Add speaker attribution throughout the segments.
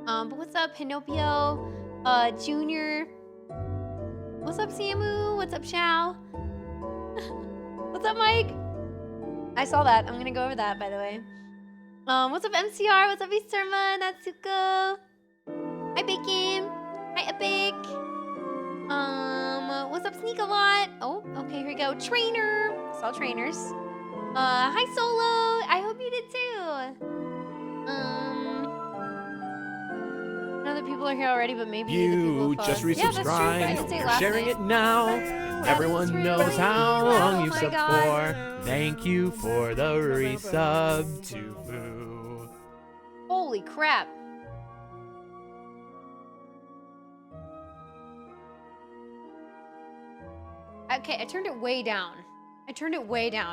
Speaker 1: But what's up, Pinocchio? Junior. What's up, Samu? What's up, Shao? What's up, Mike? I saw that. I'm gonna go over that, by the way. What's up, MCR? What's up, Easterma? Natsuko? Hi, Bacon. Hi, Epic. What's up, Sneak a Lot? Oh, okay, here we go. Trainer. Saw trainers. Hi, Solo. I hope you did too. I know that people are here already, but maybe the people
Speaker 2: You
Speaker 1: who
Speaker 2: just
Speaker 1: follow us- Yeah, that's true. I did
Speaker 2: resubscribed.
Speaker 1: say it
Speaker 2: You're
Speaker 1: last
Speaker 2: sharing
Speaker 1: night.
Speaker 2: it now.
Speaker 1: That's
Speaker 2: Everyone
Speaker 1: true.
Speaker 2: knows how long
Speaker 1: Oh
Speaker 2: you
Speaker 1: my
Speaker 2: subbed
Speaker 1: God.
Speaker 2: for. Thank you for the resub to Boo.
Speaker 1: Holy crap. Okay, I turned it way down.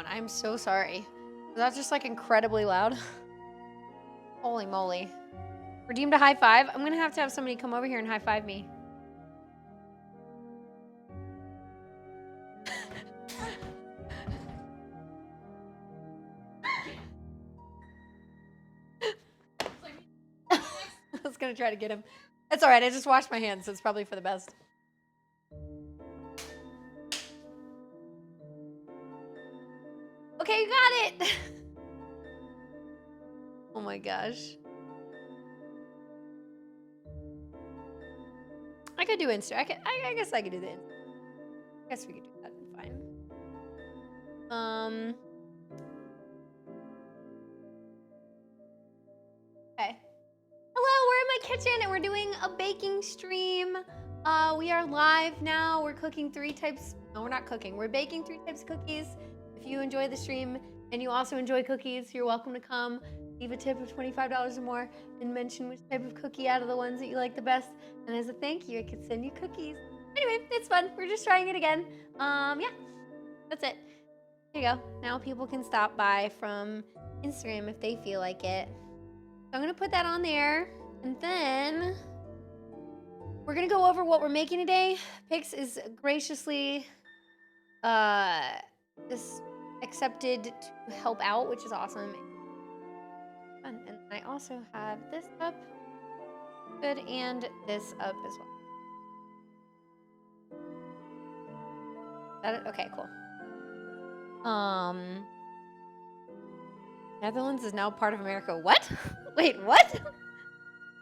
Speaker 1: I'm so sorry. That's just like incredibly loud. Holy moly. Redeemed a high five. I'm gonna have somebody come over here and high five me. I was gonna try to get him. That's all right. I just washed my hands, so it's probably for the best. Okay, you got it. Oh my gosh. I could do Insta. I guess I could do the Insta. I guess we could do that. Fine. Okay. Hello, we're in my kitchen and we're doing a baking stream. We are live now. We're cooking 3 types. No, we're not cooking. We're baking 3 types of cookies. If you enjoy the stream and you also enjoy cookies, you're welcome to come. Leave a tip of $25 or more and mention which type of cookie out of the ones that you like the best. And as a thank you, I could send you cookies. Anyway, it's fun. We're just trying it again. Yeah, that's it. There you go. Now people can stop by from Instagram if they feel like it. So I'm gonna put that on there, and then we're gonna go over what we're making today. Pix is graciously just accepted to help out, which is awesome. And I also have this up, good, and this up as well. Is that it? Okay, cool. Netherlands is now part of America. What? Wait, what?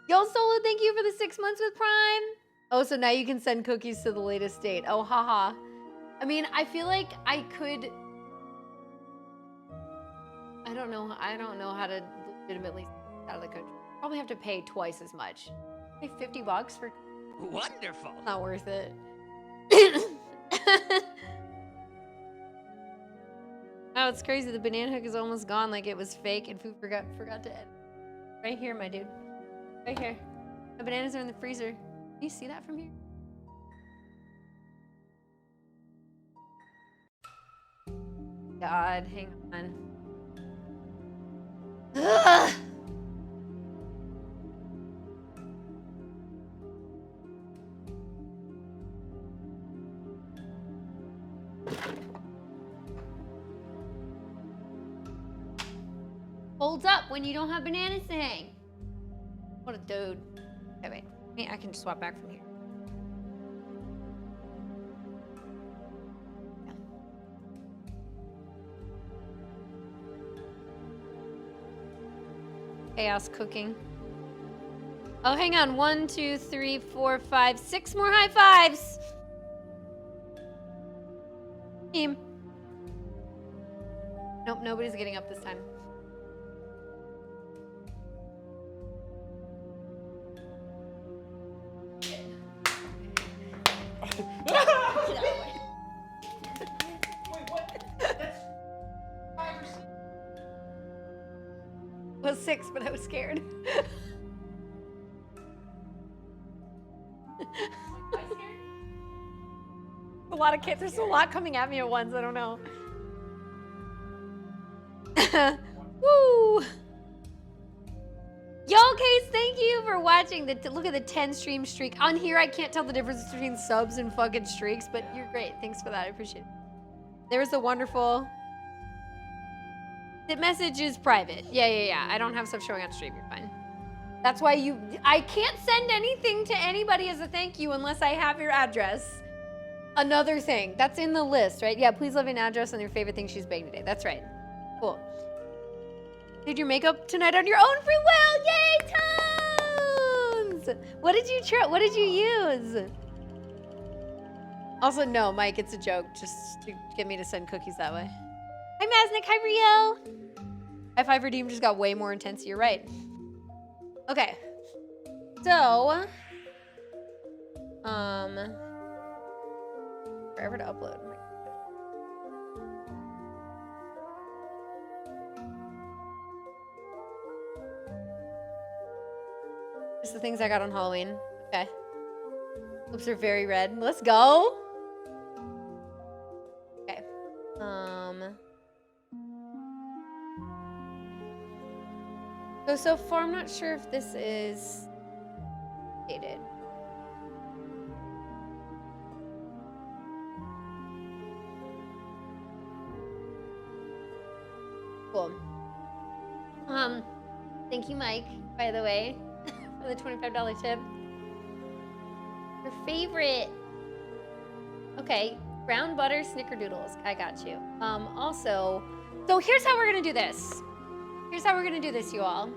Speaker 1: Yo, Solo, thank you for the 6 months with Prime. Oh, so now you can send cookies to the latest date. Oh, haha. I mean, I feel like I could... I don't know how to legitimately out of the country. Probably have to pay twice as much. Pay $50 for...
Speaker 3: Wonderful.
Speaker 1: Not worth it. Oh, it's crazy. The banana hook is almost gone, like it was fake, and Foo forgot to edit. Right here, my dude. Right here. The bananas are in the freezer. Can you see that from here? God, hang on. Ugh! Holds up when you don't have bananas to hang. What a dude. Okay, wait. I can swap back from here. Chaos cooking. Oh, hang on. 1, 2, 3, 4, 5, 6 more high fives. Team. Nope, nobody's getting up this time. It was 6, but I was scared. A lot of kids. There's a lot coming at me at once. I don't know. Woo! Yo, Case, thank you for watching. Look at the 10 stream streak. On here, I can't tell the difference between subs and fucking streaks, but you're great. Thanks for that. I appreciate it. There's the wonderful... The message is private. Yeah. I don't have stuff showing on stream. You're fine. That's why I can't send anything to anybody as a thank you unless I have your address. Another thing, that's in the list, right? Yeah, please leave an address and your favorite thing she's baking today. That's right. Cool. Did your makeup tonight on your own free will? Yay, Tones! What did you try? What did you use? Also, no, Mike, it's a joke, just to get me to send cookies that way. Hi, Masnick. Hi, Rio. High Five Redeem just got way more intense. You're right. Okay. So, forever to upload. Just the things I got on Halloween. Okay. Lips are very red. Let's go. Okay. So far, I'm not sure if this is dated. Cool. Thank you, Mike, by the way, for the $25 tip. Your favorite. Okay, brown butter snickerdoodles. I got you. Also, so here's how we're gonna do this. Here's how we're gonna do this, you all.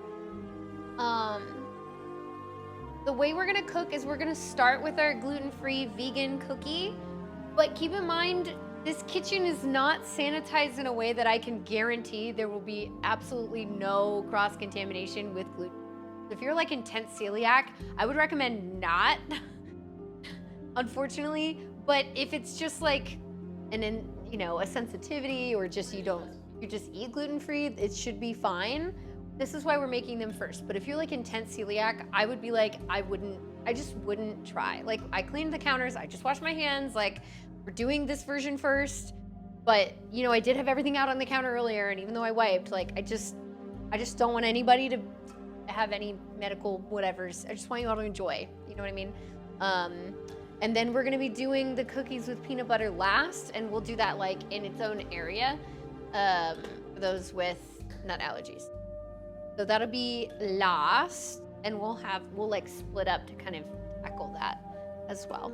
Speaker 1: The way we're gonna cook is we're gonna start with our gluten-free vegan cookie, but keep in mind, this kitchen is not sanitized in a way that I can guarantee there will be absolutely no cross-contamination with gluten. If you're like intense celiac, I would recommend not, unfortunately. But if it's just like a sensitivity or just you just eat gluten-free, it should be fine. This is why we're making them first. But if you're like intense celiac, I would be like, I just wouldn't try. Like, I cleaned the counters, I just washed my hands, like, we're doing this version first. But, I did have everything out on the counter earlier, and even though I wiped, like, I just don't want anybody to have any medical whatevers. I just want you all to enjoy, you know what I mean? And then we're gonna be doing the cookies with peanut butter last, and we'll do that like in its own area for those with nut allergies. So that'll be last, and we'll like split up to kind of tackle that as well.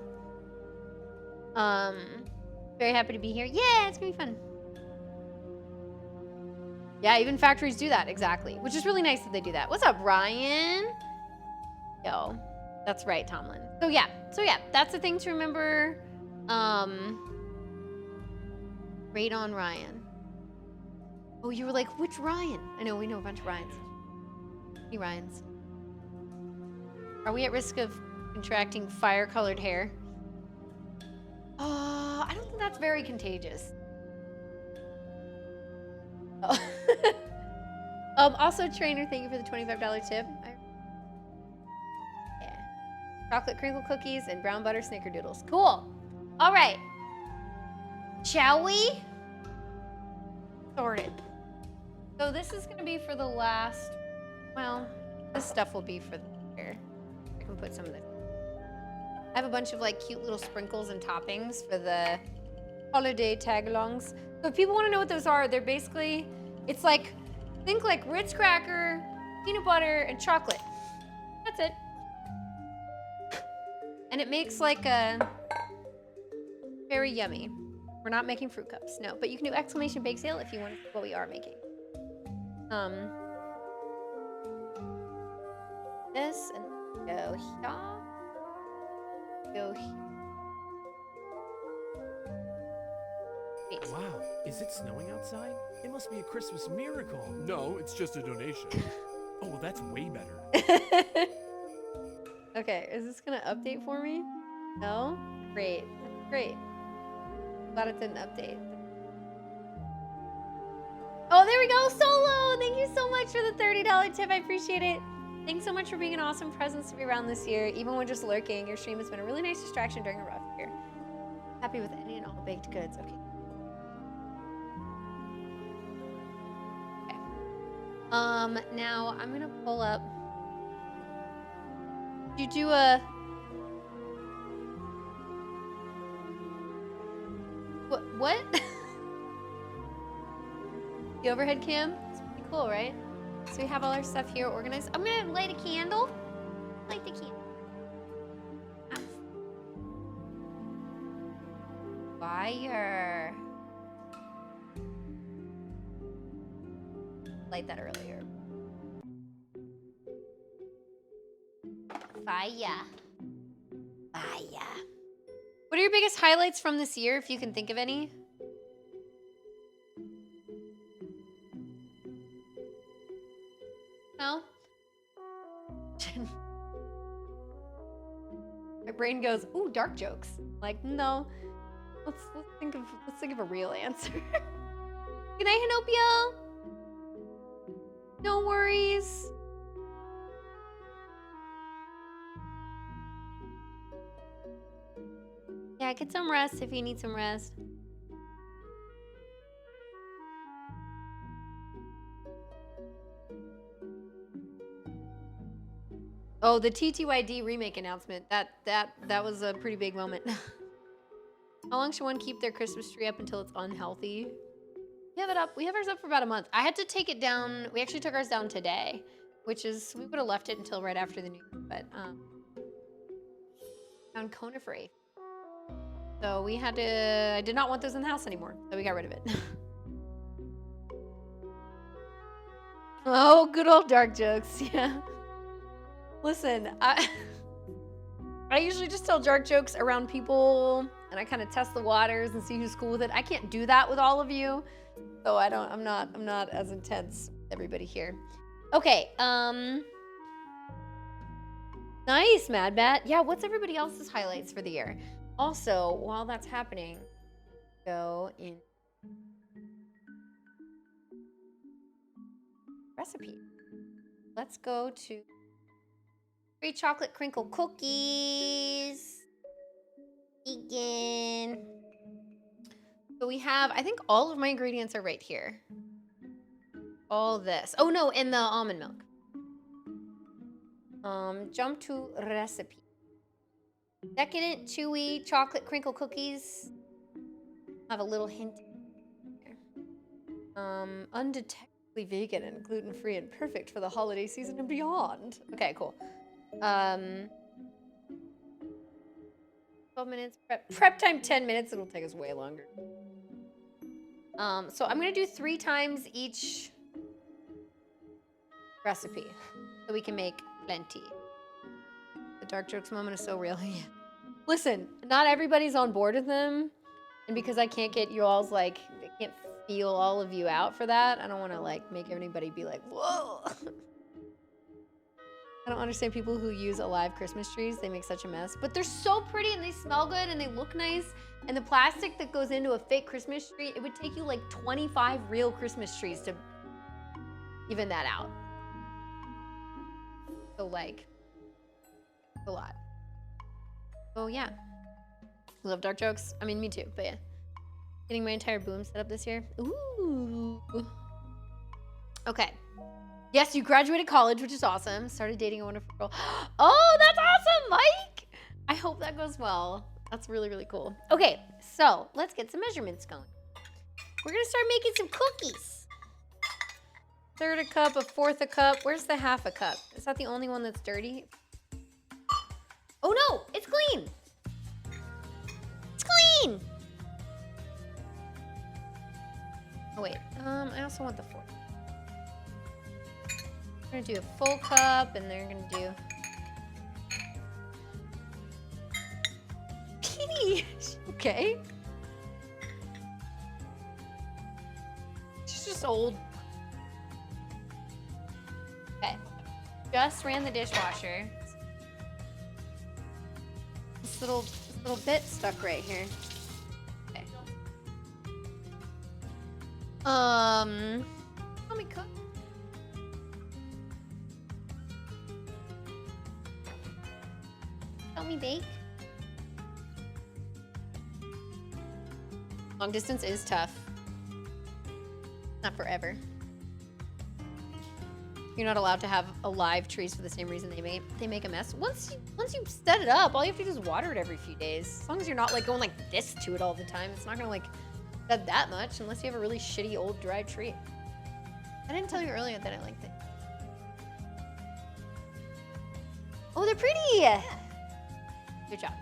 Speaker 1: Very happy to be here. Yeah, it's gonna be fun. Yeah, even factories do that, exactly. Which is really nice that they do that. What's up, Ryan? Yo, that's right, Tomlin. So yeah, that's the thing to remember. Rate on Ryan. Oh, you were like, which Ryan? I know, we know a bunch of Ryans. Any Ryans? Are we at risk of contracting fire-colored hair? I don't think that's very contagious. Oh. Also, Trainer, thank you for the $25 tip. Yeah. Chocolate crinkle cookies and brown butter snickerdoodles. Cool. All right. Shall we? Sorted. So this is going to be for the last, well, this stuff will be for the here. I can put some of this. I have a bunch of like cute little sprinkles and toppings for the holiday tag-alongs. So if people want to know what those are, they're basically, it's like, think like Ritz cracker, peanut butter, and chocolate. That's it. And it makes like a very yummy. We're not making fruit cups, no. But you can do exclamation bake sale if you want to see what we are making. This and go here. Go here.
Speaker 3: Wow, is it snowing outside? It must be a Christmas miracle.
Speaker 4: No, it's just a donation.
Speaker 3: Oh, well, that's way better.
Speaker 1: Okay, is this gonna update for me? No? Great. That's great. Glad it didn't update. Oh, there we go, Solo! Thank you so much for the $30 tip. I appreciate it. Thanks so much for being an awesome presence to be around this year. Even when just lurking, your stream has been a really nice distraction during a rough year. Happy with any and all baked goods. Okay. Now I'm gonna pull up. Did you do a what? The overhead cam? It's pretty cool, right? So we have all our stuff here organized. I'm gonna light a candle. Light the candle. Fire. Light that earlier. Fire. Fire. What are your biggest highlights from this year, if you can think of any? No? My brain goes, ooh, dark jokes. Like, no. Let's think of a real answer. Good night, Hanopia. No worries. Yeah, get some rest if you need some rest. Oh, the TTYD remake announcement. That was a pretty big moment. How long should one keep their Christmas tree up until it's unhealthy? We have it up. We have ours up for about a month. I had to take it down. We actually took ours down today, which is, we would have left it until right after the new year, but found conifer. So we had to, I did not want those in the house anymore, so we got rid of it. Oh, good old dark jokes, yeah. Listen, I usually just tell dark jokes around people and I kind of test the waters and see who's cool with it. I can't do that with all of you. So I'm not as intense with everybody here. Okay, nice, Mad Bat. Yeah, what's everybody else's highlights for the year? Also, while that's happening, go in recipe. Let's go to 3 chocolate crinkle cookies. Vegan. So we have, I think all of my ingredients are right here. All this. Oh no, and the almond milk. Jump to recipe. Decadent, chewy, chocolate crinkle cookies. Have a little hint. Undetectably vegan and gluten-free and perfect for the holiday season and beyond. Okay, cool. 12 minutes prep time 10 minutes. It'll take us way longer. So I'm gonna do 3 times each recipe so we can make plenty. The dark jokes moment is so real. Listen, not everybody's on board with them, and because I can't get you all's like, I can't feel all of you out for that. I don't want to like make everybody be like, whoa. I don't understand people who use alive Christmas trees. They make such a mess, but they're so pretty and they smell good and they look nice. And the plastic that goes into a fake Christmas tree, it would take you like 25 real Christmas trees to even that out. So like, a lot. Oh yeah. Love dark jokes. I mean, me too, but yeah. Getting my entire boom set up this year. Ooh. Okay. Yes, you graduated college, which is awesome. Started dating a wonderful girl. Oh, that's awesome, Mike! I hope that goes well. That's really, really cool. Okay, so let's get some measurements going. We're gonna start making some cookies. 1/3 a cup, 1/4 a cup. Where's the 1/2 a cup? Is that the only one that's dirty? Oh no, it's clean. It's clean. Oh wait, I also want the 4. We're gonna do a full cup, and they're gonna do. Petey, okay. She's just old. Okay, just ran the dishwasher. This little bit stuck right here. Okay. Let me cook. Help me bake. Long distance is tough. Not forever. You're not allowed to have alive trees for the same reason they make a mess. Once you set it up, all you have to do is water it every few days. As long as you're not like going like this to it all the time, it's not gonna like shed that much unless you have a really shitty old dry tree. I didn't tell you earlier that I like Oh, they're pretty. Good job.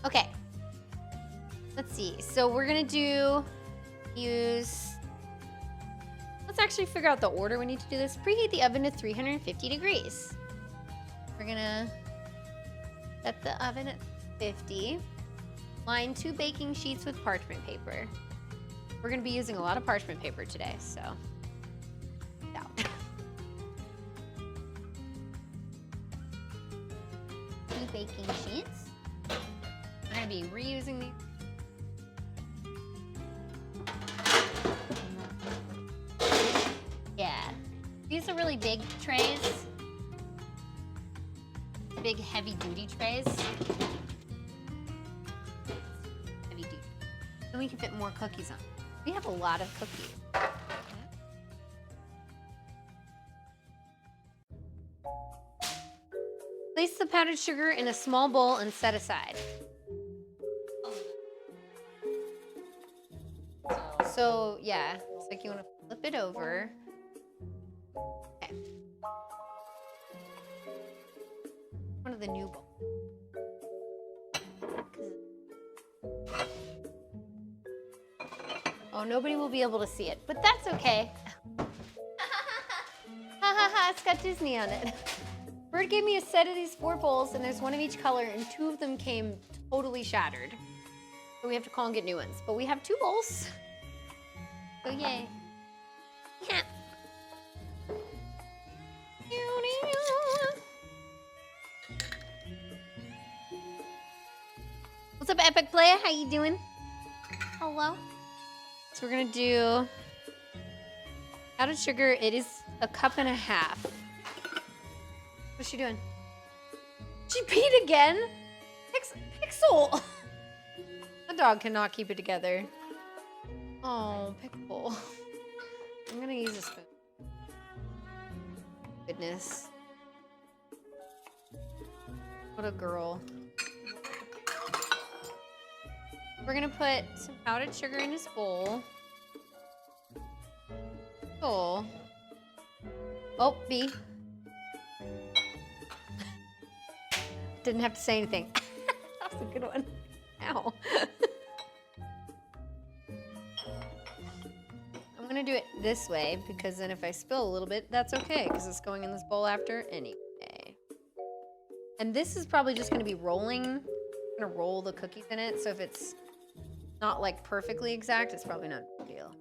Speaker 1: Okay. Let's see. So we're gonna use. Let's actually figure out the order we need to do this. Preheat the oven to 350 degrees. We're gonna set the oven at 50. Line 2 baking sheets with parchment paper. We're gonna be using a lot of parchment paper today, so. Yeah. 2 baking sheets. I'm gonna be reusing these. Yeah. These are really big trays. Big heavy duty trays. Heavy duty. So we can fit more cookies on. We have a lot of cookies. Place the powdered sugar in a small bowl and set aside. So yeah, it's like you want to flip it over. Okay. One of the new bowls. Oh, nobody will be able to see it, but that's okay. Ha ha ha, it's got Disney on it. Bird gave me a set of these 4 bowls, and there's one of each color, and 2 of them came totally shattered. So we have to call and get new ones. But we have 2 bowls. So yay. Yeah. What's up, Epic Player? How you doing? Hello. So we're gonna do powdered sugar. It is a cup and a half. What's she doing? She peed again? Pixel! The dog cannot keep it together. Oh, Pixel. I'm gonna use a spoon. Goodness. What a girl. We're gonna put some powdered sugar in this bowl. Oh. Oh, B. Didn't have to say anything. That was a good one. Ow. I'm gonna do it this way because then if I spill a little bit, that's okay because it's going in this bowl after anyway. And this is probably just gonna be rolling. I'm gonna roll the cookies in it, so if it's not like perfectly exact, it's probably not a big deal.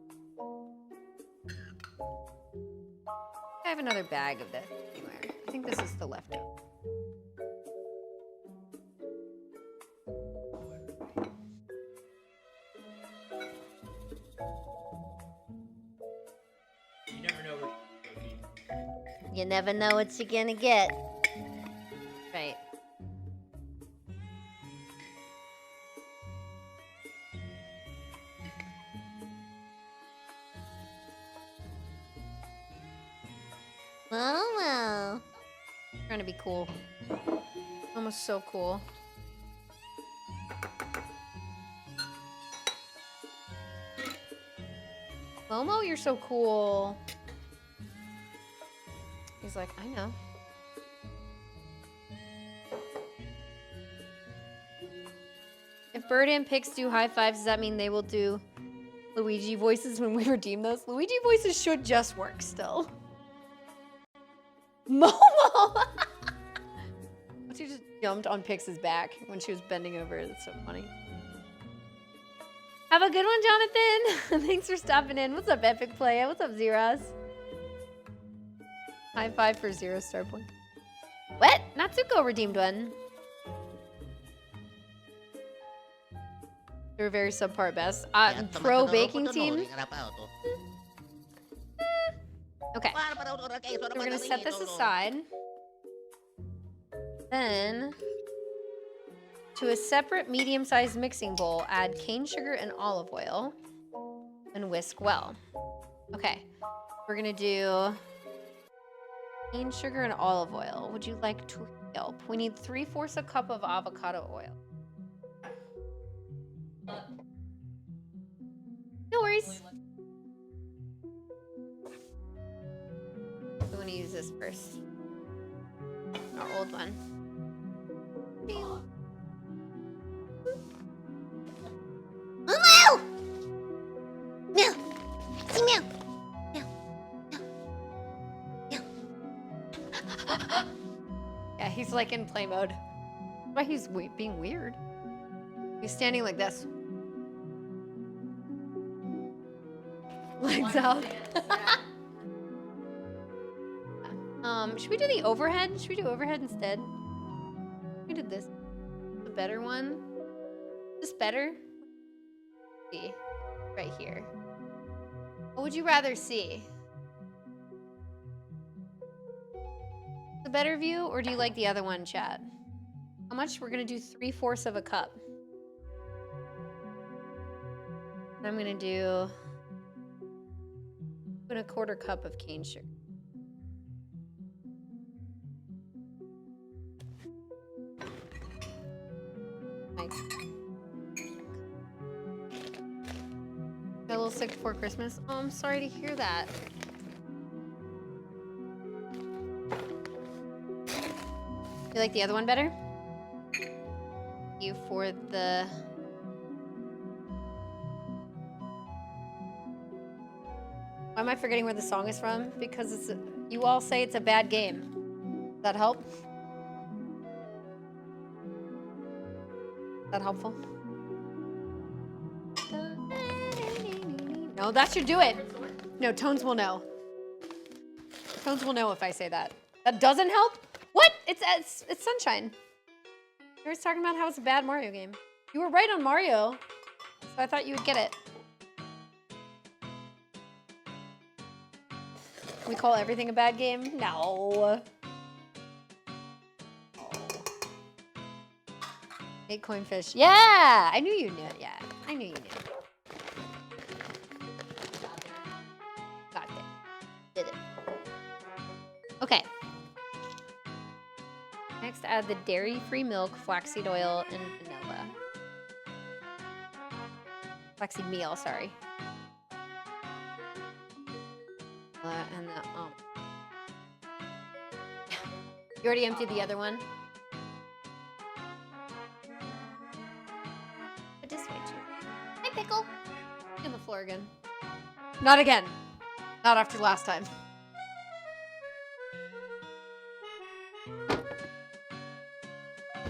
Speaker 1: I have another bag of this anywhere. I think this is the leftover.
Speaker 2: You never know where
Speaker 1: You never know what you're gonna get. Right. Oh, well. Trying to be cool. Almost so cool. Momo, you're so cool. He's like, I know. If Bird and Pix do high fives, does that mean they will do Luigi voices when we redeem those? Luigi voices should just work still. Momo! She just jumped on Pix's back when she was bending over. That's so funny. Have a good one, Jonathan. Thanks for stopping in. What's up, Epic Playa? What's up, Zeros? High five for 0 star point. What? Natsuko redeemed one. You're very subpar best. Pro baking team. Okay. We're gonna set this aside. Then, to a separate medium-sized mixing bowl, add cane sugar and olive oil and whisk well. Okay, we're gonna do cane sugar and olive oil. Would you like to help? We need 3/4 a cup of avocado oil. No worries. I'm gonna use this first. old one.
Speaker 5: Meow! Meow! Say meow! Meow! Meow! Meow!
Speaker 1: Yeah, he's like in play mode. Why he's being weird. He's standing like this. Legs out. Should we do the overhead? Should we do overhead instead? We did this. The better one. This better? Let's see. Right here. What would you rather see? The better view, or do you like the other one, chat? How much? We're gonna do 3/4 of a cup. And I'm gonna do 2 1/4 cup of cane sugar. Nice. Got a little sick before Christmas. Oh, I'm sorry to hear that. You like the other one better? You for the... Why am I forgetting where the song is from? Because it's you all say it's a bad game. Does that help? Is that helpful? No, that should do it. No, Tones will know. Tones will know if I say that. That doesn't help? What? It's Sunshine. You were talking about how it's a bad Mario game. You were right on Mario, so I thought you would get it. We call everything a bad game? No. 8 coin fish. Yeah! I knew you knew it. Yeah, I knew you knew. Got it. Did it. Okay. Next, add the dairy-free milk, flaxseed oil, and vanilla. Flaxseed meal, sorry. And the you already emptied the other one. But this way too. Hi, Pickle. On the floor again. Not again. Not after last time.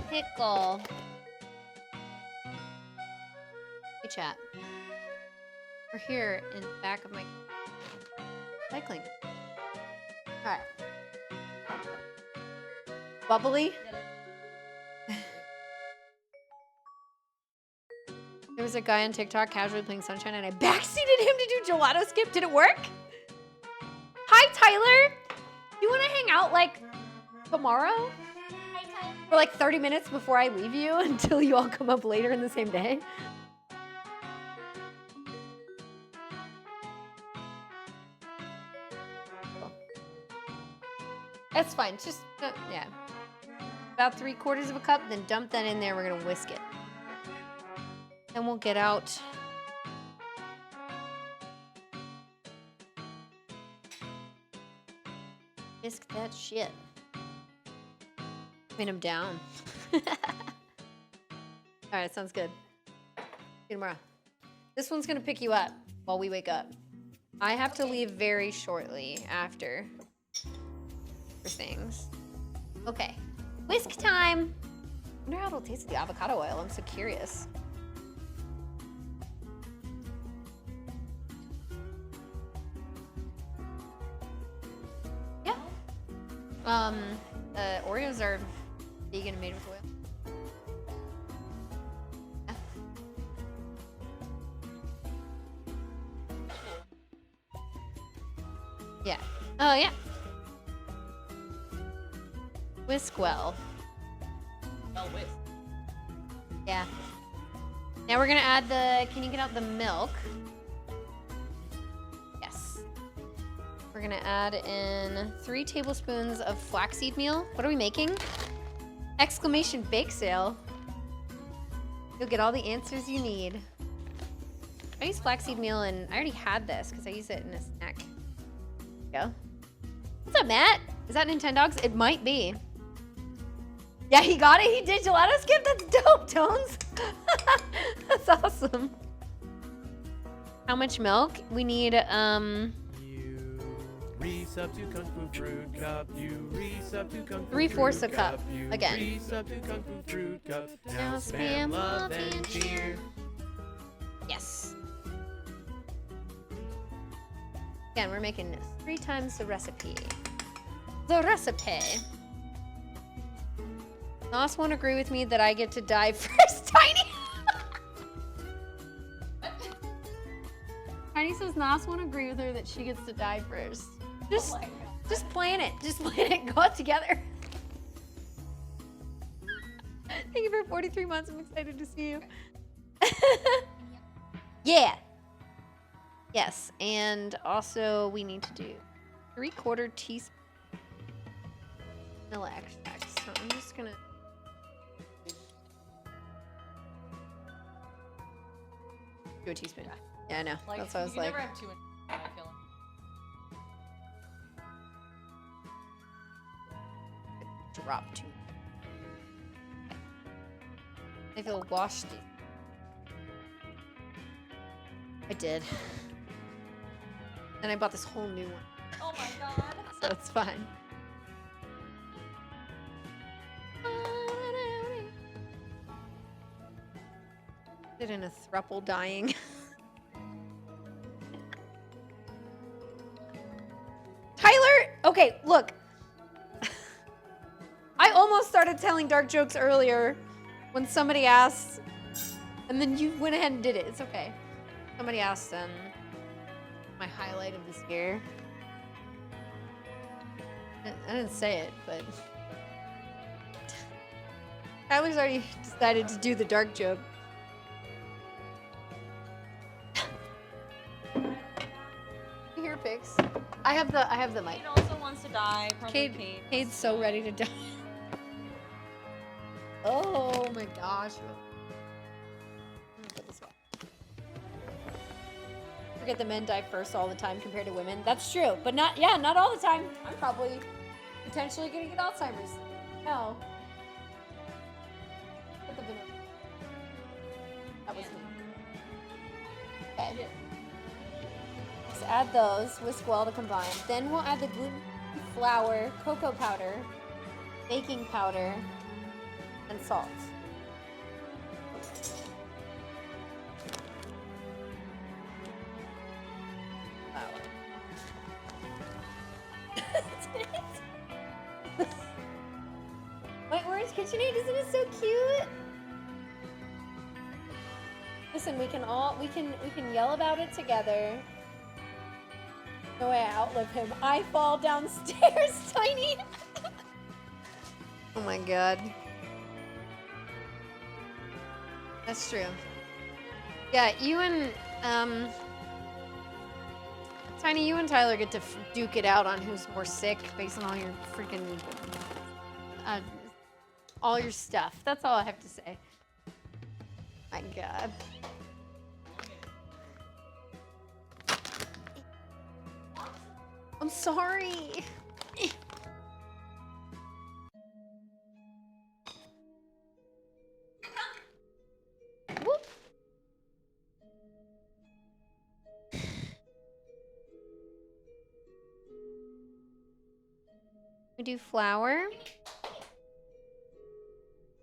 Speaker 1: Pickle. Hey, chat. We're here in the back of my cycling. All right. Bubbly. There was a guy on TikTok casually playing Sunshine, and I backseated him to do gelato skip. Did it work? Hi, Tyler. You want to hang out like tomorrow? For like 30 minutes before I leave you until you all come up later in the same day? That's fine. Just, yeah. About 3/4 of a cup, then dump that in there. We're going to whisk it. Then we'll get out. Whisk that shit. Pin him down. All right, sounds good. See you tomorrow. This one's gonna pick you up while we wake up. I have to leave very shortly after for things. Okay, whisk time. I wonder how it'll taste with the avocado oil. I'm so curious. Yeah. Oreos are vegan and made with oil. Yeah. Oh, yeah. Whisk well.
Speaker 3: Well whisked.
Speaker 1: Yeah. Now we're gonna add the, can you get out the milk? Yes. We're gonna add in 3 tablespoons of flaxseed meal. What are we making? Exclamation bake sale. You'll get all the answers you need. I use flaxseed meal and I already had this because I use it in a snack. There you go. What's up, Matt? Is that Nintendogs? It might be. Yeah, he got it. He did gelato skip. That's dope, Tones. That's awesome. How much milk? We need,
Speaker 2: You resub to Kung Fu Fruit Cup. You resub to Kung Fu
Speaker 1: 3/4
Speaker 2: Fruit
Speaker 1: a cup.
Speaker 2: You
Speaker 1: Again.
Speaker 2: resub to Kung Fu Fruit Cup.
Speaker 1: Now spam love and cheer. Yes. Again, we're making 3 times the recipe. The recipe. Nos won't agree with me that I get to die first, Tiny. Tiny says Nos won't agree with her that she gets to die first. Just plan it. Just plan it. Go out together. Thank you for 43 months. I'm excited to see you. Yeah. Yes, and also we need to do 3/4 teaspoon vanilla extract. So I'm just gonna. Do a teaspoon. Yeah, I know. That's what I was
Speaker 6: you
Speaker 1: like.
Speaker 6: never have too much. I feel like.
Speaker 1: Drop too. I feel washed. I did. And I bought this whole new one,
Speaker 6: Oh my god.
Speaker 1: so it's fine. Did in a thruple dying. Tyler, okay, look. I almost started telling dark jokes earlier when somebody asked, and then you went ahead and did it. It's okay. Somebody asked my highlight of this year. I didn't say it, but Tyler's already decided to do the dark joke. You hear pics? I have the mic.
Speaker 6: Kate also wants to die. Probably Kate.
Speaker 1: Kate's so ready to die. Oh my gosh. Let me put this away. Forget the men die first all the time compared to women. That's true, but not all the time. I'm probably potentially gonna get Alzheimer's. No. Put the vanilla. That was me. Okay. Let's add those. Whisk well to combine. Then we'll add the gluten-free flour, cocoa powder, baking powder, and salt. Wait, Orange KitchenAid, isn't it so cute? Listen, we can yell about it together. No way I outlive him. I fall downstairs, Tiny. Oh my god. That's true. Yeah, you and Tiny, you and Tyler get to duke it out on who's more sick based on all your freaking all your stuff. That's all I have to say. My god. I'm sorry. Whoop. We do flour.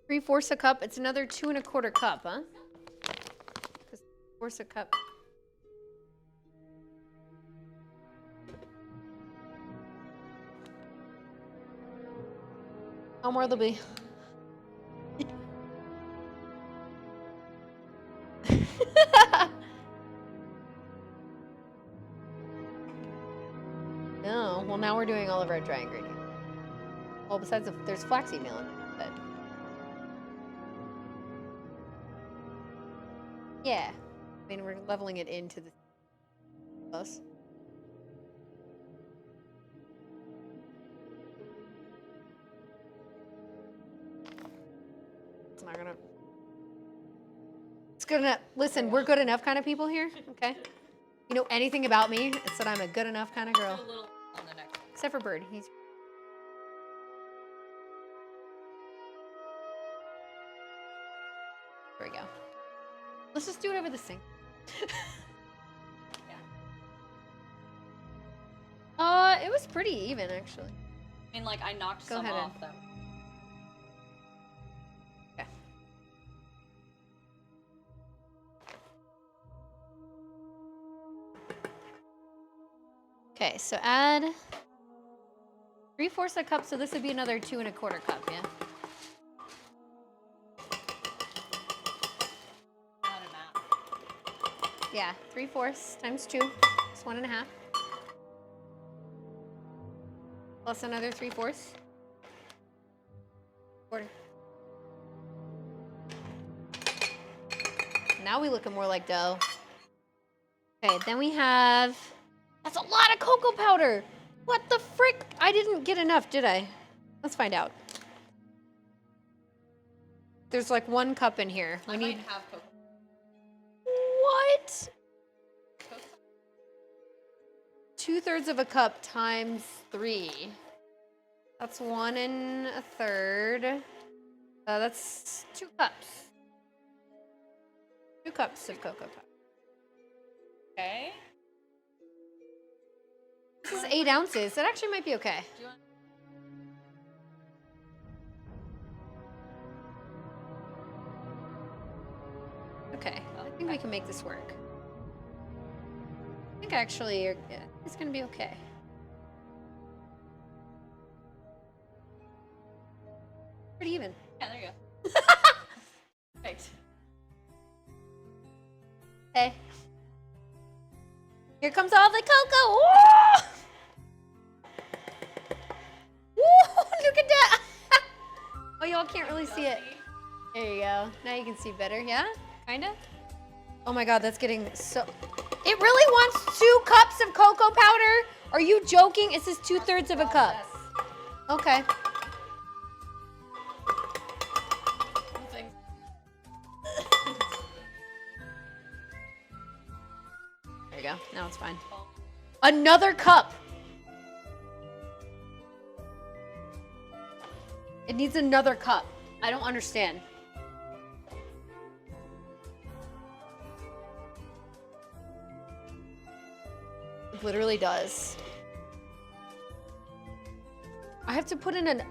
Speaker 1: 3/4 a cup. It's another 2 1/4 cup, huh? 3/4 a cup. How more there'll be? No. Well, now we're doing all of our dry ingredients. Well, besides, there's flaxseed meal in it, but yeah. I mean, we're leveling it into the plus. It's not gonna. It's good enough. Listen, we're good enough kind of people here, okay? You know anything about me? It's that I'm a good enough kind of girl.
Speaker 6: A little on the next.
Speaker 1: Except for Bird. He's. There we go. Let's just do it over the sink. It was pretty even actually.
Speaker 6: I mean, like, I knocked
Speaker 1: Go
Speaker 6: some
Speaker 1: ahead and-
Speaker 6: off, though.
Speaker 1: Okay. Okay, so add 3/4 a cup, so this would be another 2 1/4 cup, yeah?
Speaker 6: Not a map.
Speaker 1: Yeah, 3/4 times 2 is 1 1/2. Plus another 3/4. Quarter. Now we looking more like dough. Okay, then we have. That's a lot of cocoa powder. What the frick? I didn't get enough, did I? Let's find out. There's like 1 cup in here.
Speaker 6: I
Speaker 1: We
Speaker 6: might
Speaker 1: need.
Speaker 6: have cocoa.
Speaker 1: What? 2/3 of a cup times 3. That's 1 1/3. That's 2 cups. 2 cups of cocoa powder.
Speaker 6: Okay.
Speaker 1: This is 8 ounces. That actually might be okay.
Speaker 6: Do you want...
Speaker 1: Okay, I think we can make this work. I think actually yeah, it's gonna be okay. Pretty even.
Speaker 6: Yeah, there you go. Perfect.
Speaker 1: Hey. Here comes all the cocoa. Woo! Woo! Look at that. Oh, y'all can't really see it. There you go. Now you can see better. Yeah? Kinda? Oh my god, that's getting so... It really wants 2 cups of cocoa powder? Are you joking? It says 2/3 of a cup. Okay.
Speaker 6: Thanks.
Speaker 1: There you go. Now it's fine. Another cup. It needs another cup. I don't understand. It literally does. I have to put in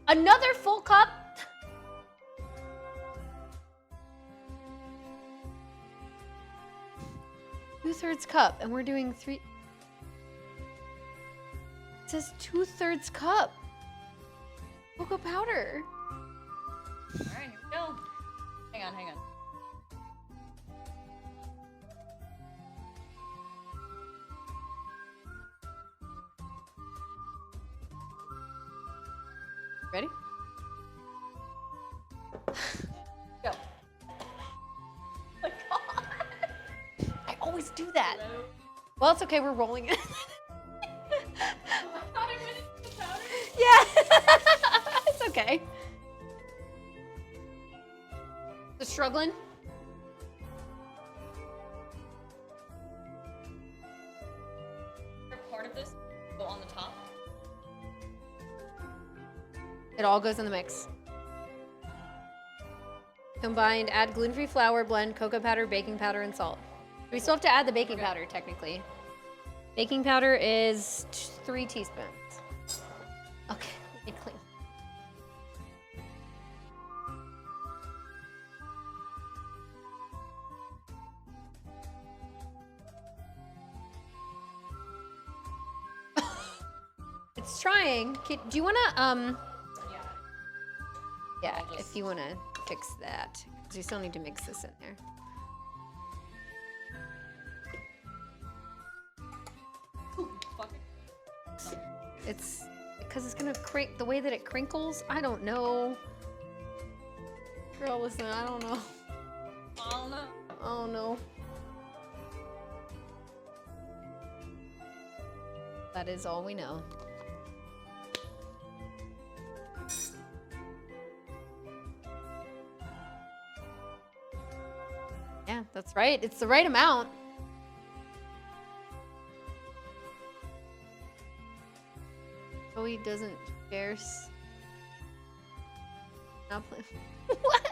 Speaker 1: another full cup. Two-thirds cup, and we're doing 3. It says 2/3 cup. Cocoa powder.
Speaker 6: All right, here we go. Hang on, hang on.
Speaker 1: Ready?
Speaker 6: Go.
Speaker 1: I always do that. Well, it's okay. We're rolling it. Yeah. It's okay. Just struggling?
Speaker 6: Part of this go on the top.
Speaker 1: It all goes in the mix. Combined, add gluten-free flour, blend, cocoa powder, baking powder, and salt. We still have to add the baking powder, technically. Baking powder is 3 teaspoons. Okay, let me clean. It's trying. Do you wanna, yeah,
Speaker 6: I'll just-
Speaker 1: if you wanna fix that. Because you still need to mix this in there. It's because it's gonna crank the way that it crinkles. I don't know. Girl, listen, I don't know.
Speaker 6: Oh no.
Speaker 1: Oh no. That is all we know. Yeah, that's right. It's the right amount. Joey doesn't share. Not play. What?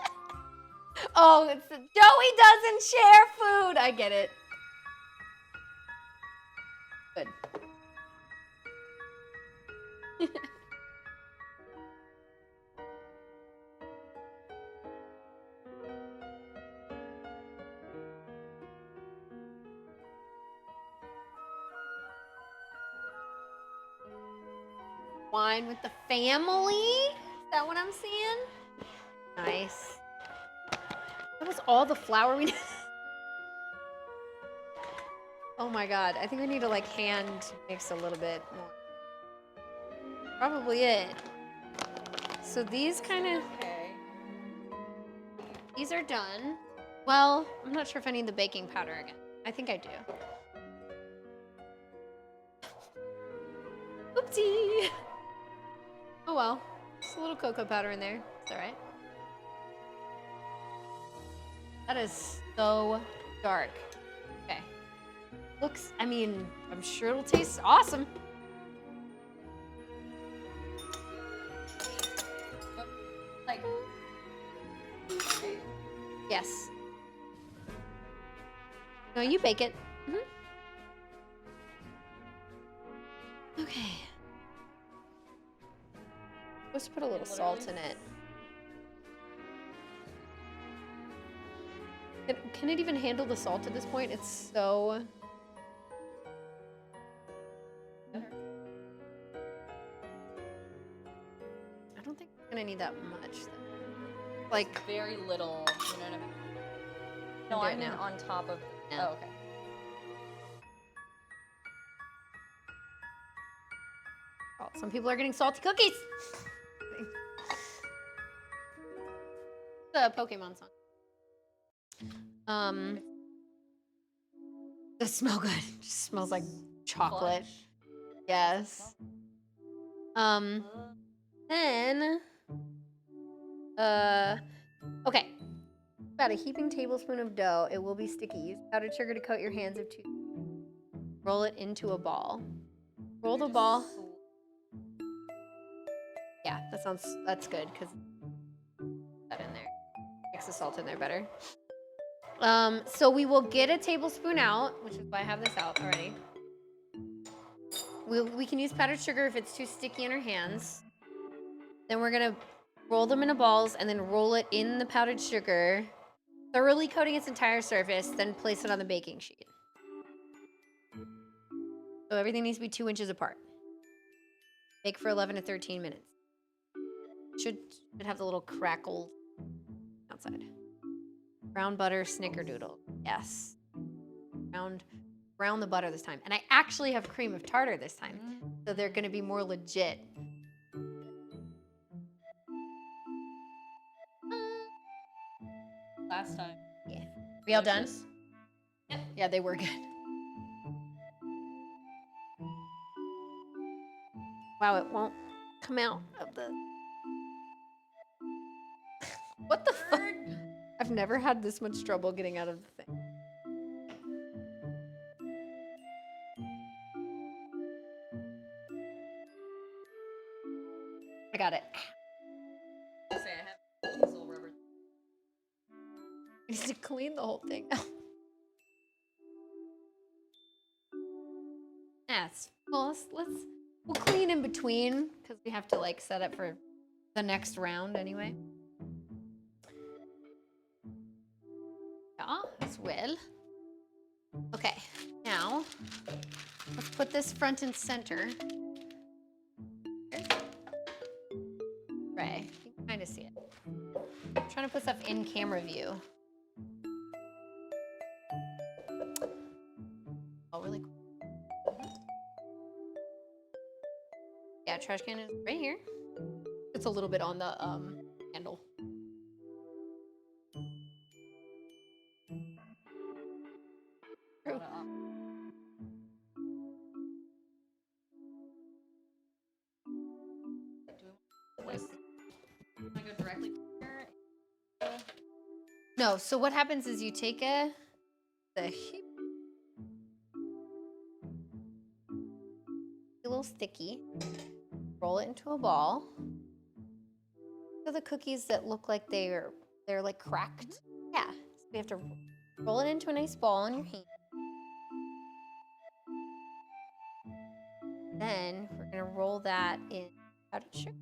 Speaker 1: Oh, it's Joey doesn't share food. I get it. Good. Wine with the family? Is that what I'm seeing? Nice. That was all the flour we. Oh my god, I think we need to like hand mix a little bit more. Probably it. So these kind of,
Speaker 6: Okay.
Speaker 1: these are done. Well, I'm not sure if I need the baking powder again. I think I do. Oopsie. Oh well, just a little cocoa powder in there. It's all right. That is so dark. Okay. Looks, I mean, I'm sure it'll taste awesome.
Speaker 6: Like. Okay.
Speaker 1: Yes. No, you bake it. Okay. Supposed to put a little salt in it. Can it even handle the salt at this point? It's so... I don't think it's gonna need that much. Though. Like,
Speaker 6: Very little, you know what I mean? No,
Speaker 1: do it
Speaker 6: I mean
Speaker 1: now.
Speaker 6: on top of.
Speaker 1: Yeah.
Speaker 6: Oh, okay.
Speaker 1: oh, some people are getting salty cookies. The Pokemon song. Does smell good. Just smells like chocolate.
Speaker 6: Fudge.
Speaker 1: Yes. Then, okay. About a heaping tablespoon of dough. It will be sticky. Use powdered sugar to coat your hands if too. Roll it into a ball. Roll the ball. Yeah, that's good because that in there. Mix the salt in there better. So we will get a tablespoon out, which is why I have this out already. We can use powdered sugar if it's too sticky in our hands. Then we're gonna roll them into balls and then roll it in the powdered sugar, thoroughly coating its entire surface, then place it on the baking sheet. So everything needs to be 2 inches apart. Bake for 11 to 13 minutes. Should have the little crackle outside. Brown butter snickerdoodle. Yes. Brown the butter this time. And I actually have cream of tartar this time. So they're gonna be more legit.
Speaker 6: Last time.
Speaker 1: Yeah. We all done?
Speaker 6: Delicious.
Speaker 1: Yeah, they were good. Wow, it won't come out of the... What the fuck? I've never had this much trouble getting out of the thing. I got it.
Speaker 6: Say I have these little rubber.
Speaker 1: I need to clean the whole thing. Yes. Well, we'll clean in between because we have to like set up for the next round anyway. Yeah, as well. Okay, now let's put this front and center. Right, you can kind of see it. I'm trying to put stuff in camera view. Oh, really cool. Yeah, trash can is right here. It's a little bit on the handle. True.
Speaker 6: I go directly here.
Speaker 1: No, so what happens is you take the heap, a little sticky, roll it into a ball. So the cookies that look like they're like cracked, We have to roll it into a nice ball in your hand. Then we're gonna roll that in powdered sugar.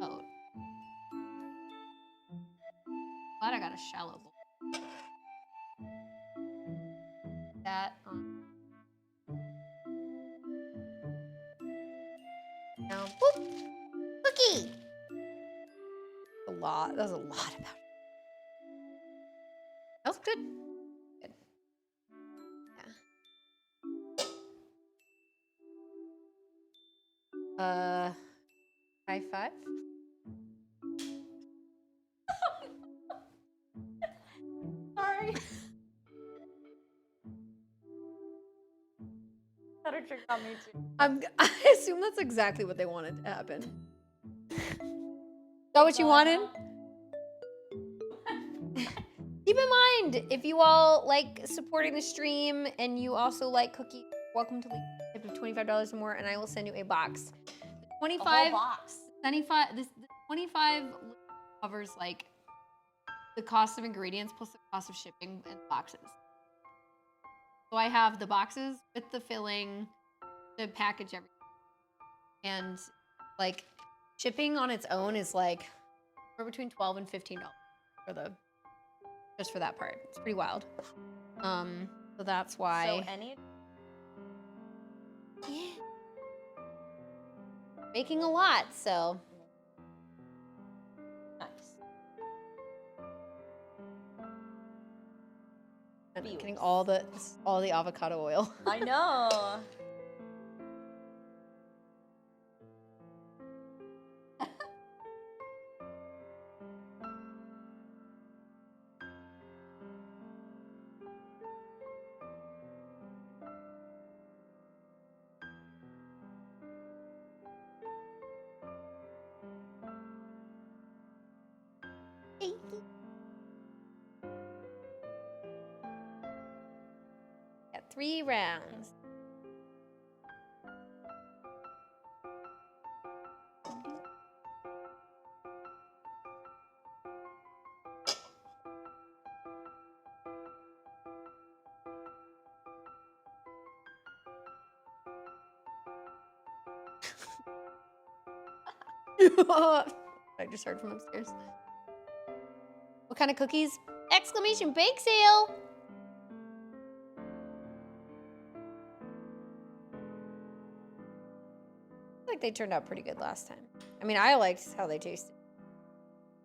Speaker 1: Oh. Glad I got a shallow bowl. That on. Now, boop! Cookie! A lot. That was a lot of powder. That was good. Good. Yeah. High five.
Speaker 6: Sorry. Powder trick on me too.
Speaker 1: I assume that's exactly what they wanted to happen. Is that what you wanted? Keep in mind, if you all like supporting the stream and you also like cookies, welcome to leave a tip of $25 or more, and I will send you a box. The
Speaker 6: A
Speaker 1: 25
Speaker 6: whole box.
Speaker 1: 25 the 25 covers like the cost of ingredients plus the cost of shipping and boxes. So I have the boxes with the filling, the package, everything. And like shipping on its own is like for between $12 and $15 for the just for that part. It's pretty wild. So that's why.
Speaker 6: So any
Speaker 1: Yeah. Making a lot, so
Speaker 6: nice.
Speaker 1: I'm getting
Speaker 6: Feels.
Speaker 1: all the avocado oil.
Speaker 6: I know.
Speaker 1: Got 3 rounds. I just heard from upstairs. What kind of cookies? Exclamation bake sale! I feel like they turned out pretty good last time. I mean, I liked how they tasted.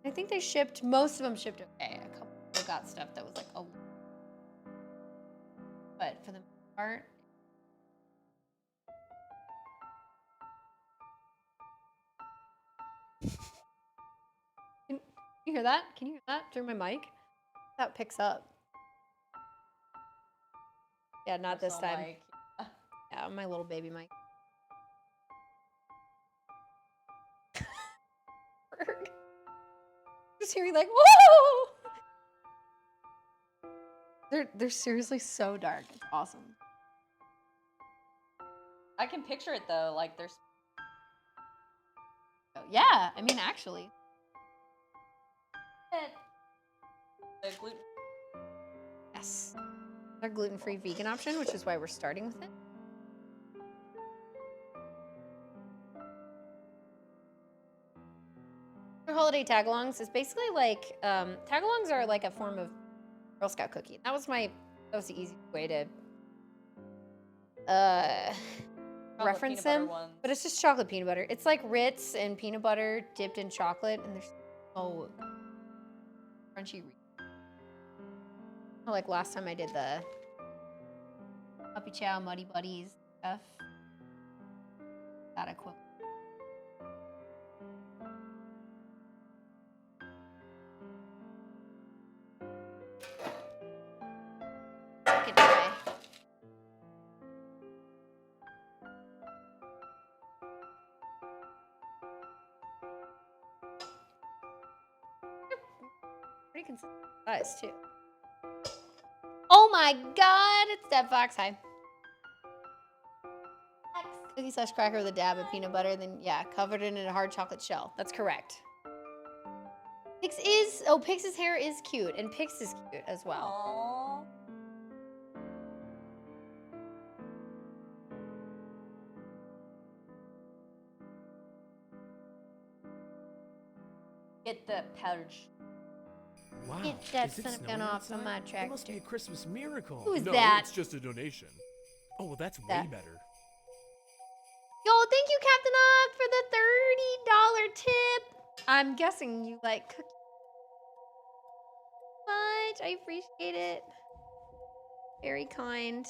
Speaker 1: I think they shipped, most of them shipped okay. A couple people got stuff that was like, oh. But for the most part, can you hear that? Can you hear that through my mic? That picks up. Yeah, not this
Speaker 6: So,
Speaker 1: time.
Speaker 6: like,
Speaker 1: Yeah, my little baby mic. Just hearing like, whoa! They're seriously so dark. It's awesome.
Speaker 6: I can picture it though. Like there's
Speaker 1: So, yeah, I mean, actually.
Speaker 6: the gluten.
Speaker 1: Yes. Our gluten-free vegan option, which is why we're starting with it. For holiday tagalongs is basically like tagalongs are like a form of Girl Scout cookie. That was the easiest way to reference
Speaker 6: peanut butter
Speaker 1: them.
Speaker 6: ones.
Speaker 1: But it's just chocolate peanut butter. It's like Ritz and peanut butter dipped in chocolate, and they're so crunchy. Like last time I did the Puppy Chow Muddy Buddies stuff. That equivalent. Second try. Pretty consistent size too. Oh my god, it's Deb Fox. Hi. Cookie / cracker with a dab of peanut butter, then yeah, covered it in a hard chocolate shell. That's correct. Pix's hair is cute, and Pix is cute as well.
Speaker 6: Aww. Get the pouch.
Speaker 3: Wow.
Speaker 1: Get that
Speaker 3: is it
Speaker 1: son of a
Speaker 3: snowing
Speaker 1: gun off of
Speaker 3: outside?
Speaker 1: my
Speaker 3: It must be a
Speaker 1: tractor.
Speaker 3: Christmas miracle.
Speaker 1: Who is
Speaker 4: No,
Speaker 1: that?
Speaker 4: it's just a donation.
Speaker 3: Oh, well, that's way
Speaker 1: That-
Speaker 3: better.
Speaker 1: Yo, thank you, Captain Odd, for the $30 tip. I'm guessing you like cookies much. I appreciate it. Very kind.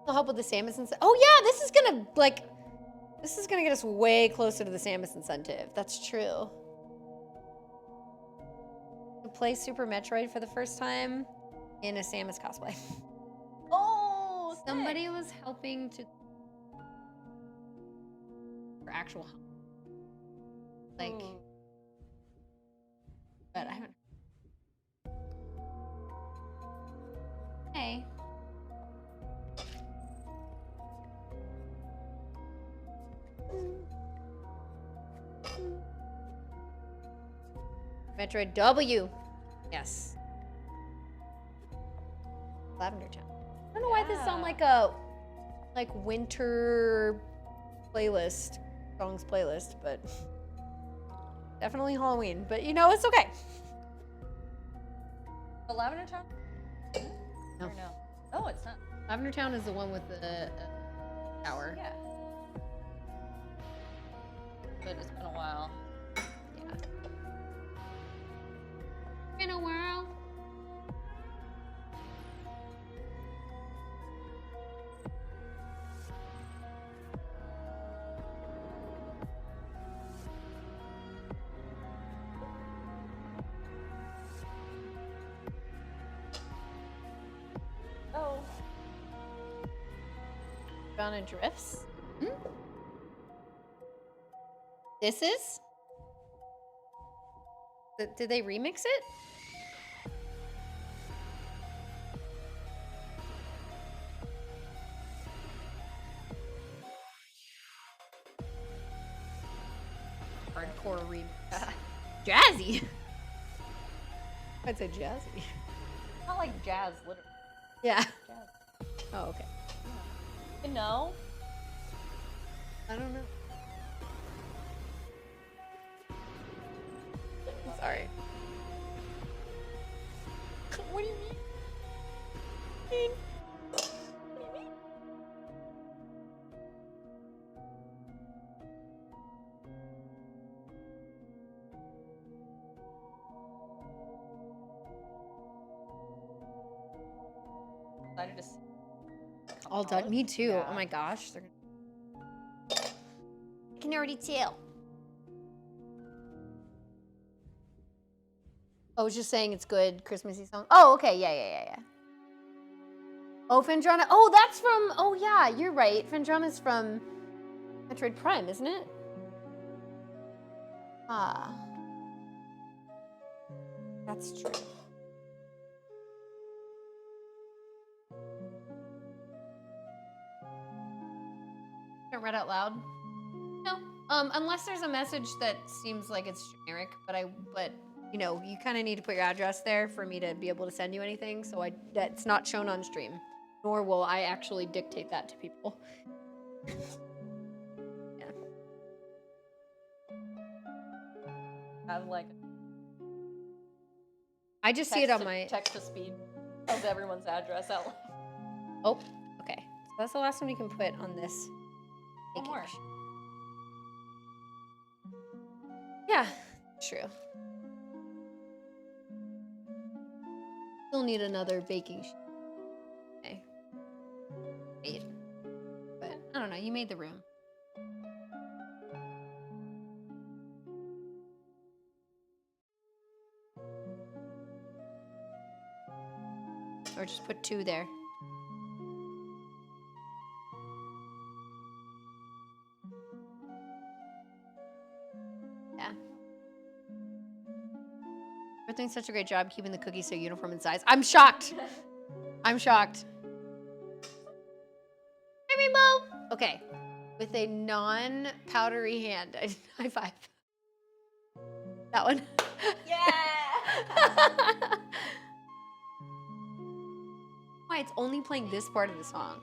Speaker 1: I'll help with the Samus and Son. Oh yeah, this is gonna get us way closer to the Samus incentive. That's true. To play Super Metroid for the first time in a Samus cosplay.
Speaker 6: Oh,
Speaker 1: Somebody was helping to for actual help. Like,
Speaker 6: Ooh.
Speaker 1: but I haven't. Hey. Metroid W. Yes. Lavender Town. I don't know why this is on
Speaker 6: Yeah.
Speaker 1: like a winter playlist, songs playlist, but definitely Halloween. But you know, it's okay.
Speaker 6: The Lavender Town?
Speaker 1: No.
Speaker 6: Or no? Oh, it's not.
Speaker 1: Lavender Town is the one with the tower.
Speaker 6: Yeah. But it's been a while.
Speaker 1: Yeah. In a while.
Speaker 6: Oh.
Speaker 1: Donna Drifts. Hmm? This is? Did they remix it? Hardcore remix. Jazzy. I'd say jazzy.
Speaker 6: Not like jazz, literally.
Speaker 1: Yeah.
Speaker 6: Jazz.
Speaker 1: Oh, okay.
Speaker 6: You know?
Speaker 1: I don't know. Sorry.
Speaker 6: What do you mean? Excited to see.
Speaker 1: All done. Me too.
Speaker 6: Yeah.
Speaker 1: Oh my gosh. They're gonna... I can already tell. I was just saying it's good Christmassy song. Oh, okay. Yeah. Oh, Fendrana. Oh, that's from. Oh, yeah. You're right. Fendrana's from Metroid Prime, isn't it? Ah. That's true. Haven't read out loud. No. Unless there's a message that seems like it's generic, but you know, you kind of need to put your address there for me to be able to send you anything. So that's not shown on stream, nor will I actually dictate that to people. Yeah.
Speaker 6: Have like
Speaker 1: I just see it on my.
Speaker 6: text to speed of everyone's address out loud.
Speaker 1: Oh, okay. So that's the last one you can put on this.
Speaker 6: One more.
Speaker 1: baking sheet. Yeah, true. Still need another baking sheet. Okay. Wait. But I don't know. You made the room. Or just put 2 there. Yeah. We're doing such a great job keeping the cookies so uniform in size. I'm shocked. I'm shocked. Hi, Rainbow. Okay. with a non-powdery hand. High five. That one.
Speaker 6: Yeah.
Speaker 1: Why it's only playing this part of the song.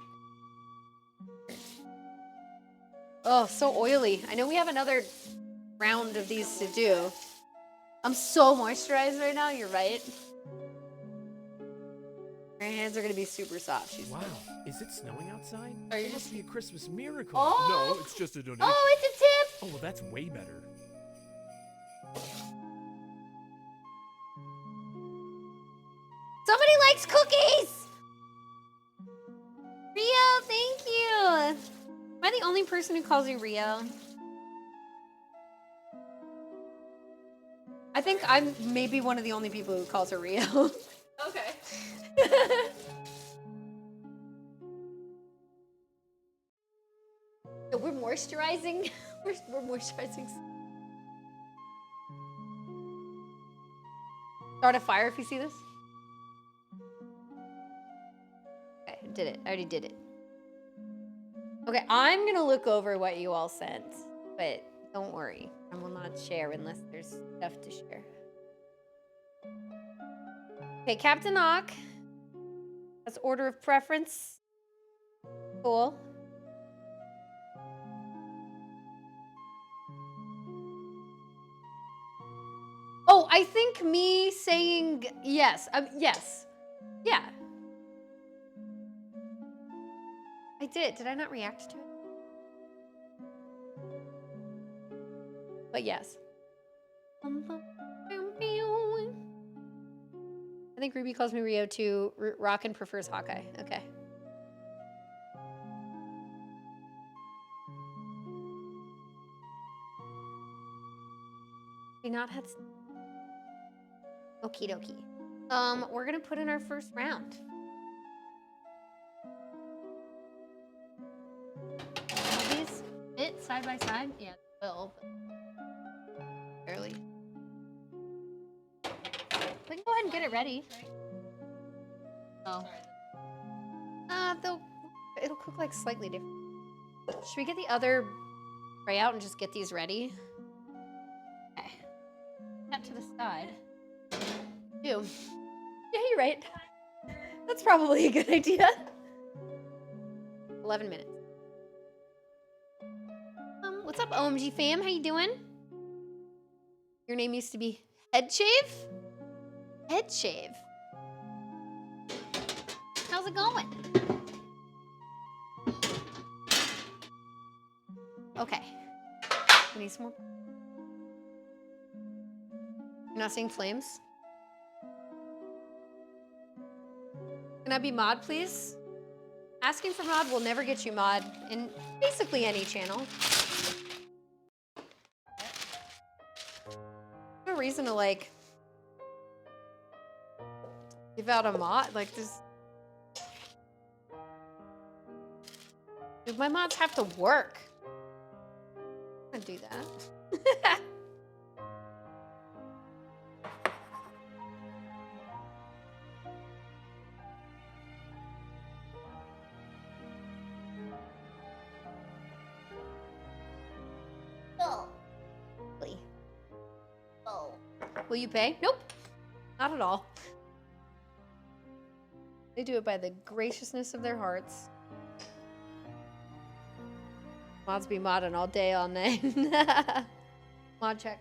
Speaker 1: Oh, so oily. I know we have another round of these to do. I'm so moisturized right now, you're right. My hands are gonna be super soft. She's
Speaker 3: Wow, is it snowing outside?
Speaker 1: Are you
Speaker 3: It must
Speaker 1: just-
Speaker 3: be a Christmas miracle.
Speaker 1: Oh!
Speaker 4: No, it's just a donation.
Speaker 1: Oh, it's a tip!
Speaker 3: Oh, well, that's way better.
Speaker 1: Somebody likes cookies! Rio, thank you! Am I the only person who calls you Rio? I think I'm maybe one of the only people who calls her Rio.
Speaker 6: Okay.
Speaker 1: So we're moisturizing. we're moisturizing. Start a fire if you see this. Okay, did it. I already did it. Okay, I'm gonna look over what you all sent, but don't worry. I will not share unless there's stuff to share. Okay, Captain Nock. That's order of preference. Cool. Oh, I think me saying yes. Yes. Yeah. I did. Did I not react to it? But yes. I think Ruby calls me Rio too. Rockin' prefers Hawkeye. Okay. We not had. Okie dokie. We're gonna put in our first round. Will these fit side by side? Yeah, they will. But barely. We can go ahead and get it ready. Oh. It'll cook like slightly different. Should we get the other tray out and just get these ready? Okay. That to the side. Yeah, you're right. That's probably a good idea. 11 minutes. What's up, OMG fam? How you doing? Your name used to be Head Shave? Head Shave. How's it going? Okay. We need some more. You're not seeing flames? Can I be mod, please? Asking for mod will never get you mod in basically any channel. No reason to like give out a mod like this. Dude, my mods have to work. I can't do that. Will you pay? Nope. Not at all. They do it by the graciousness of their hearts. Mods be modding all day, all night. Mod check.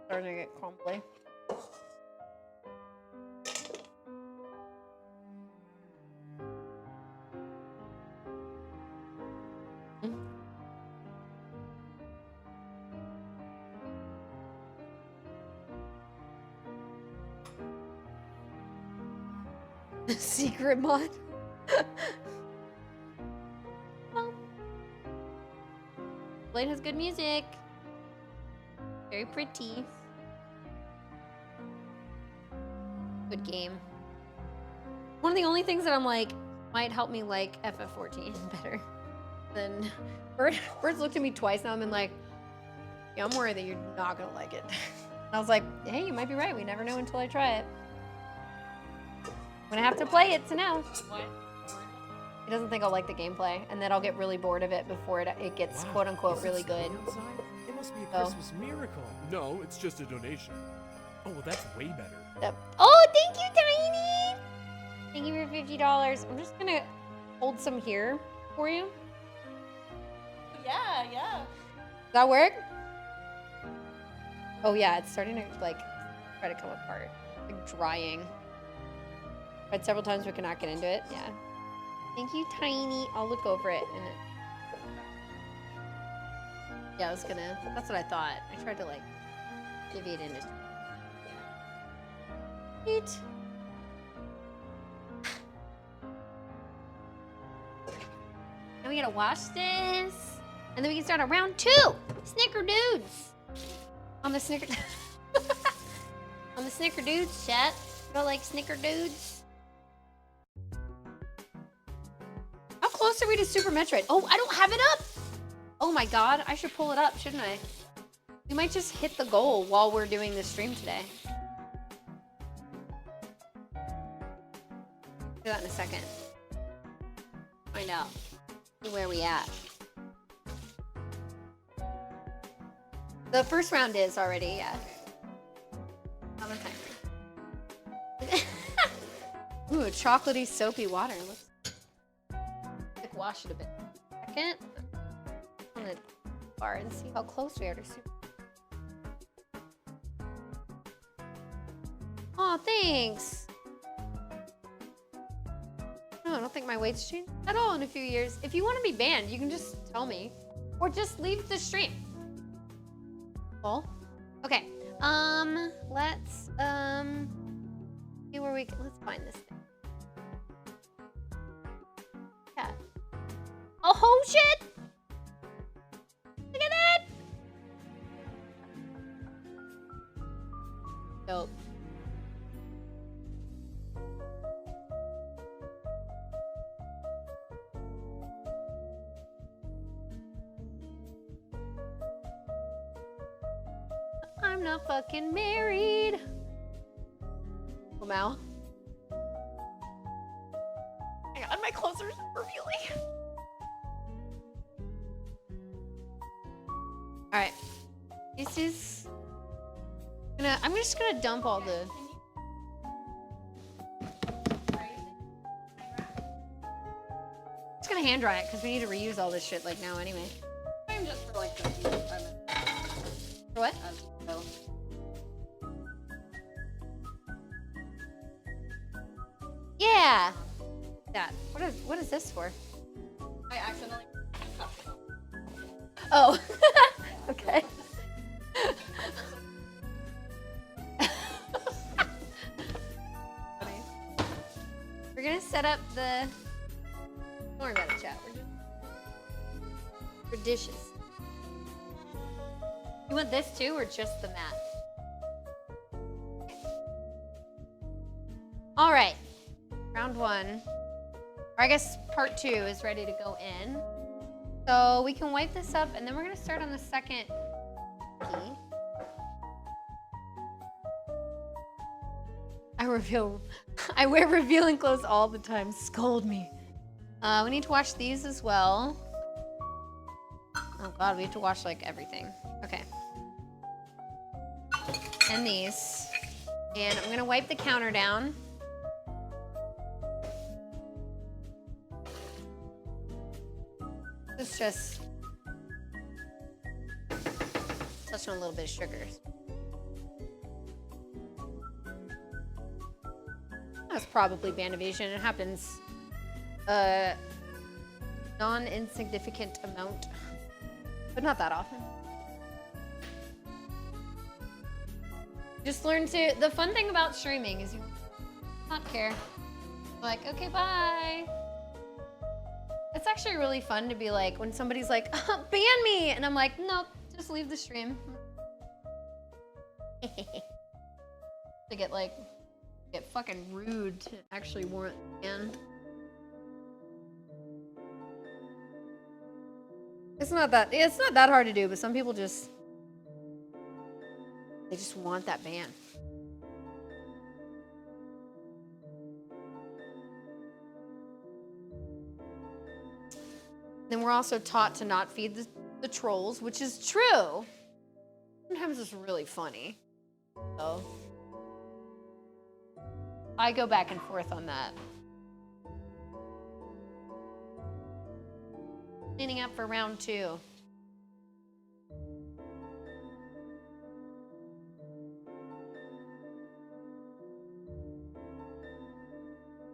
Speaker 1: Starting to get crumbly. Secret mod. Well, Blaine has good music. Very pretty. Good game. One of the only things that I'm like might help me like FF14 better than Bird's looked at me twice now. I'm like, yeah, I'm worried that you're not gonna like it. And I was like, hey, you might be right. We never know until I try it. I'm gonna have to play it to know.
Speaker 6: What?
Speaker 1: He doesn't think I'll like the gameplay, and then I'll get really bored of it before it gets quote unquote
Speaker 3: is it
Speaker 1: really good.
Speaker 3: snowing outside? It must be a
Speaker 1: Oh.
Speaker 3: Christmas miracle.
Speaker 4: No, it's just a donation.
Speaker 3: Oh, well, that's way better.
Speaker 1: Yep. Oh, thank you, Tiny! Thank you for $50. I'm just gonna hold some here for you.
Speaker 6: Yeah, yeah.
Speaker 1: Does that work? Oh yeah, it's starting to like try to come apart. Like drying. Tried several times but cannot get into it. Yeah. Thank you, Tiny. I'll look over it and yeah, I was gonna that's what I thought. I tried to like divvy it into Neat. Now we gotta wash this. And then we can start on round 2. Snickerdudes. On the on the Snickerdudes chat. You know, like Snickerdudes. How close are we to Super Metroid? Oh, I don't have it up. Oh my god, I should pull it up, shouldn't I? We might just hit the goal while we're doing this stream today. Do that in a second. Find out. See where we at. The first round is already, yeah. Not on timer. Ooh, chocolatey, soapy water. Let's like wash it a bit. Second. On the bar and see how close we are to super. Oh, thanks. No, I don't think my weight's changed at all in a few years. If you want to be banned, you can just tell me. Or just leave the stream. Cool. Okay. Let's see where we can, let's find this thing. Yeah. Oh shit! Look at that! Dope. I'm not fucking married. Wow. Hang on, my clothes are revealing. All right. This is I'm just gonna dump all the. Just gonna hand dry it because we need to reuse all this shit like now anyway.
Speaker 6: I'm just for like 5 minutes.
Speaker 1: For what?
Speaker 6: So.
Speaker 1: Yeah. That. What is this for?
Speaker 6: I accidentally.
Speaker 1: Oh. Okay. We're gonna set up the. Don't worry about it, chat. We're just for dishes. You want this too, or just the mat? All right. Round 1, or I guess part 2 is ready to go in. So we can wipe this up, and then we're gonna start on the second key. I wear revealing clothes all the time. Scold me. We need to wash these as well. Oh god, we have to wash like everything. Okay. And these. And I'm gonna wipe the counter down. It's just touching a little bit of sugars. That's probably band evasion. It happens non-insignificant amount, but not that often. Just learn to, the fun thing about streaming is you not care. Like, okay, bye. It's actually really fun to be like, when somebody's like, ban me, and I'm like, nope, just leave the stream. To get fucking rude to actually warrant man. It's not that hard to do, but some people they just want that ban. Then we're also taught to not feed the trolls, which is true. Sometimes it's really funny. So I go back and forth on that. Cleaning up for round 2.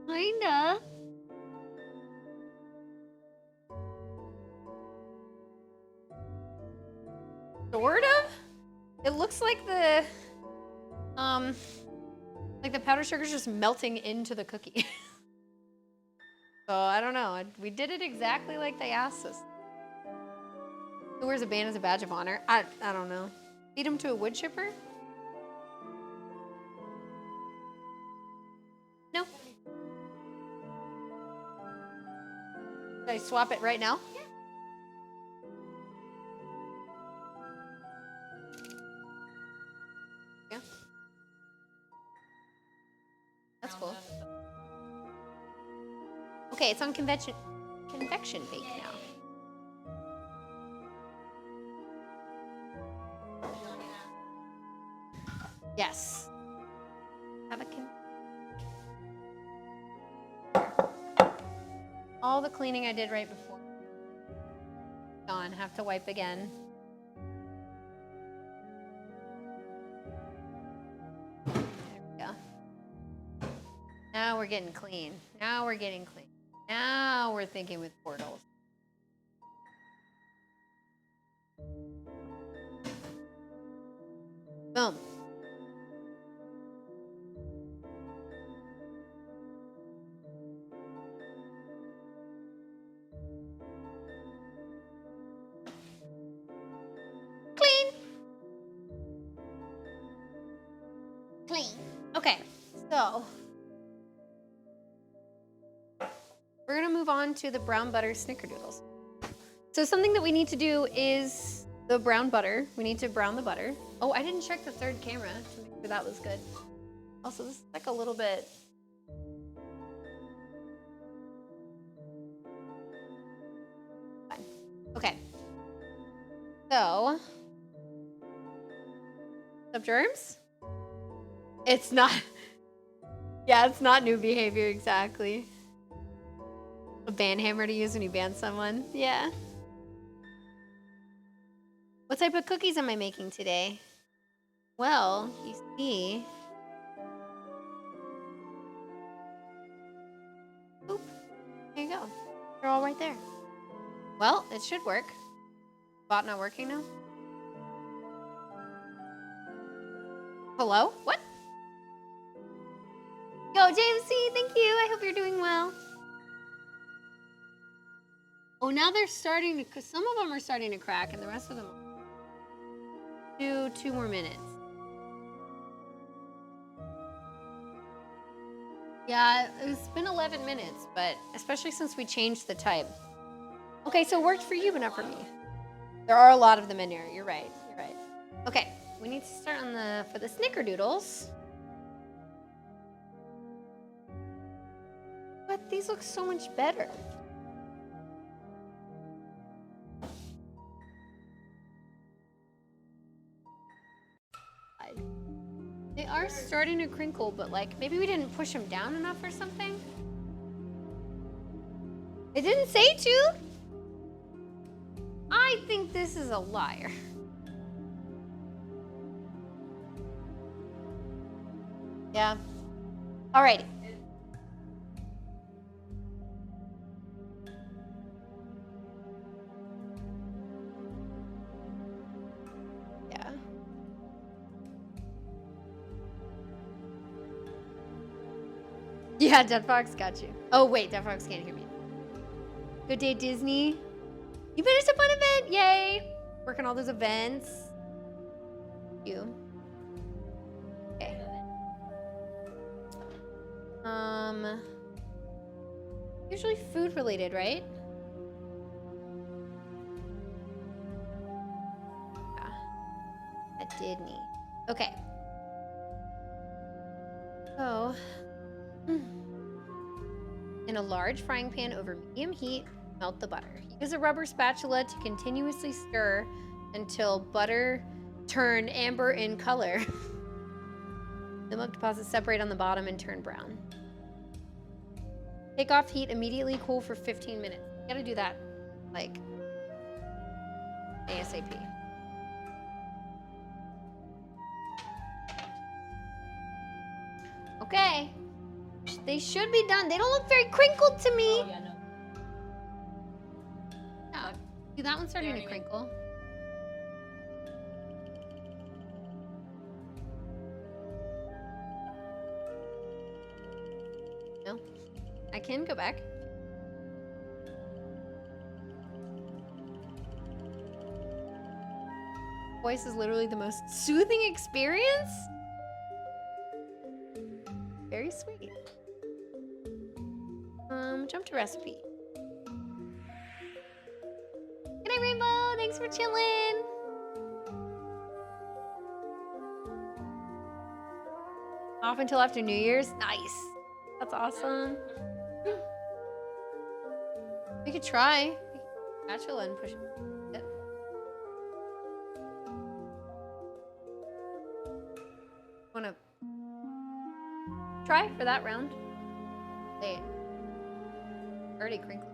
Speaker 1: Kinda. Sort of? It looks like the powdered sugar's just melting into the cookie. So I don't know. We did it exactly like they asked us. Who wears a band as a badge of honor? I don't know. Feed him to a wood chipper? No. Should I swap it right now? Yeah. That's cool. Okay, it's on convection bake now. Yes. Have a all the cleaning I did right before. Gone. Have to wipe again. There we go. Now we're getting clean. Now we're getting clean. Now we're thinking with portals. Boom. Clean.
Speaker 5: Clean.
Speaker 1: Okay, so we're gonna move on to the brown butter snickerdoodles. So something that we need to do is the brown butter. We need to brown the butter. Oh, I didn't check the third camera to make sure that was good. Also, this is like a little bit. Fine. Okay. So, what's up, germs? It's not. Yeah, it's not new behavior exactly. A ban hammer to use when you ban someone. Yeah. What type of cookies am I making today? Well, you see. Oop. There you go. They're all right there. Well, it should work. Bot not working now? Hello? What? Yo, James C, thank you. I hope you're doing well. Oh, now they're starting to, because some of them are starting to crack and the rest of them do 2 more minutes. Yeah, it's been 11 minutes, but especially since we changed the type. Okay, so it worked for you, but not for me. There are a lot of them in here. You're right. You're right. Okay, we need to start on for the snickerdoodles. But these look so much better. They are starting to crinkle, but like maybe we didn't push them down enough or something. It didn't say to. I think this is a liar. Yeah. Alrighty. Yeah. Yeah, Dead Fox got you. Oh wait, Dead Fox can't hear me. Good day, Disney. You finished a fun event, yay! Working all those events. Thank you. Usually food related, right? Yeah. That did need. Okay. So, in a large frying pan over medium heat, melt the butter. Use a rubber spatula to continuously stir until butter turn amber in color. The milk deposits separate on the bottom and turn brown. Take off heat, immediately cool for 15 minutes. You gotta do that, like, ASAP. Okay. They should be done. They don't look very crinkled to me.
Speaker 6: Oh, yeah, no.
Speaker 1: Yeah. See, that one's starting to
Speaker 6: already made-
Speaker 1: crinkle. No. I can go back. Voice is literally the most soothing experience. Very sweet. Jump to recipe. Good night, Rainbow. Thanks for chilling. Off until after New Year's. Nice. That's awesome. We could try. Spatula and push it. Wanna try for that round? They already crinkled.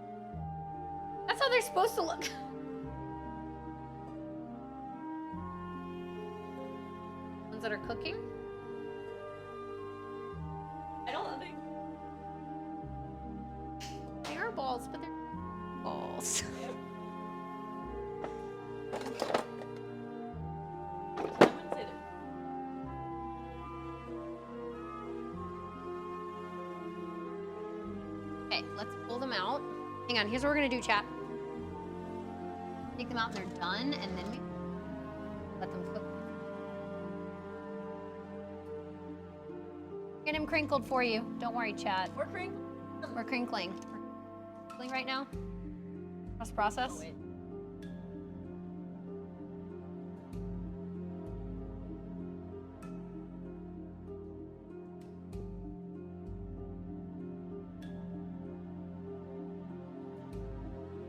Speaker 1: That's how they're supposed to look. Ones that are cooking.
Speaker 6: I don't think.
Speaker 1: They are balls, but they're balls.
Speaker 6: I wouldn't say they're.
Speaker 1: Okay, let's pull them out. Hang on, here's what we're gonna do, chat. Take them out and they're done, and then we let them cook. Get them crinkled for you. Don't worry, chat.
Speaker 6: We're crinkled.
Speaker 1: We're crinkling. We're crinkling right now. Trust process.
Speaker 6: Oh, wait.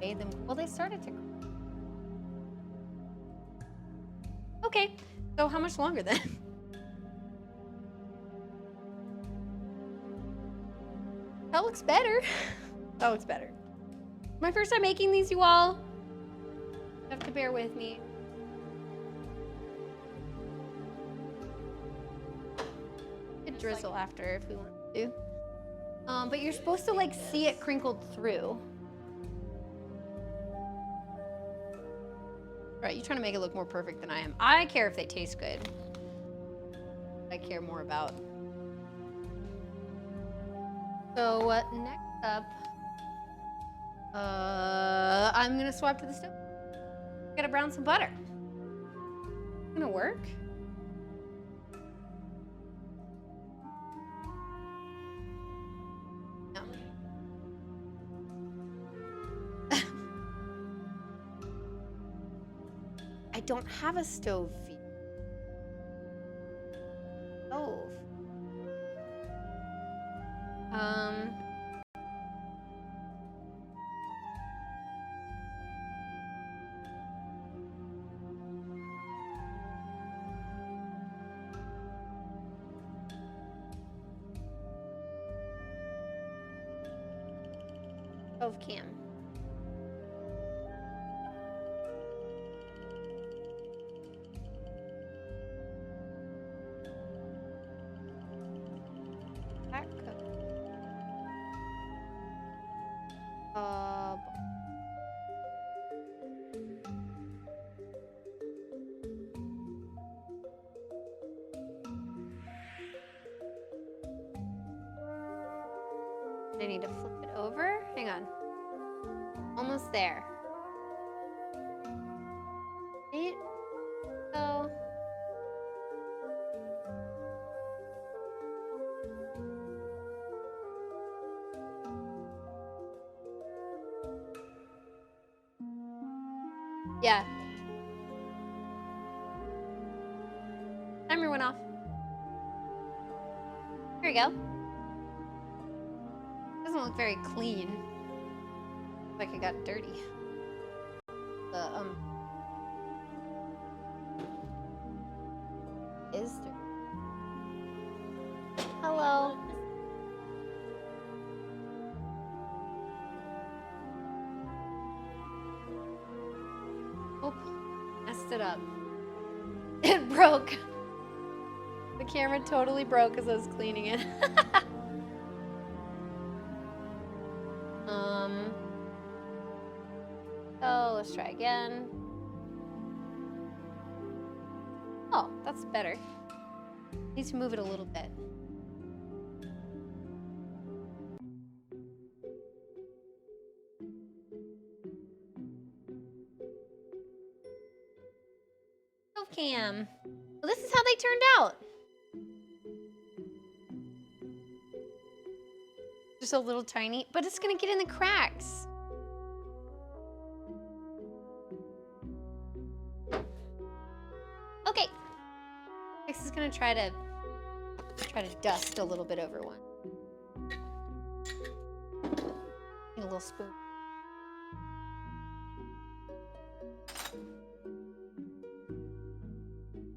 Speaker 1: Made them. Well, they started to. Okay, so how much longer then? That looks better. That looks better. My first time making these, you all. You have to bear with me. We could drizzle after if we want to. But you're supposed to like see it crinkled through. Right, you're trying to make it look more perfect than I am. I care if they taste good. I care more about. So next up, I'm gonna swap to the stove. Gotta brown some butter. Gonna work. No. I don't have a stove. Stove. Stove cam. That cook. I need to flip it over. Hang on. Almost there. Right? So. Yeah. Timer went off. Here we go. Doesn't look very clean. Looks like it got dirty. Is dirty. Hello. Oh, messed it up. It broke. The camera totally broke as I was cleaning it. So let's try again. Oh, that's better. Need to move it a little bit. Cam. Well, this is how they turned out. Just a little tiny, but it's gonna get in the cracks. Okay. X is gonna try to dust a little bit over one. Need a little spoon.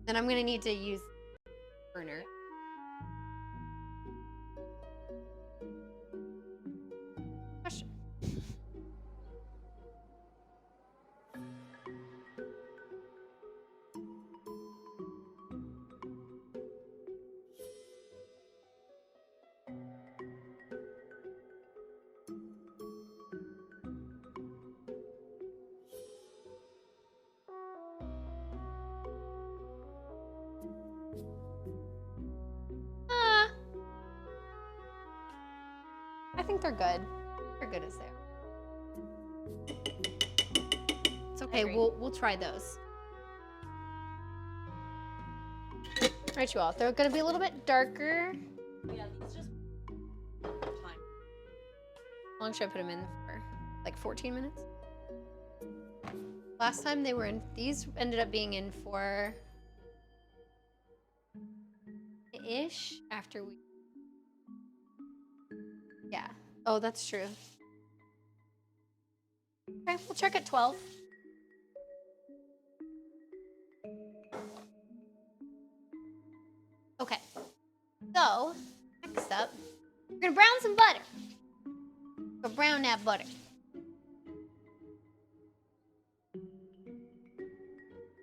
Speaker 1: Then I'm gonna need to use burner. Question. I think they're good. They're good as they are. It's okay.
Speaker 6: Agreed.
Speaker 1: We'll try those. All right, you all. They're gonna be a little bit darker.
Speaker 6: Yeah, it's just time.
Speaker 1: How long should I put them in for? Like 14 minutes? Last time they were in, these ended up being in for ish after we. Yeah. Oh, that's true. Okay, we'll check at 12. Okay. So, next up, we're gonna brown some butter. Go brown that butter.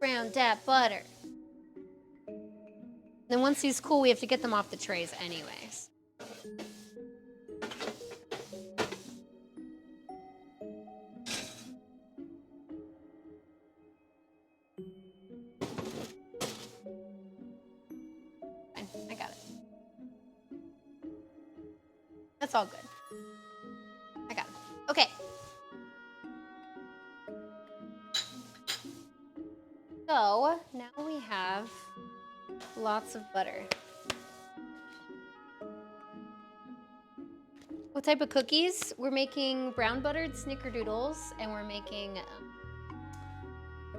Speaker 1: Brown that butter. Then once these cool, we have to get them off the trays anyways. Fine, I got it. That's all good. I got it. Okay. So now we have lots of butter. What type of cookies? We're making brown buttered snickerdoodles, and we're making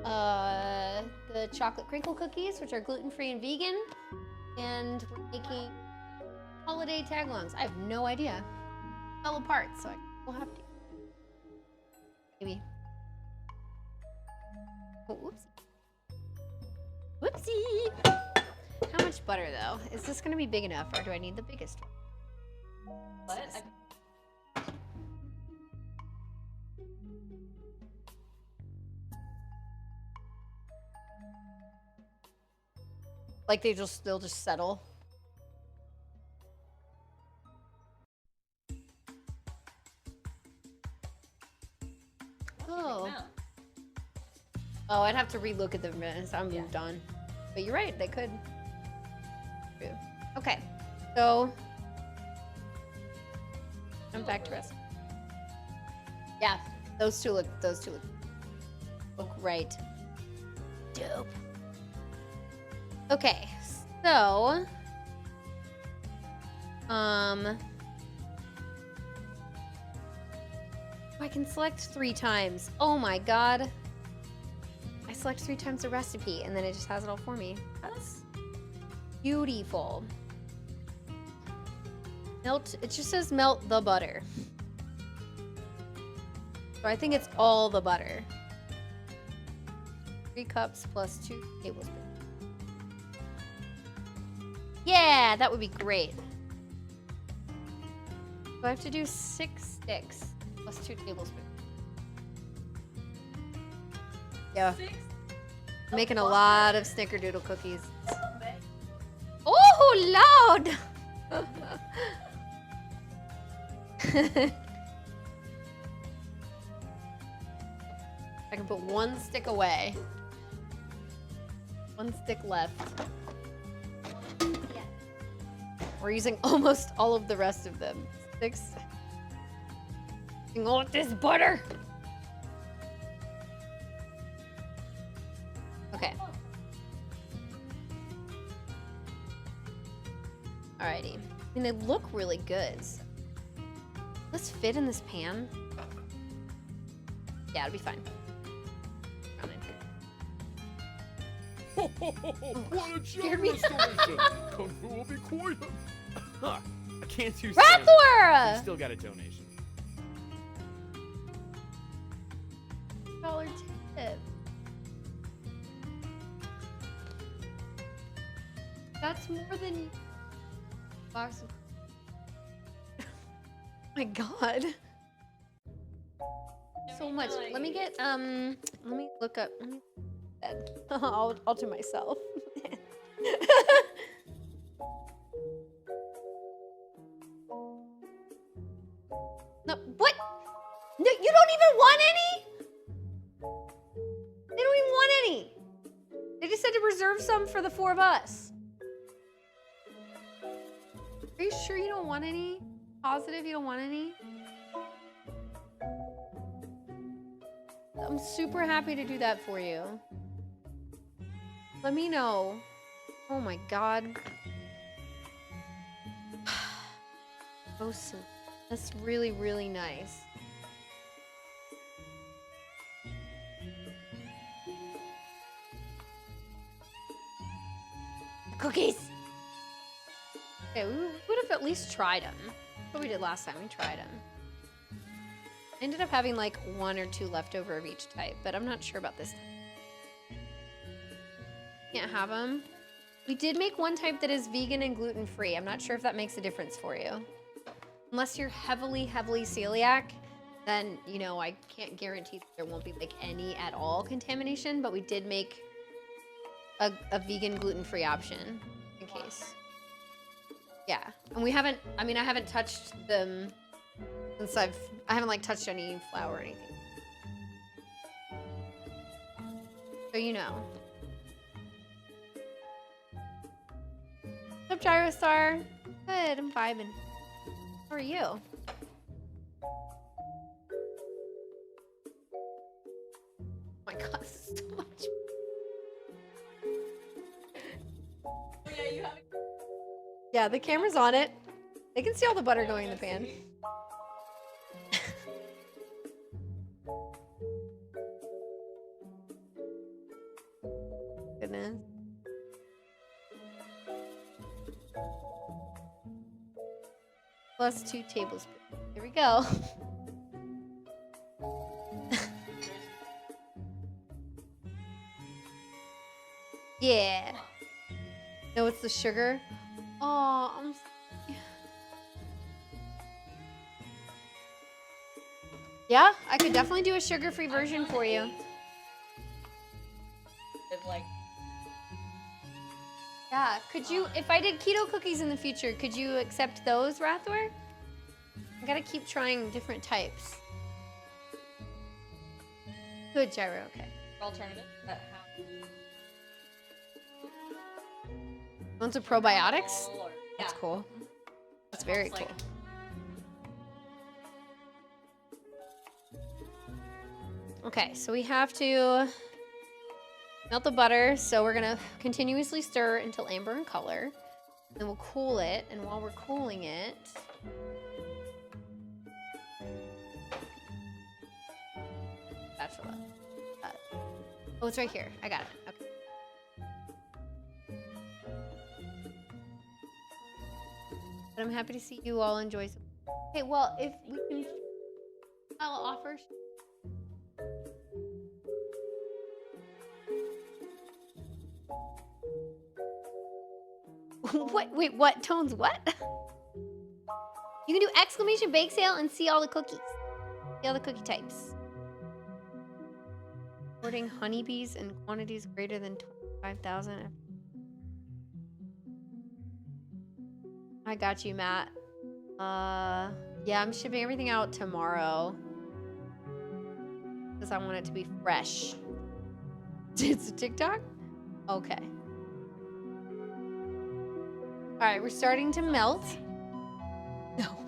Speaker 1: the chocolate crinkle cookies, which are gluten-free and vegan. And we're making holiday tagalongs. I have no idea. Fell apart, so we'll have to. Maybe. Oh, whoopsie. Whoopsie! How much butter, though? Is this going to be big enough, or do I need the biggest one?
Speaker 6: What?
Speaker 1: Like they'll just settle? Oh. Oh, I'd have to relook at them as I moved on. But you're right, they could. True. Okay, so I'm back to rest. Yeah, those two look right. Dope. Okay, so I can select 3 times. Oh my god. select 3 times the recipe, and then it just has it all for me. That's beautiful. Melt, it just says melt the butter. So I think it's all the butter. 3 cups plus 2 tablespoons. Yeah, that would be great. So I have to do 6 sticks plus 2 tablespoons. Yeah. I'm making a lot of snickerdoodle cookies. Oh, loud! I can put 1 stick away. 1 stick left. We're using almost all of the rest of them. 6. Using all of this butter. Okay. Alrighty. I mean, they look really good. So. Does this fit in this pan? Yeah, it'll be fine.
Speaker 4: Ho, ho, ho, ho, what a
Speaker 1: scared me.
Speaker 4: restoration! Kung Fu will be quite
Speaker 3: Huh. I can't do salmon. You
Speaker 1: Rathor!
Speaker 3: still got a donation.
Speaker 1: $1 tip. That's more than box of. My God. So much. Let me get let me look up. Let me I'll do myself. No, what? No, you don't even want any? They don't even want any. They just said to reserve some for the 4 of us. Are you sure you don't want any? Positive you don't want any? I'm super happy to do that for you. Let me know. Oh my God. Awesome. That's really, really nice. Cookies! Okay, we would have at least tried them. That's what we did last time. We tried them. I ended up having like 1 or 2 left over of each type, but I'm not sure about this time. Can't have them. We did make one type that is vegan and gluten-free. I'm not sure if that makes a difference for you. Unless you're heavily, heavily celiac, then, you know, I can't guarantee that there won't be like any at all contamination, but we did make a vegan gluten-free option in case. Yeah, and we haven't, I mean, I haven't touched them since I haven't like touched any flour or anything. So you know. What's up, Gyrostar? Good, I'm vibing. How are you? Oh my God, this is so much. Yeah, the camera's on it. They can see all the butter going in the pan. Goodness. Plus 2 tablespoons. Here we go. Yeah. No, it's the sugar. Oh, I'm. Yeah, I could definitely do a sugar-free version for you.
Speaker 6: It's like,
Speaker 1: Yeah, could you, if I did keto cookies in the future, could you accept those, Rathor? I gotta keep trying different types. Good, Gyro, okay.
Speaker 6: alternative that have
Speaker 1: Ones with probiotics?
Speaker 6: or,
Speaker 1: That's
Speaker 6: yeah.
Speaker 1: cool. That's very
Speaker 6: It's
Speaker 1: cool.
Speaker 6: like-
Speaker 1: Okay, so we have to melt the butter. So we're gonna continuously stir until amber in color. Then we'll cool it, and while we're cooling it, spatula. Oh, it's right here. I got it. Okay. But I'm happy to see you all enjoy some. Okay, well, if we can, I'll offer. What? Wait, what? Tones, what? You can do exclamation bake sale and see all the cookies. See all the cookie types. Importing honeybees in quantities greater than 25,000. I got you, Matt. Yeah, I'm shipping everything out tomorrow. Because I want it to be fresh. It's a TikTok? Okay. Alright, we're starting to melt. No.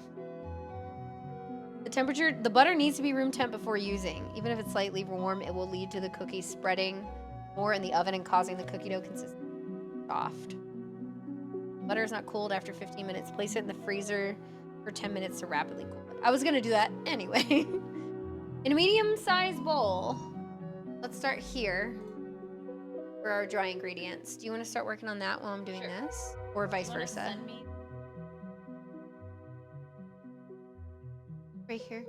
Speaker 1: The temperature, the butter needs to be room temp before using. Even if it's slightly warm, it will lead to the cookies spreading more in the oven and causing the cookie dough consistently soft. Butter is not cooled after 15 minutes. Place it in the freezer for 10 minutes to rapidly cool it. I was gonna do that anyway. In a medium-sized bowl, let's start here for our dry ingredients. Do you want to start working on that while I'm doing this? Or vice versa? Right here.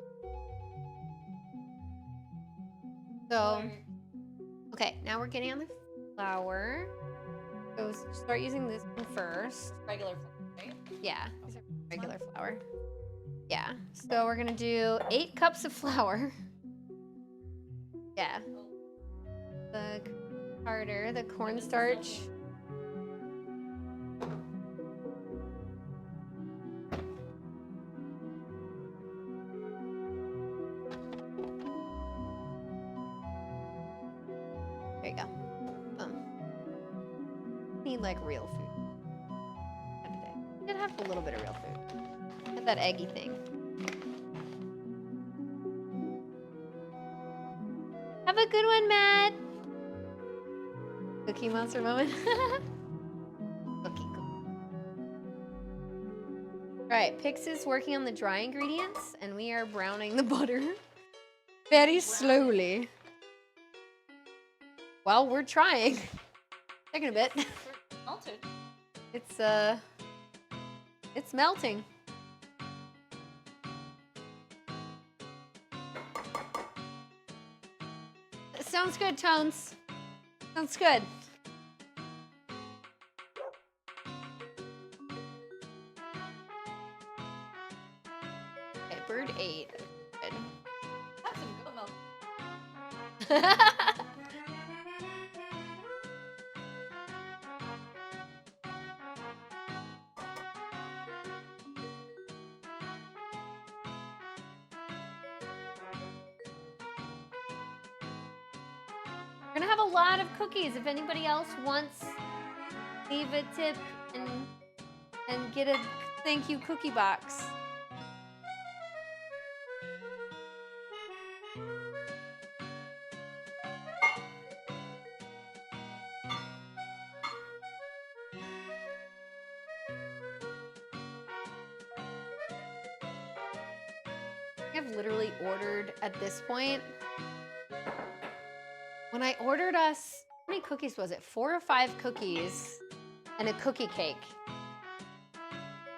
Speaker 1: So, okay, now we're getting on the flour. So start using this one first.
Speaker 6: Regular flour, right?
Speaker 1: Yeah, regular flour. Yeah, so we're gonna do 8 cups of flour. Yeah. The harder, the cornstarch. There you go. Need like real food. Not today. Did have a little bit of real food. Had that eggy thing. Have a good one, Matt. Cookie Monster moment. Cookie. Alright, Pix is working on the dry ingredients, and we are browning the butter very slowly. Well, we're trying. Taking a bit.
Speaker 6: Melted.
Speaker 1: It's melting. Sounds good, Tones. Sounds good. Okay, bird 8. Good.
Speaker 6: Have some goat milk.
Speaker 1: We're gonna have a lot of cookies. If anybody else wants, leave a tip and get a thank you cookie box. I've literally ordered at this point. When I ordered us, how many cookies was it? 4 or 5 cookies and a cookie cake.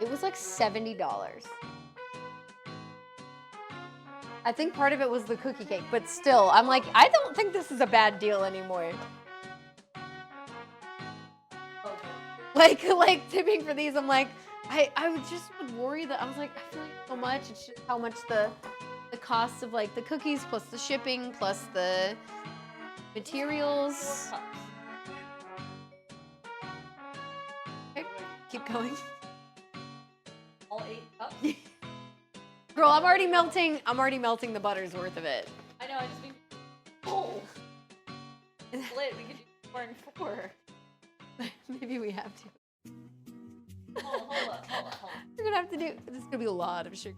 Speaker 1: It was like $70. I think part of it was the cookie cake, but still, I'm like, I don't think this is a bad deal anymore. Like tipping for these, I'm like, I would just would worry that I was like, I feel like so much. It's just how much the cost of like the cookies plus the shipping plus the materials. Okay, keep going.
Speaker 6: All 8 cups?
Speaker 1: Girl, I'm already melting the butter's worth of it.
Speaker 6: I know, I just mean. Oh! Split, we could do 4 and 4.
Speaker 1: Maybe we have to.
Speaker 6: Hold on.
Speaker 1: We're gonna have to do, this is gonna be a lot of sugar.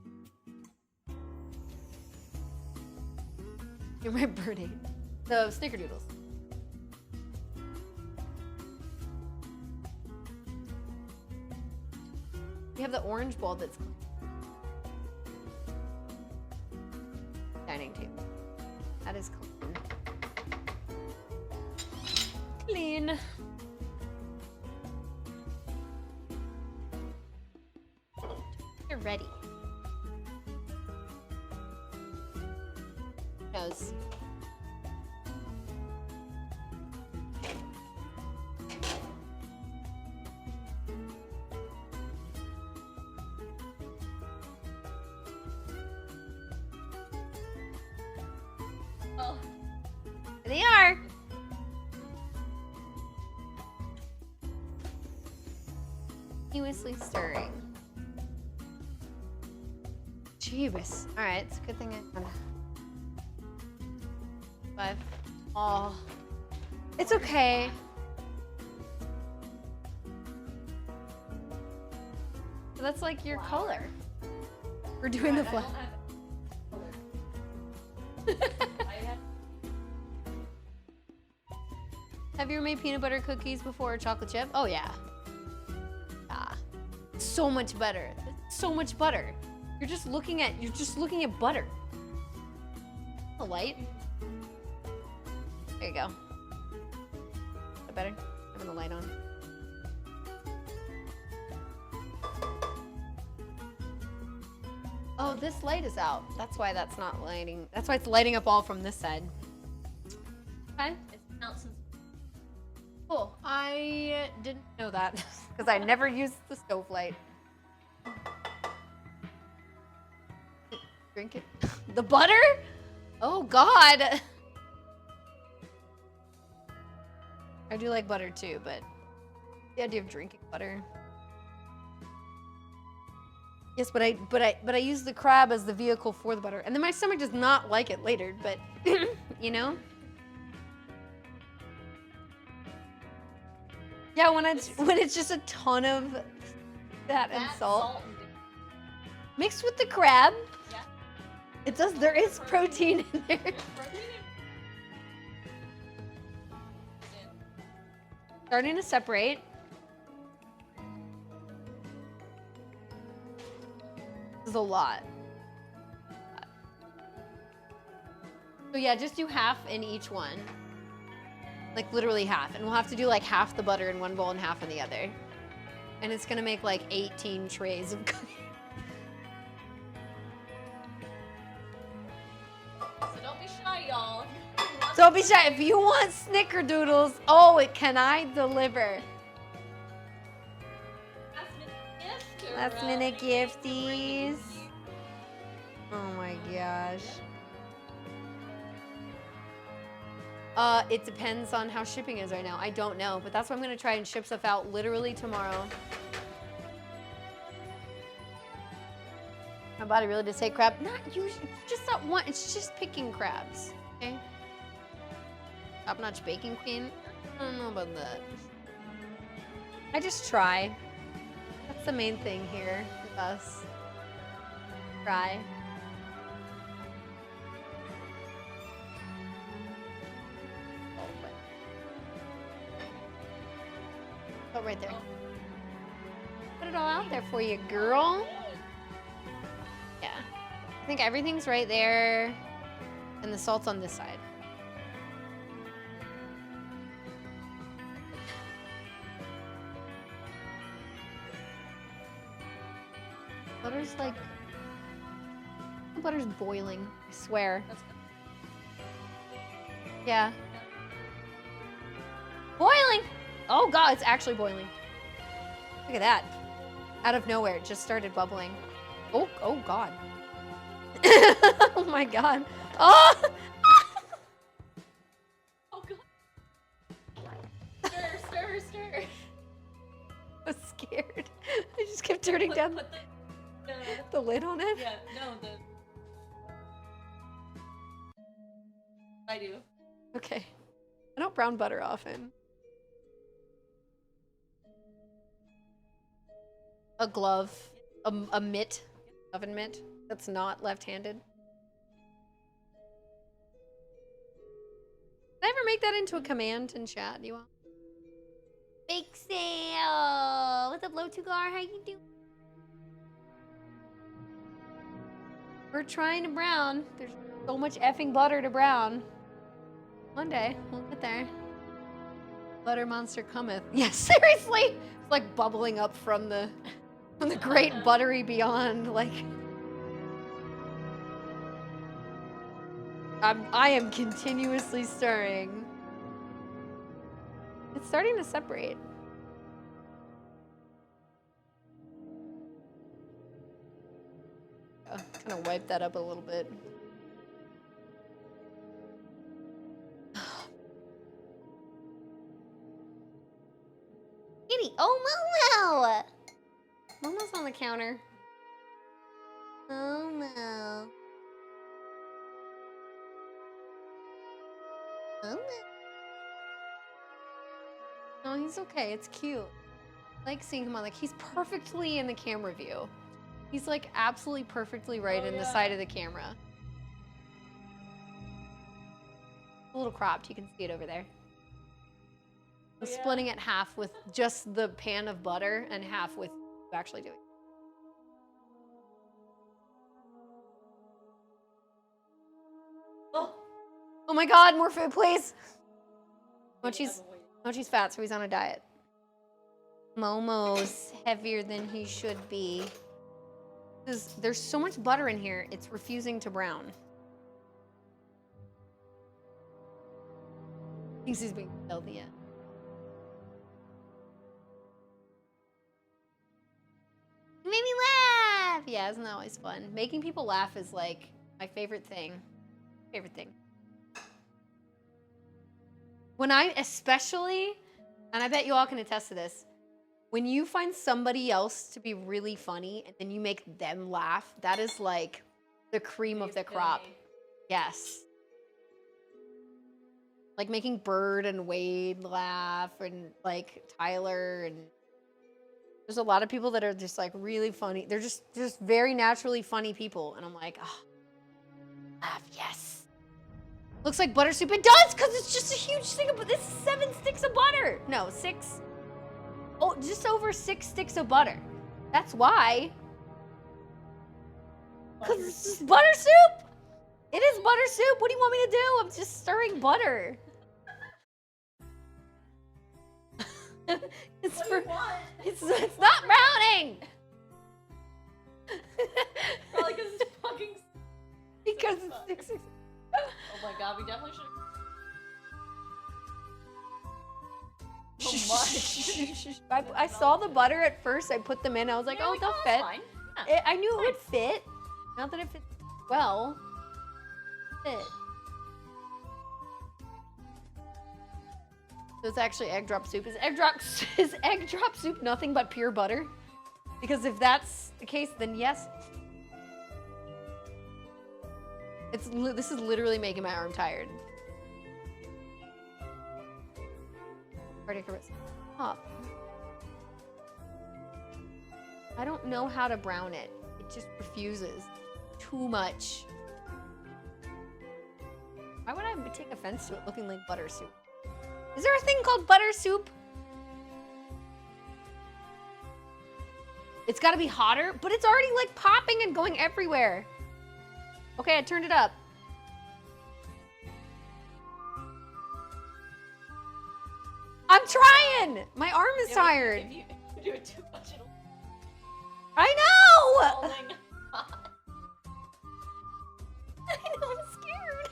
Speaker 1: You're my birdie. So, snickerdoodles. We have the orange bowl that's dining table. That is clean. you're ready. Who knows?
Speaker 6: Oh.
Speaker 1: There they are. Continuously stirring. Jeebus. All right, it's a good thing I found 5. Oh, it's okay. So that's like your color. We're doing the
Speaker 6: I
Speaker 1: flower.
Speaker 6: don't have color. I have
Speaker 1: Have you ever made peanut butter cookies before or chocolate chip? Oh yeah. Ah, so much better. So much butter. You're just looking at butter. A light. There you go. Is that better? Having the light on. Oh, this light is out. That's why that's not lighting. That's why it's lighting up all from this side. Okay.
Speaker 6: it's been out since
Speaker 1: Cool. I didn't know that because I never used the stove light. Drink it. The butter? Oh God. I do like butter too, but the idea of drinking butter. Yes, but I use the crab as the vehicle for the butter, and then my stomach does not like it later. But you know. Yeah, when it's just a ton of that and salt
Speaker 6: and
Speaker 1: mixed with the crab,
Speaker 6: yeah.
Speaker 1: it does. There is protein in there.
Speaker 6: Protein
Speaker 1: Starting to separate. This is a lot. So yeah, just do half in each one. Like literally half. And we'll have to do like half the butter in one bowl and half in the other. And it's gonna make like 18 trays of cookies.
Speaker 6: So don't be shy, y'all.
Speaker 1: So don't be shy. If you want snickerdoodles, oh, can I deliver? Last minute gifties. Oh my gosh. It depends on how shipping is right now. I don't know, but that's why I'm gonna try and ship stuff out literally tomorrow. My body really does say crab. Not usually, just that one. It's just picking crabs. Okay. Top-notch baking queen. I don't know about that. I just try. That's the main thing here with us. Try. Oh, right there. Put it all out there for you, girl. Yeah. I think everything's right there. And the salt's on this side. Butter's like... The butter's boiling, I swear.
Speaker 6: That's good.
Speaker 1: Yeah. Boiling! Oh God, it's actually boiling. Look at that. Out of nowhere, it just started bubbling. Oh God. Oh my God. Oh!
Speaker 6: Oh god. Stir.
Speaker 1: I was scared. I just kept turning down
Speaker 6: Put
Speaker 1: the lid on it.
Speaker 6: yeah, no, I do.
Speaker 1: Okay. I don't brown butter often. A glove. A mitt. Oven mitt. That's not left-handed. Did I ever make that into a command in chat? Do you want? Bake sale! What's up, Lotugar? How you doing? We're trying to brown. There's so much effing butter to brown. One day, we'll get there. Butter monster cometh. Yeah, seriously! It's like bubbling up from the From the great buttery beyond, like. I am continuously stirring. It's starting to separate. Kind of wipe that up a little bit.
Speaker 5: Kitty. Oh, Momo.
Speaker 1: Momo's on the counter.
Speaker 5: Momo. Momo.
Speaker 1: No, he's okay. It's cute. I like seeing him on, like, he's perfectly in the camera view. He's like absolutely perfectly right in the side of the camera. A little cropped, you can see it over there. I'm splitting it half with just the pan of butter and half with actually doing. Oh my god, more food, please. Mochi's fat, so he's on a diet. Momo's heavier than he should be. There's so much butter in here, it's refusing to brown. Thinks he's being healthy yet. You made me laugh! Yeah, isn't that always fun? Making people laugh is like my favorite thing. When especially, and I bet you all can attest to this, when you find somebody else to be really funny and then you make them laugh, that is like the cream of the crop. Yes. Like making Bird and Wade laugh and like Tyler, and there's a lot of people that are just like really funny. They're just very naturally funny people. And I'm like, oh, laugh, yes. Looks like butter soup. It does, because it's just a huge thing of, this is 7 sticks of butter. No, 6. Oh, just over 6 sticks of butter. That's why. Because it's just butter soup. It is butter soup. What do you want me to do? I'm just stirring butter. It's not browning.
Speaker 6: Probably because it's fucking.
Speaker 1: Because it's 6.
Speaker 6: Oh my god, we definitely should.
Speaker 1: I saw the butter at first. I put them in. I was like, oh, they'll fit.
Speaker 6: Fine.
Speaker 1: I knew it would fit. Not that it fits well. Fit. So it's actually egg drop soup. Is egg drop soup nothing but pure butter? Because if that's the case, then yes. This is literally making my arm tired. Up. I don't know how to brown it. It just refuses. Too much. Why would I take offense to it looking like butter soup? Is there a thing called butter soup? It's gotta be hotter, but it's already like popping and going everywhere. Okay, I turned it up. I'm trying! My arm is tired.
Speaker 6: If you do it too much, it'll
Speaker 1: I know!
Speaker 6: falling hot.
Speaker 1: I know, I'm scared.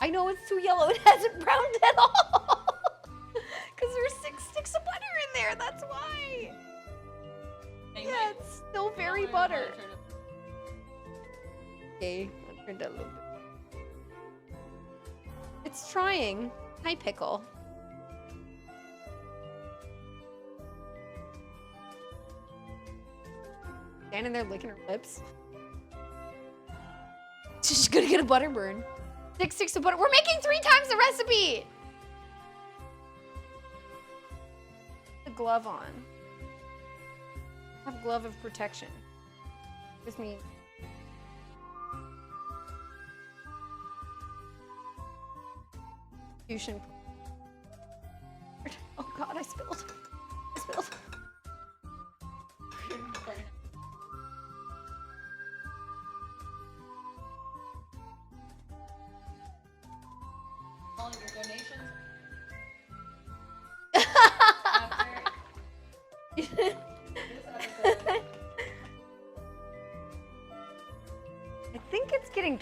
Speaker 1: I know it's too yellow. It hasn't browned at all. Because there's 6 sticks of butter in there. That's why. Yeah, it's still very butter. Okay, I turned it a little bit. It's trying. Hi, Pickle. Standing there licking her lips. She's gonna get a butter burn. 6 sticks of butter. We're making 3 times the recipe. The glove on. Have glove of protection. Just me. Fusion. Oh god, I spilled. I spilled.
Speaker 6: All your donations.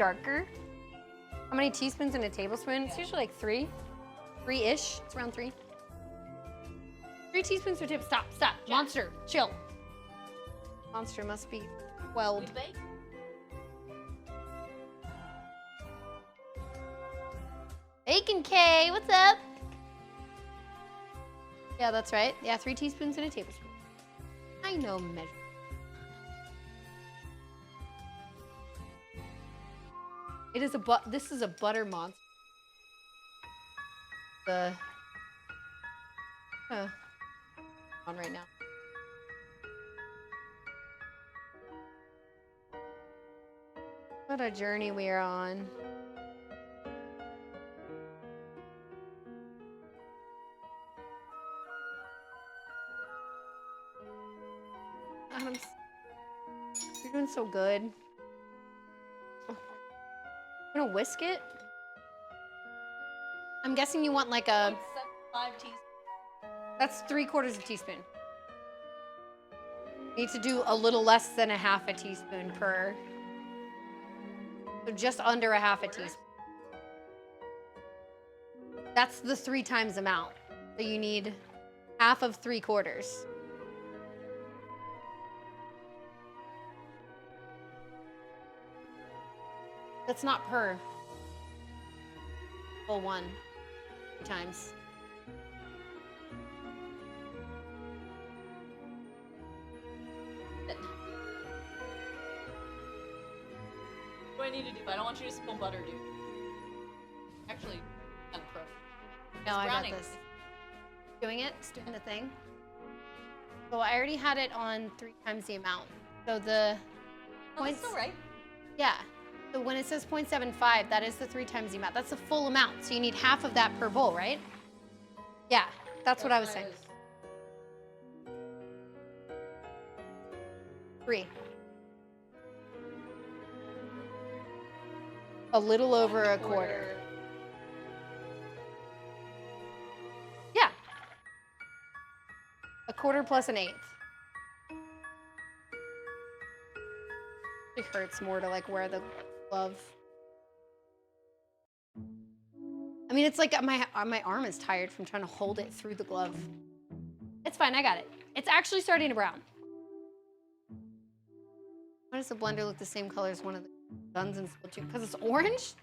Speaker 1: darker. How many teaspoons in a tablespoon? It's usually like 3. 3-ish. It's around 3. 3 teaspoons per table. Stop, stop. Monster, chill. Monster must be quelled.
Speaker 6: We bake?
Speaker 1: Bacon K, what's up? Yeah, that's right. Yeah, 3 teaspoons in a tablespoon. I know measure. It is this is a butter monster. On right now. What a journey we are on. Adams, you're doing so good. I'm gonna whisk it. I'm guessing you want like a.
Speaker 6: 5 teaspoons.
Speaker 1: That's 3/4 teaspoon. Need to do a little less than a half a teaspoon per. So just under a half a teaspoon. That's the 3 times amount. So you need half of 3/4. That's not per. Full 1. 3 times.
Speaker 6: What do I need to do? I don't want you to spill butter, dude. Actually, kind of pro.
Speaker 1: No, I got
Speaker 6: browning.
Speaker 1: this. Doing it, it's doing the thing. So I already had it on 3 times the amount. So the
Speaker 6: Oh, that's still right.
Speaker 1: yeah. So when it says 0.75, that is the 3 times the amount. That's the full amount. So you need half of that per bowl, right? Yeah, that's what I was saying. 3. A little over a quarter. Yeah. A quarter plus an eighth. It hurts more to like wear the glove. I mean, it's like my arm is tired from trying to hold it through the glove. It's fine, I got it. It's actually starting to brown. Why does the blender look the same color as one of the guns in Splatoon? Because it's orange?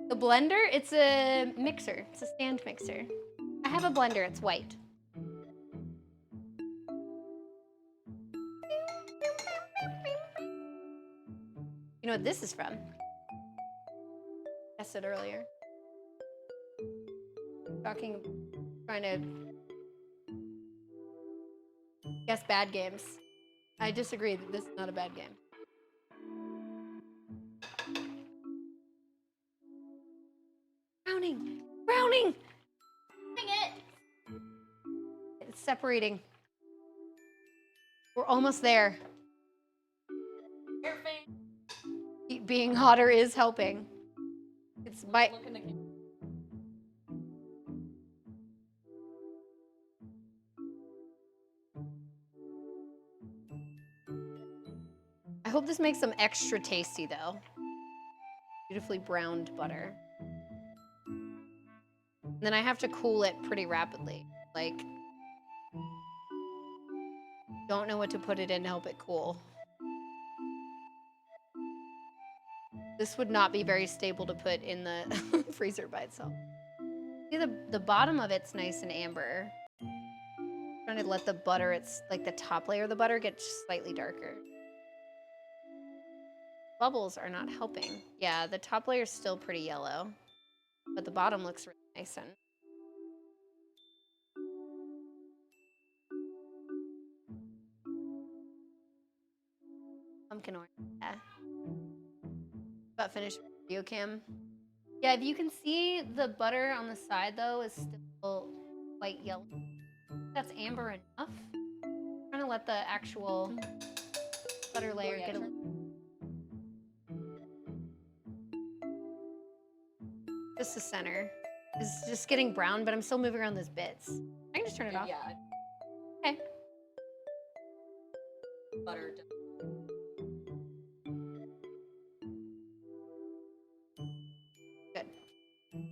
Speaker 1: The blender, it's a mixer. It's a stand mixer. I have a blender, it's white. You know what this is from? I said earlier. Trying to guess bad games. I disagree that this is not a bad game. Browning! Browning!
Speaker 6: Dang it!
Speaker 1: It's separating. We're almost there.
Speaker 6: Air fan.
Speaker 1: Being hotter is helping. It's my.
Speaker 6: Look in the camera.
Speaker 1: I hope this makes them extra tasty though. Beautifully browned butter. And then I have to cool it pretty rapidly. Like, don't know what to put it in to help it cool. This would not be very stable to put in the freezer by itself. See, the bottom of it's nice and amber. Trying to let the butter, it's like the top layer of the butter get slightly darker. Bubbles are not helping. Yeah, the top layer is still pretty yellow, but the bottom looks really nice and. Pumpkin orange. Yeah. About finished video cam. Yeah, if you can see the butter on the side though is still white yellow. That's amber enough. I'm trying to let the actual butter layer get a little. Just the center is just getting brown, but I'm still moving around those bits. I can just turn it off.
Speaker 6: Yeah.
Speaker 1: Okay.
Speaker 6: Butter.
Speaker 2: You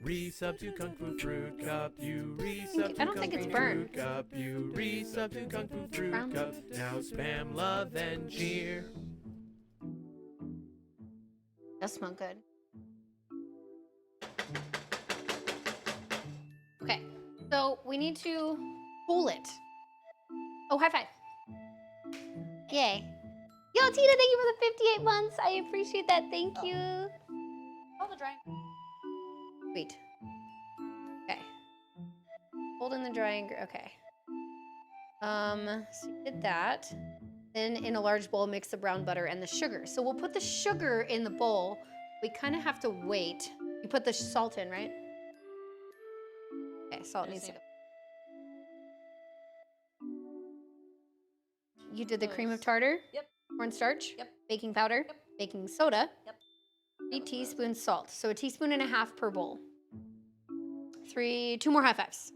Speaker 2: resub to Kung Fu Fruit Cup. You resub to
Speaker 1: I don't think
Speaker 2: Kung
Speaker 1: it's
Speaker 2: Fu
Speaker 1: burned.
Speaker 2: Fruit Cup. You resub to Kung Fu Fruit
Speaker 1: Brown.
Speaker 2: Cup. Now spam love and cheer.
Speaker 1: Does smell good. Okay, so we need to pull it. Oh, high five. Yay. Yo, Tina, thank you for the 58 months. I appreciate that. Thank you.
Speaker 6: Oh, the drying.
Speaker 1: Sweet. Okay. Hold in the drying. Okay. So you did that. Then in a large bowl, mix the brown butter and the sugar. So we'll put the sugar in the bowl. We kind of have to wait. You put the salt in, right? Okay, salt needs to go. You did the cream of tartar?
Speaker 6: Yep.
Speaker 1: Cornstarch?
Speaker 6: Yep.
Speaker 1: Baking powder?
Speaker 6: Yep.
Speaker 1: Baking soda?
Speaker 6: Yep.
Speaker 1: 3 teaspoons salt. So a teaspoon and a half per bowl. 2 more high fives.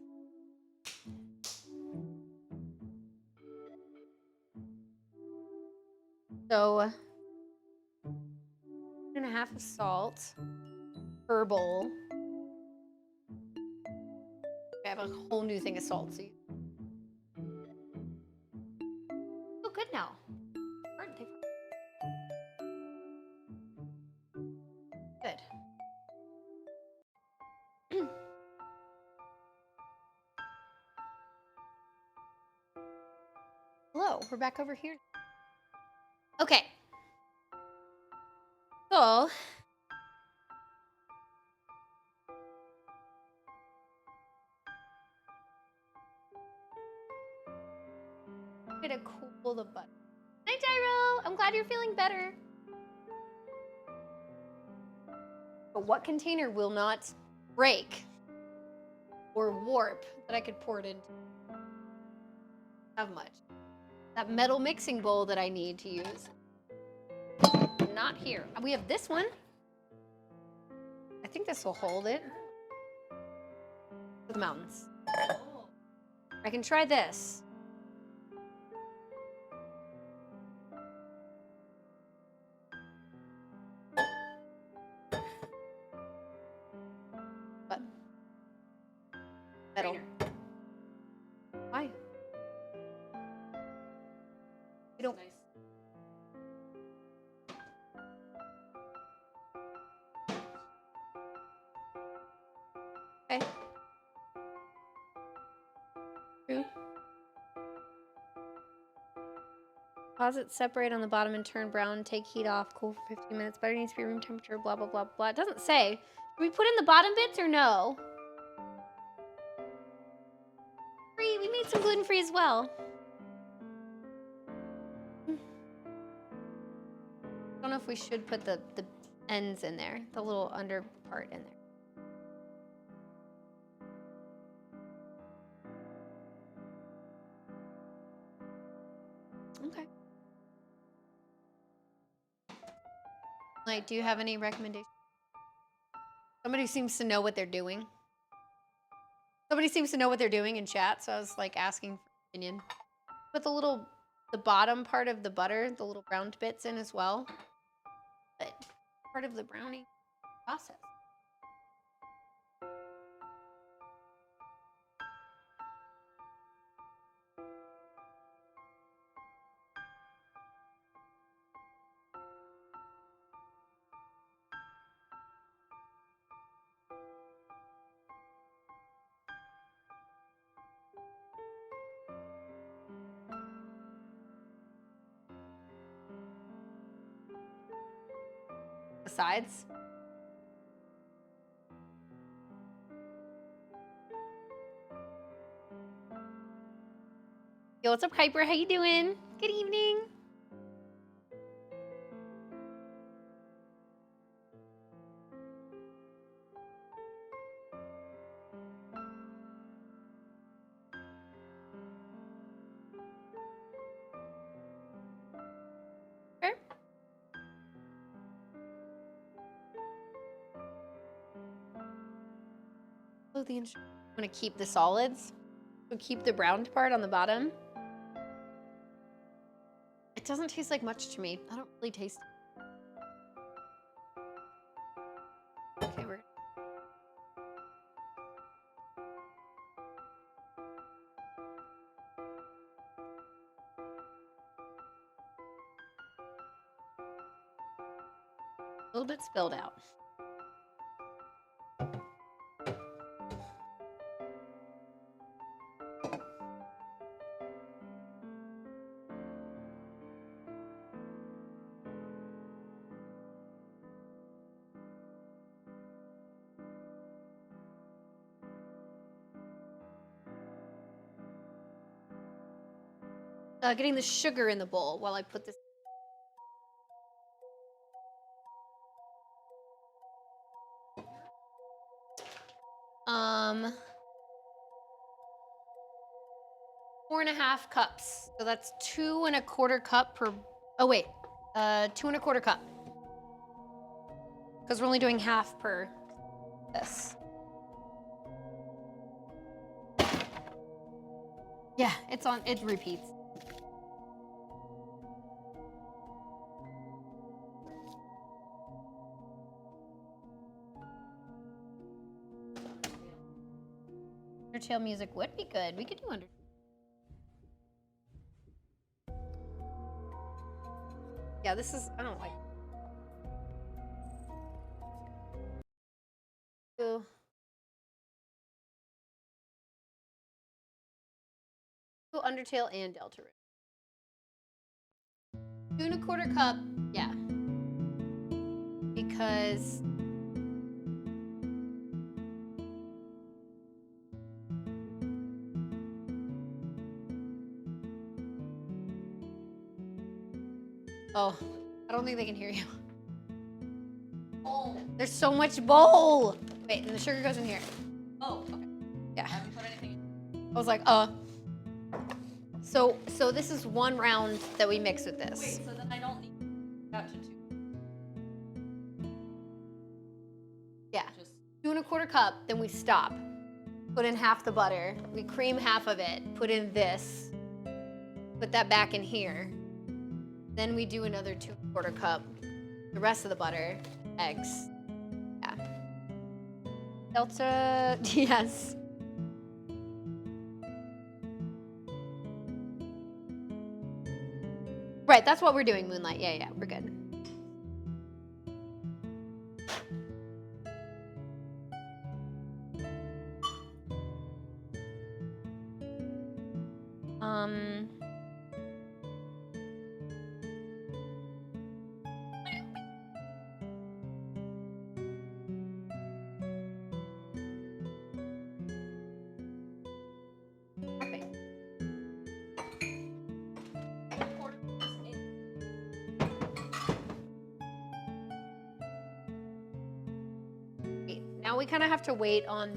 Speaker 1: So 1.5 of salt per bowl. I have a whole new thing of salt. So you feel good now. Aren't they? Good. Hello, we're back over here. Okay. So way to cool the butter. Night, Gyro! I'm glad you're feeling better. But what container will not break or warp that I could pour it into? Have much. That metal mixing bowl that I need to use. Not here. We have this one. I think this will hold it. For the mountains. I can try this. But metal. Why? You don't.
Speaker 6: Nice.
Speaker 1: Okay. True. Deposit separate on the bottom and turn brown. Take heat off. Cool for 15 minutes. Butter needs to be room temperature. Blah, blah, blah, blah. It doesn't say. Should we put in the bottom bits or no? Free. We made some gluten-free as well. I don't know if we should put the ends in there. The little under part in there. Okay. Like, do you have any recommendations? Somebody seems to know what they're doing. Somebody seems to know what they're doing in chat, so I was like asking for opinion. Put the bottom part of the butter, the little browned bits in as well. But part of the brownie process. The sides. Yo, what's up, Hyper? How you doing? Good evening. Sure. Oh, the instructions. I'm gonna keep the solids. So keep the browned part on the bottom. It doesn't taste like much to me. I don't really taste it. Okay, we're a little bit spilled out. Getting the sugar in the bowl while I put this. Um, 4.5 cups. So that's 2.25 cup per. Oh wait, 2.25 cup. Because we're only doing half per this. Yeah, it's on. It repeats. Undertale music would be good. We could do Undertale. Yeah, this is. I don't like. Ooh. Do Undertale and Deltarune. 2.25 cup. Yeah. Because. Oh, I don't think they can hear you.
Speaker 6: Oh.
Speaker 1: There's so much bowl. Wait, and the sugar goes in here.
Speaker 6: Oh, okay.
Speaker 1: Yeah.
Speaker 6: I haven't put anything in.
Speaker 1: I was like, So this is one round that we mix with this.
Speaker 6: Wait, so then I don't need that to 2.
Speaker 1: Yeah.
Speaker 6: Just
Speaker 1: 2.25 cup, then we stop. Put in half the butter. We cream half of it. Put in this. Put that back in here. Then we do another 2.25 cup. The rest of the butter, eggs. Yeah. Delta, yes. Right, that's what we're doing, Moonlight. Yeah, we're good. Perfect. Wait, now we kind of have to wait on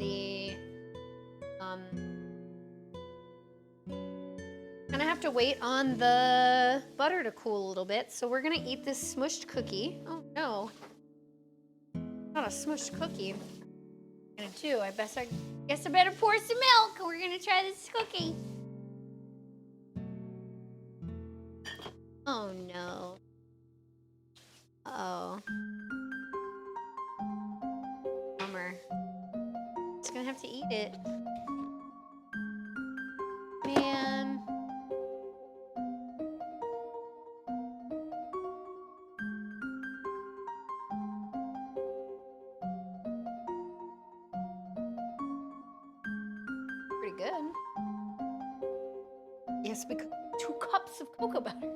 Speaker 1: the butter to cool a little bit. So we're gonna eat this smushed cookie. Oh no, not a smushed cookie. What am I gonna do? I guess I better pour some milk. We're gonna try this cookie. Oh no. Uh-oh. Bummer. Just gonna have to eat it. Man. Pretty good. Yes, we cooked 2 cups of cocoa butter.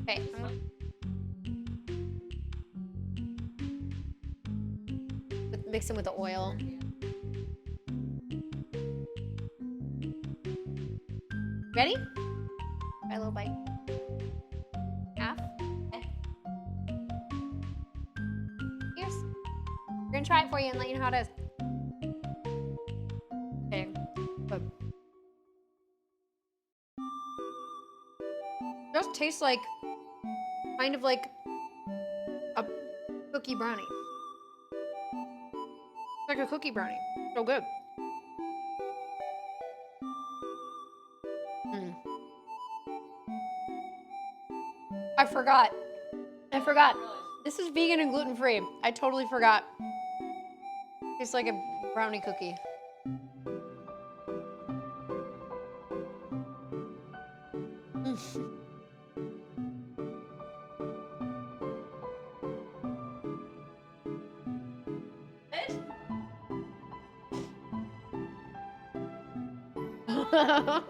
Speaker 1: Okay. Mix them with the oil. Ready? Try a little bite. Half. Okay. Here's. We're gonna try it for you and let you know how it is. Okay. Good. It does taste like, kind of like a cookie brownie. Like a cookie brownie. So good. Mm. I forgot. This is vegan and gluten free. I totally forgot. It's like a brownie cookie.
Speaker 6: I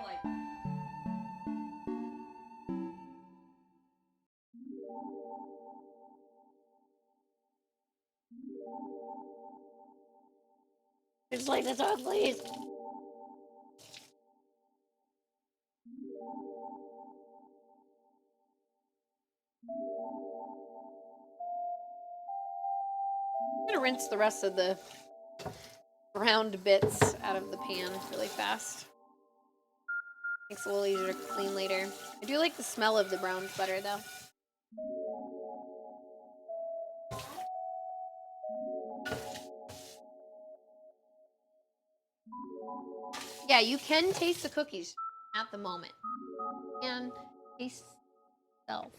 Speaker 6: like
Speaker 1: It's like the dog, please. I'm gonna rinse the rest of the round bits out of the pan really fast. Makes it a little easier to clean later. I do like the smell of the browned butter though. Yeah, you can taste the cookies at the moment. And taste self.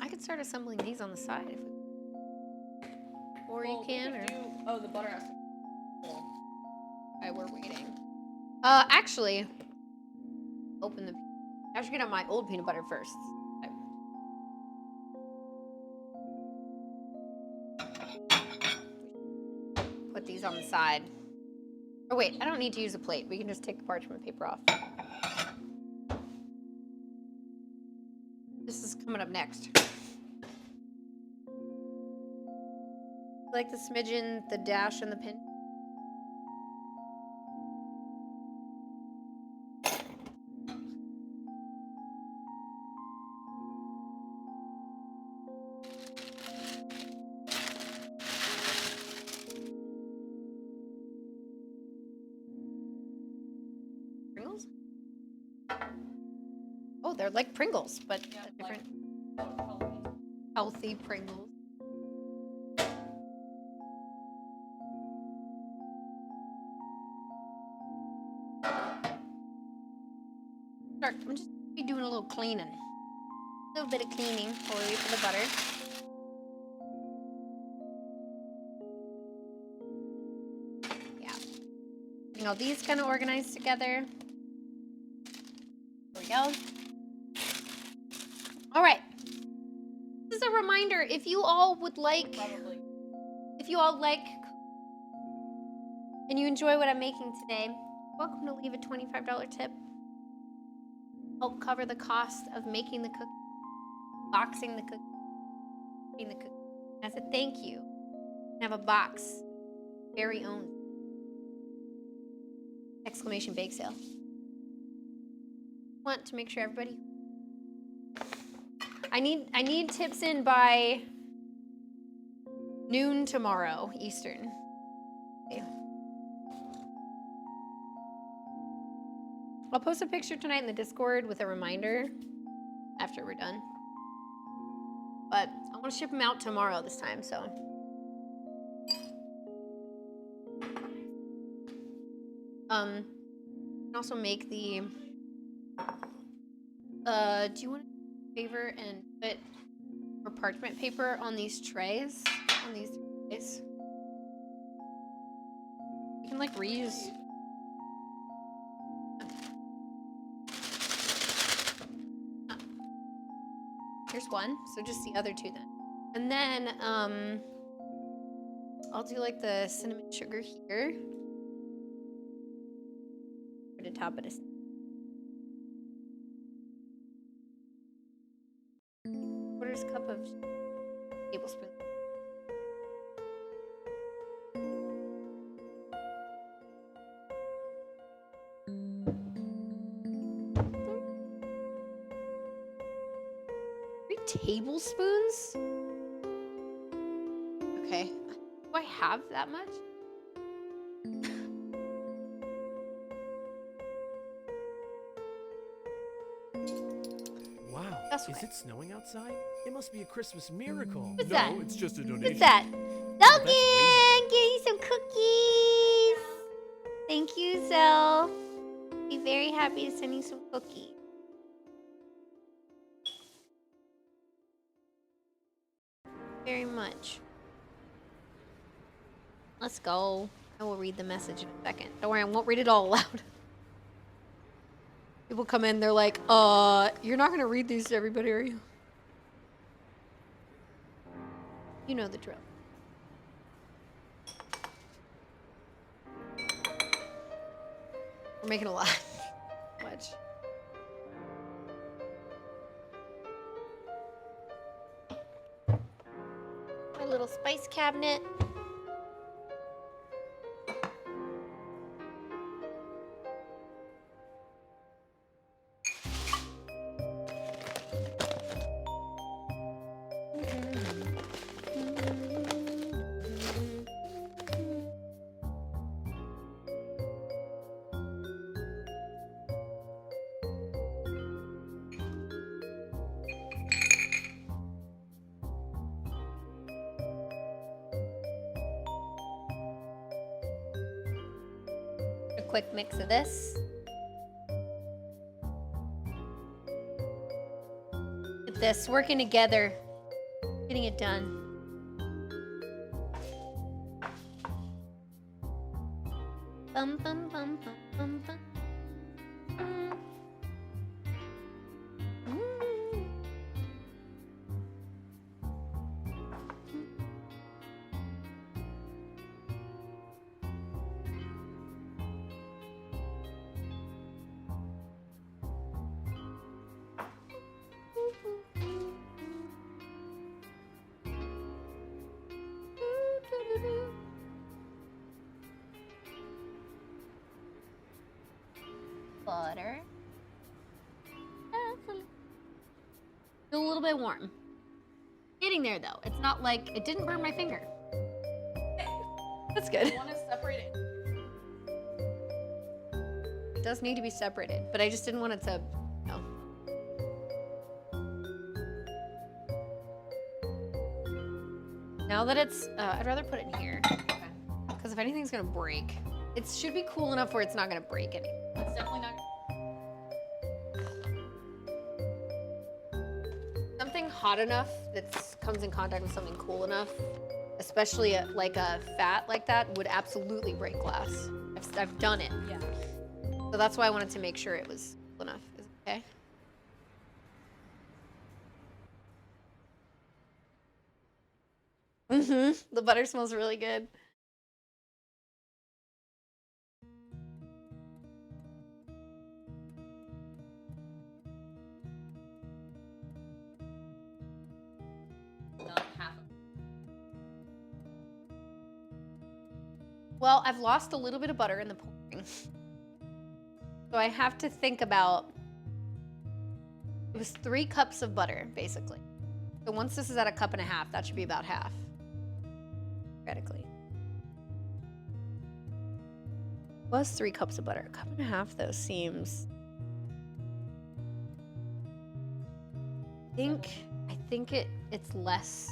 Speaker 1: I could start assembling these on the side if we, or you can, or
Speaker 6: Oh, the butter has to cool.
Speaker 1: okay, we're waiting. Actually, open the. I should get out my old peanut butter first. Put these on the side. Oh wait, I don't need to use a plate. We can just take the parchment paper off. This is coming up next. Like the smidgen, the dash, and the pin. Pringles? Oh, they're like Pringles, but
Speaker 6: Yeah,
Speaker 1: a different
Speaker 6: Like,
Speaker 1: healthy Pringles. Start. I'm just be doing a little cleaning. A little bit of cleaning while we wait for the butter. Yeah. Getting all these kind of organized together. There we go. All right. This is a reminder, if you all would like,
Speaker 6: probably.
Speaker 1: if you all like and you enjoy what I'm making today, welcome to leave a $25 tip. Help cover the cost of making the cookie, boxing the cookie, making the cookie. As a thank you, I have a box, very own exclamation bake sale. Want to make sure everybody. I need tips in by noon tomorrow Eastern. Okay. I'll post a picture tonight in the Discord with a reminder after we're done. But I want to ship them out tomorrow this time, so. You can also make the, do you want to do a favor and put more parchment paper on these trays? On these trays? You can like reuse. Here's one, so just the other two then. And then, I'll do like the cinnamon sugar here. For the top of this. Quarters cup of tablespoon. Tablespoons? Okay. Do I have that much? That's
Speaker 3: Is
Speaker 1: right.
Speaker 3: it snowing outside? It must be a Christmas miracle.
Speaker 1: What's
Speaker 4: No,
Speaker 1: that?
Speaker 4: it's just a donation.
Speaker 1: What's that?
Speaker 3: that's
Speaker 1: Logan, get you some cookies. Thank you, Zell. Be very happy to send you some cookies. Very much. Let's go. I will read the message in a second. Don't worry, I won't read it all aloud. People come in, they're like, you're not gonna read these to everybody, are you? You know the drill. We're making a lot. Much. My little spice cabinet. A quick mix of this. Get this working together, getting it done. Bum bum bum bum bum bum. Butter. Still a little bit warm. Getting there though. It's not like it didn't burn my finger. That's good.
Speaker 6: I want to separate it.
Speaker 1: It does need to be separated, but I just didn't want it to, no. Now that it's, I'd rather put it in here. Because if anything's gonna break, it should be cool enough where it's not gonna break any.
Speaker 6: It's definitely not.
Speaker 1: Something hot enough that comes in contact with something cool enough, especially like a fat like that, would absolutely break glass. I've done it.
Speaker 6: Yeah.
Speaker 1: So that's why I wanted to make sure it was cool enough. Is it okay? Mm-hmm. The butter smells really good.
Speaker 6: Not half of
Speaker 1: Well, I've lost a little bit of butter in the pouring. So I have to think about, it was 3 cups of butter, basically. So once this is at a cup and a half, that should be about half, theoretically. It was 3 cups of butter. A cup and a half, though, seems... I think it's less.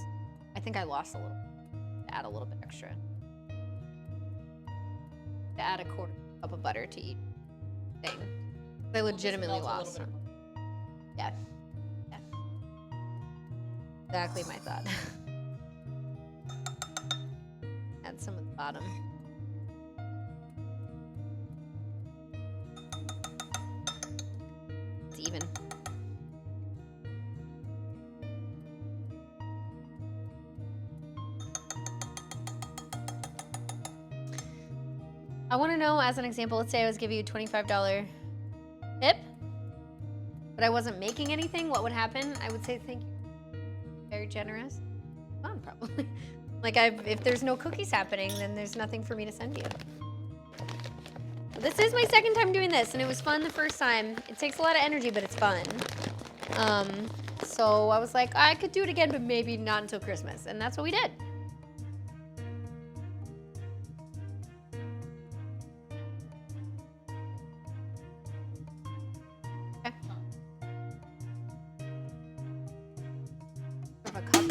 Speaker 1: I think I lost a little. Add a little bit extra. To add a 1/4 cup of butter to each thing. I legitimately lost some. Yeah. Yeah. Exactly my thought. Add some at the bottom. It's even. I want to know, as an example, let's say I was giving you a $25 tip, but I wasn't making anything, what would happen? I would say thank you. Very generous. Fun, probably. Like, if there's no cookies happening, then there's nothing for me to send you. This is my second time doing this, and it was fun the first time. It takes a lot of energy, but it's fun. So I was like, I could do it again, but maybe not until Christmas, and that's what we did.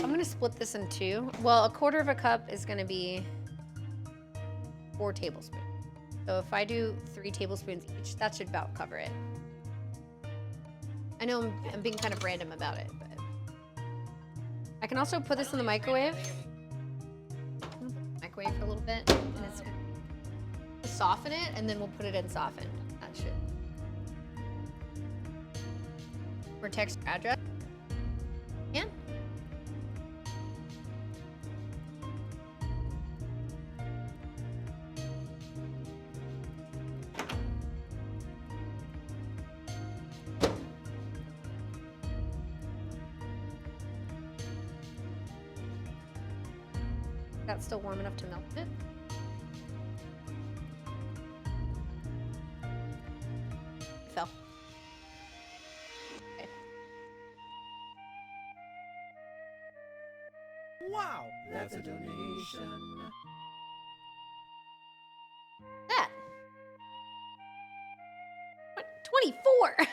Speaker 1: I'm gonna split this in two. Well, a quarter of a cup is gonna be 4 tablespoons. So if I do 3 tablespoons each, that should about cover it. I know I'm being kind of random about it, but I can also put this in the microwave. Microwave for a little bit, and it's gonna soften it, and then we'll put it in softened. That should. For texture address. Yeah. That's still warm enough to melt it. It fell. Okay.
Speaker 3: Wow, that's a donation.
Speaker 1: That. What? 24.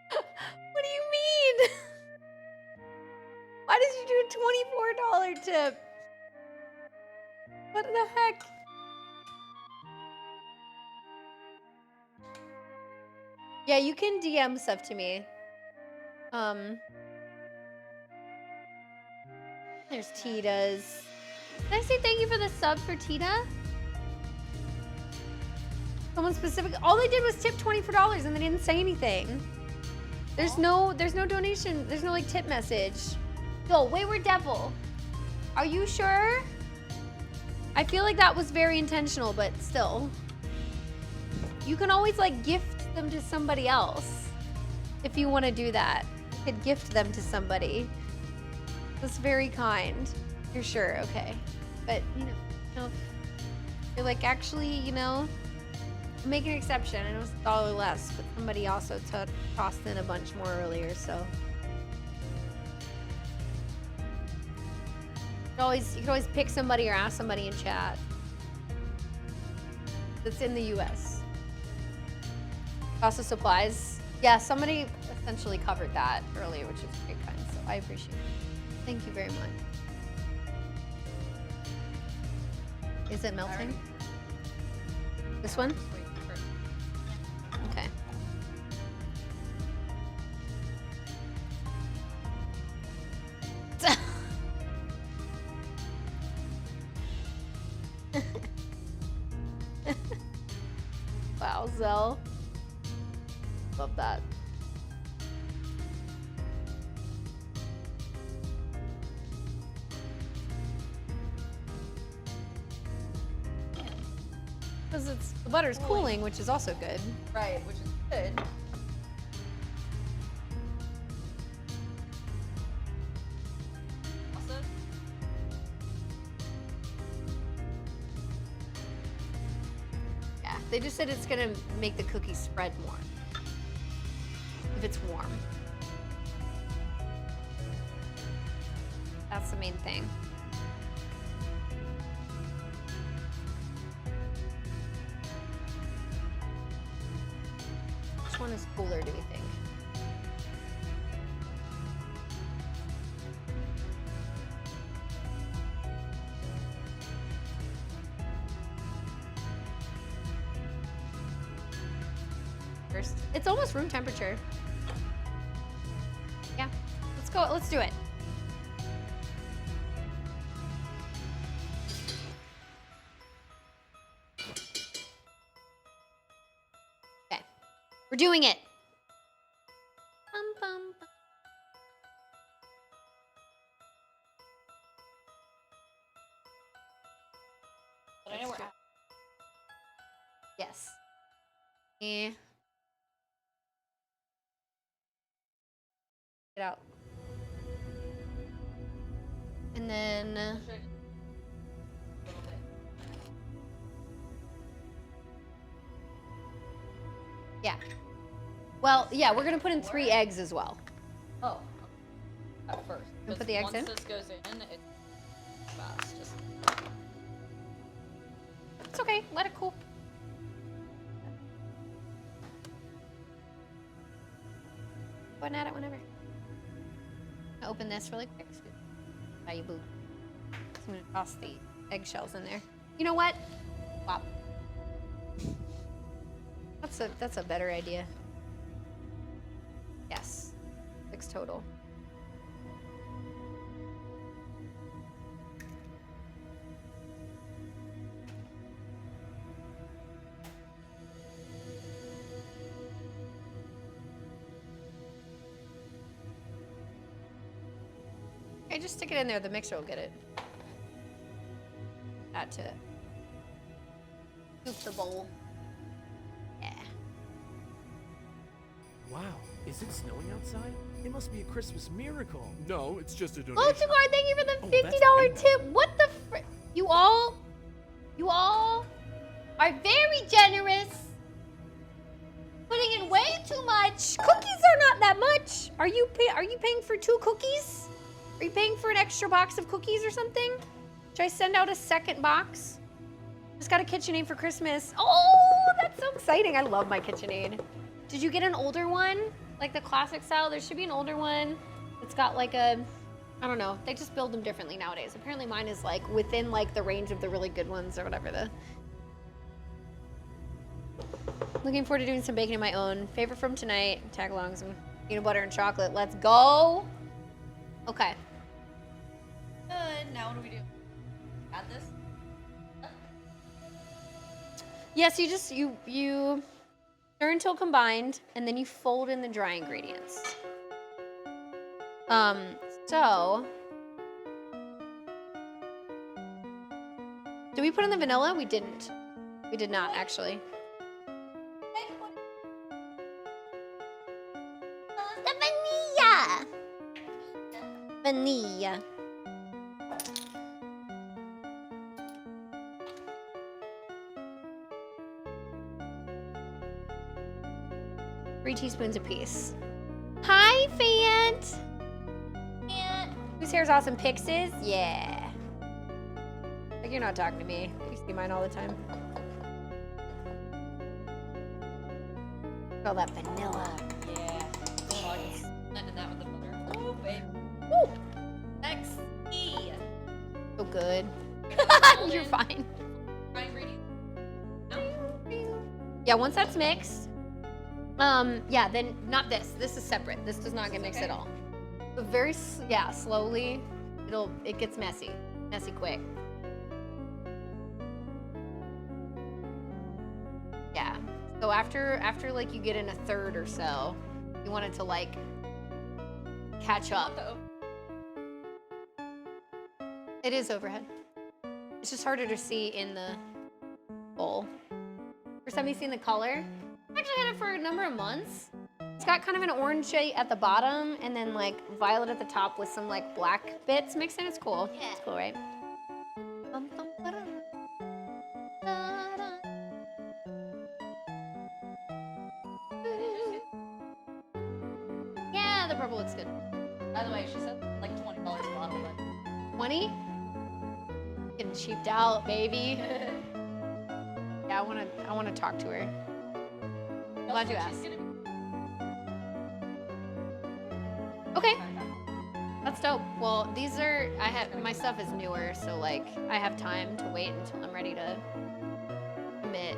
Speaker 1: What do you mean? Why did you do a $24 tip? What the heck? Yeah, you can DM stuff to me. There's Tita's. Did I say thank you for the sub for Tita? Someone specific. All they did was tip $24 and they didn't say anything. There's no donation. There's no like tip message. Yo, Wayward Devil. Are you sure? I feel like that was very intentional, but still. You can always like gift them to somebody else. If you want to do that. You could gift them to somebody. That's very kind. You're sure, okay. But, you know, you're like, actually, you know, make an exception. I know it's $1 less, but somebody also tossed in a bunch more earlier, so. You can always pick somebody or ask somebody in chat that's in the US. Cost of supplies. Yeah, somebody essentially covered that earlier, which is very kind, so I appreciate it. Thank you very much. Is it melting? This one? Okay. Wow, Zell. Love that. Because the butter's cooling, which is also good.
Speaker 6: Right, which is good. Also,
Speaker 1: Yeah, they just said it's gonna make the cookie spread more. If it's warm. That's the main thing. Which one is cooler, do we think? First, it's almost room temperature. Yeah, let's go. Let's do it. Okay, we're doing it. Bum, bum, bum.
Speaker 6: but I know we're
Speaker 1: Extra. Yes. Yeah. Get out. And then
Speaker 6: a little bit.
Speaker 1: yeah. Well, yeah, we're gonna put in 3 eggs as well.
Speaker 6: Oh, at first.
Speaker 1: And put
Speaker 6: Just
Speaker 1: the eggs in?
Speaker 6: Once this goes in, it's fast. Just
Speaker 1: It's okay. Let it cool. Go ahead and add it whenever. I'll open this really quick. Bye, boo. I'm gonna toss the eggshells in there. You know what? Wow. That's a better idea. Yes. 6 total. Okay, just stick it in there. The mixer will get it. Add to scoop the bowl. Yeah.
Speaker 3: Wow, is it snowing outside? It must be a Christmas miracle.
Speaker 4: No, it's just a donation.
Speaker 1: Oh, Tamar, thank you for the
Speaker 3: Oh,
Speaker 1: $50
Speaker 3: that's
Speaker 1: tip. What the you all are very generous. Putting in way too much. Cookies are not that much. Are you paying for 2 cookies? Are you paying for an extra box of cookies or something? Should I send out a second box? Just got a KitchenAid for Christmas. Oh, that's so exciting. I love my KitchenAid. Did you get an older one? Like the classic style? There should be an older one. It's got like a, I don't know. They just build them differently nowadays. Apparently mine is like within like the range of the really good ones or whatever the. Looking forward to doing some baking of my own. Favorite from tonight, tag along some peanut butter and chocolate. Let's go. Okay.
Speaker 6: Good. Now what do we do? Add this?
Speaker 1: Yes, you stir until combined, and then you fold in the dry ingredients. So did we put in the vanilla? We didn't. We did not actually.
Speaker 5: The vanilla.
Speaker 1: Vanilla. Three teaspoons apiece. Hi, Fant. Whose hair's awesome? Pix's? Yeah. Like you're not talking to me. You see mine all the time. All that vanilla.
Speaker 6: Yeah. Oh, I just blended that with the butter. Oh, babe.
Speaker 1: Woo!
Speaker 6: XE.
Speaker 1: So good.
Speaker 6: Fold
Speaker 1: You're
Speaker 6: in
Speaker 1: fine.
Speaker 6: dry ingredients.
Speaker 1: Yeah, once that's mixed, yeah, then not this. This is separate. This does not get mixed at all. But very, slowly, it gets messy quick. Yeah. So after like you get in a third or so, you want it to like catch up. It is overhead. It's just harder to see in the bowl. First time you've seen the color? I've actually had it for a number of months. It's got kind of an orange shade at the bottom and then like violet at the top with some like black bits mixed in. It's cool.
Speaker 5: Yeah.
Speaker 1: It's cool, right? Yeah, the purple looks good.
Speaker 6: By the way, she said like $20 a bottle, but
Speaker 1: 20? Getting cheaped out, baby. Yeah, I wanna talk to her. Glad you asked. Okay, that's dope. Well, my stuff is newer, so like I have time to wait until I'm ready to commit.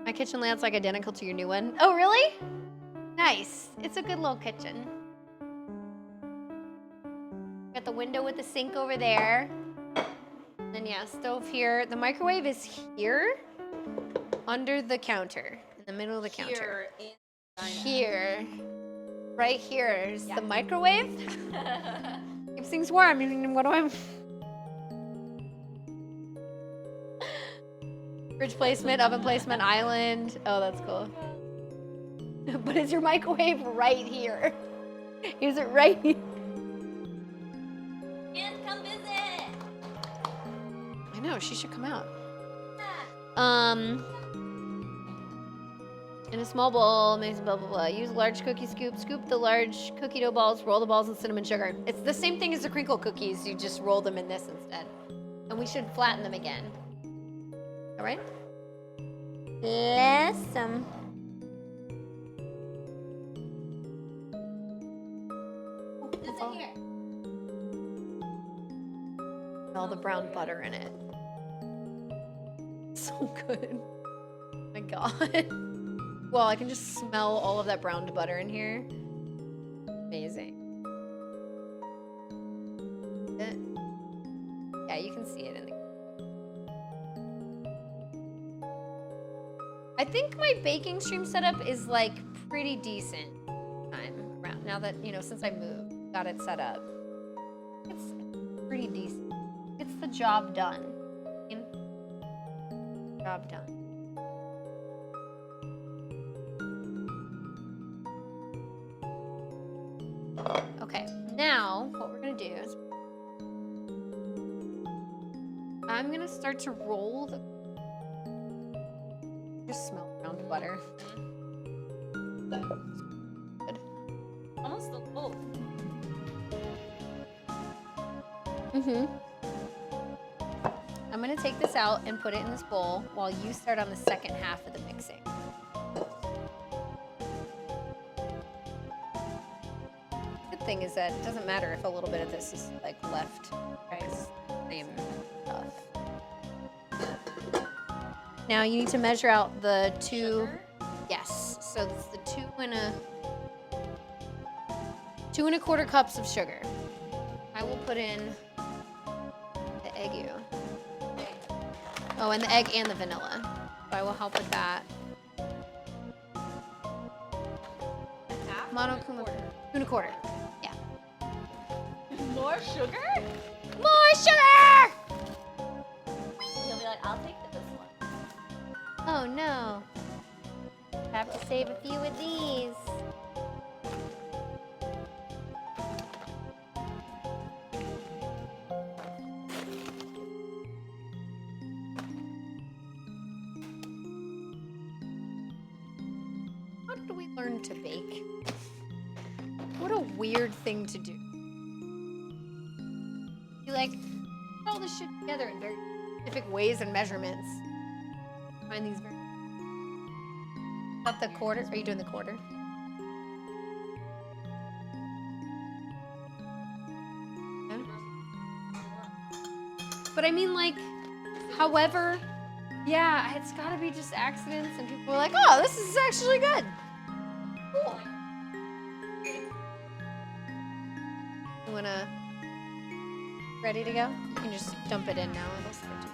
Speaker 1: My kitchen layout's like identical to your new one. Oh, really? Nice. It's a good little kitchen. Got the window with the sink over there. And yeah, stove here. The microwave is here, under the counter, in the middle of the counter. Here, right here is the microwave. Keeps things warm. What do I? Fridge placement, oven placement, island. Oh, that's cool. But is your microwave right here? Is it right here?
Speaker 6: And come visit.
Speaker 1: I know, she should come out. In a small bowl, mix blah, blah, blah. Use large cookie scoop. Scoop the large cookie dough balls, roll the balls in cinnamon sugar. It's the same thing as the crinkle cookies. You just roll them in this instead. And we should flatten them again. All right? Awesome. brown butter in it. So good. Oh my god. Well, I can just smell all of that browned butter in here. Amazing. Yeah, you can see it in the... I think my baking stream setup is like pretty decent time around now that, you know, since I moved, got it set up. It's pretty decent. It's the job done. Job done. Okay, now what we're gonna do is I'm gonna start to roll the... Just smell brown butter. Good.
Speaker 6: Almost the full.
Speaker 1: I'm gonna take this out and put it in this bowl while you start on the second half of the mixing. Good thing is that it doesn't matter if a little bit of this is like left. It's the same stuff. Now you need to measure out the two.
Speaker 6: Sugar?
Speaker 1: Yes. So it's the 2 1/4 cups of sugar. I will put in the egg yolk. Oh, and the egg and the vanilla. So I will help with that.
Speaker 6: Half
Speaker 1: Mono
Speaker 6: or a
Speaker 1: kuma,
Speaker 6: quarter?
Speaker 1: 2 1/4. Yeah.
Speaker 6: More sugar?
Speaker 1: More sugar!
Speaker 6: He'll be like, I'll take this one.
Speaker 1: Oh no. Have to save a few of these. How did we learn to bake? What a weird thing to do. You like put all this shit together in very specific ways and measurements. Find these very... Is that the quarter? Are you doing the quarter? Yeah. But I mean, like, however, yeah, it's gotta be just accidents and people are like, oh, this is actually good. Cool. You wanna, ready to go? You can just dump it in now. It'll start to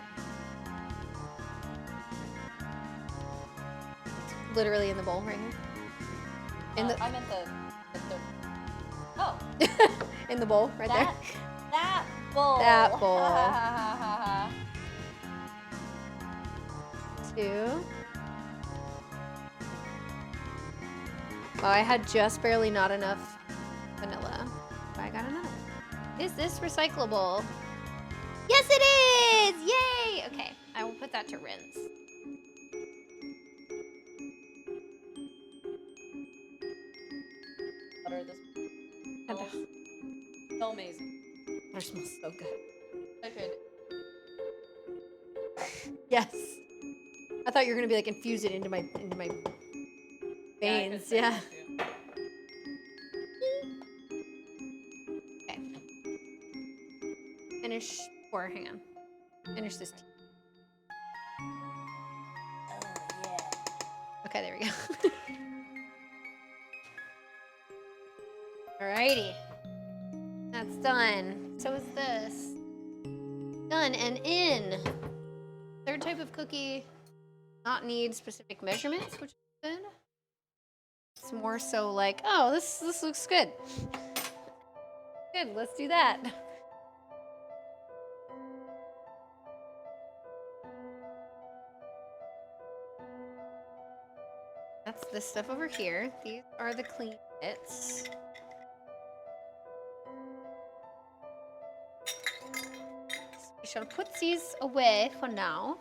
Speaker 1: literally in the bowl right here. In the
Speaker 6: I meant the oh,
Speaker 1: in the bowl right
Speaker 6: that bowl.
Speaker 1: That bowl. there. 2. Oh, I had just barely not enough vanilla. But I got another. Is this recyclable? Yes, it is! Yay! Okay, I will put that to rinse.
Speaker 6: Butter this.
Speaker 1: And
Speaker 6: So amazing.
Speaker 1: That smells so good.
Speaker 6: I could.
Speaker 1: Yes. I thought you were gonna be like infuse it into my veins. Yeah. Okay. Finish. Or hang on. Finish this tea.
Speaker 6: Oh yeah.
Speaker 1: Okay, there we go. Alrighty. That's done. So is this. Done and in. Third type of cookie. Not need specific measurements, which is good. It's more so like, oh, this looks good. Good, let's do that. That's this stuff over here. These are the clean bits. So we shall put these away for now.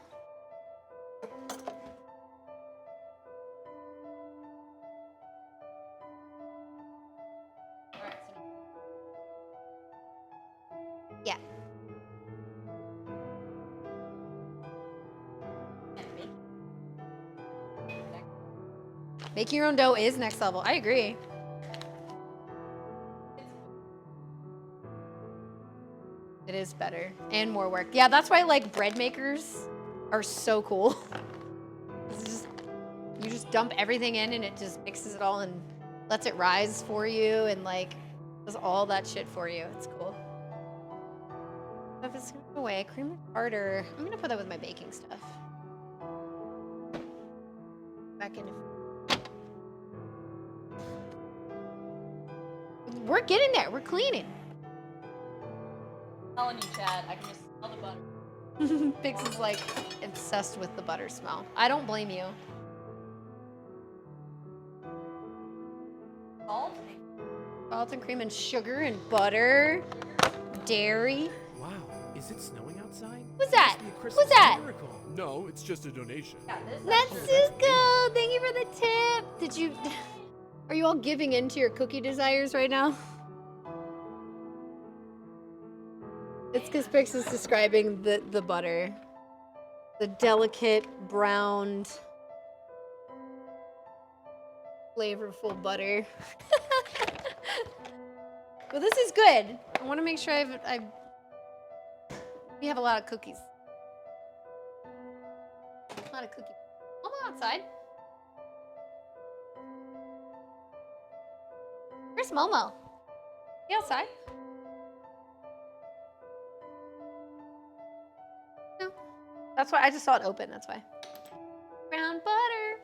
Speaker 1: Yeah. Making your own dough is next level. I agree. It It is better and more work. Yeah, that's why like bread makers are so cool. You just dump everything in and it just mixes it all and lets it rise for you and like does all that shit for you. It's cool. Stuff is gonna go away. Cream of tartar. I'm gonna put that with my baking stuff. Back in. We're getting there. We're cleaning.
Speaker 6: I'm telling you, Chad, I can just smell the butter.
Speaker 1: Bix is like obsessed with the butter smell. I don't blame you.
Speaker 6: Salt?
Speaker 1: Salt and cream and sugar and butter. Dairy.
Speaker 3: Wow, is it snowing outside?
Speaker 1: Who's
Speaker 3: It
Speaker 1: that?
Speaker 3: must be a
Speaker 1: Who's
Speaker 3: Christmas
Speaker 1: that?
Speaker 3: miracle.
Speaker 4: No, it's just a donation.
Speaker 6: Yeah, this
Speaker 1: Natsuko, thank you for the tip. Did you? Are you all giving in to your cookie desires right now? It's because Pix is describing the butter, the delicate browned, flavorful butter. Well, this is good. I want to make sure we have a lot of cookies. A lot of cookies. Momo outside. Where's Momo? He outside? No. That's why I just saw it open. That's why. Brown butter.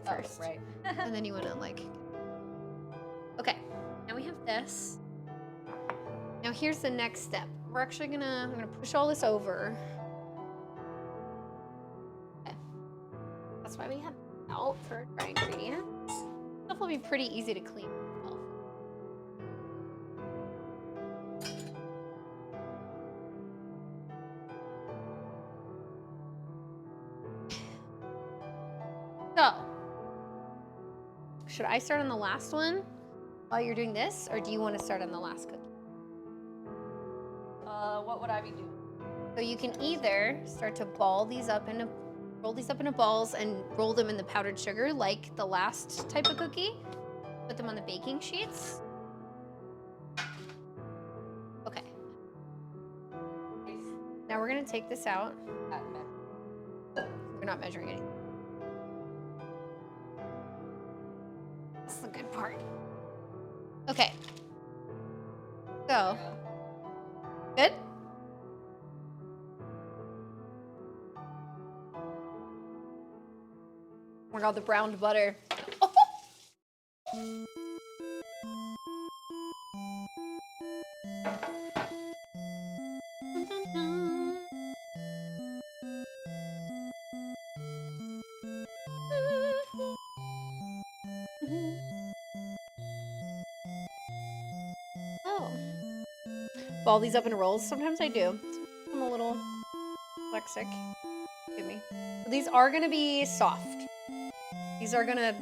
Speaker 1: First.
Speaker 6: Oh, right.
Speaker 1: And then you want to like. Okay. Now we have this. Now here's the next step. We're actually I'm gonna push all this over. Okay. That's why we have out for dry ingredients. Stuff will be pretty easy to clean. So, should I start on the last one while you're doing this, or do you want to start on the last cookie?
Speaker 6: What would I be doing?
Speaker 1: So you can either start to roll these up into balls and roll them in the powdered sugar like the last type of cookie. Put them on the baking sheets. Okay. Now we're gonna take this out. We're not measuring anything. That's the good part. Okay. So, good? Oh my god, the browned butter. Oh. Ball these up in rolls? Sometimes I do. I'm a little dyslexic. Give me. So these are gonna be soft. These are gonna,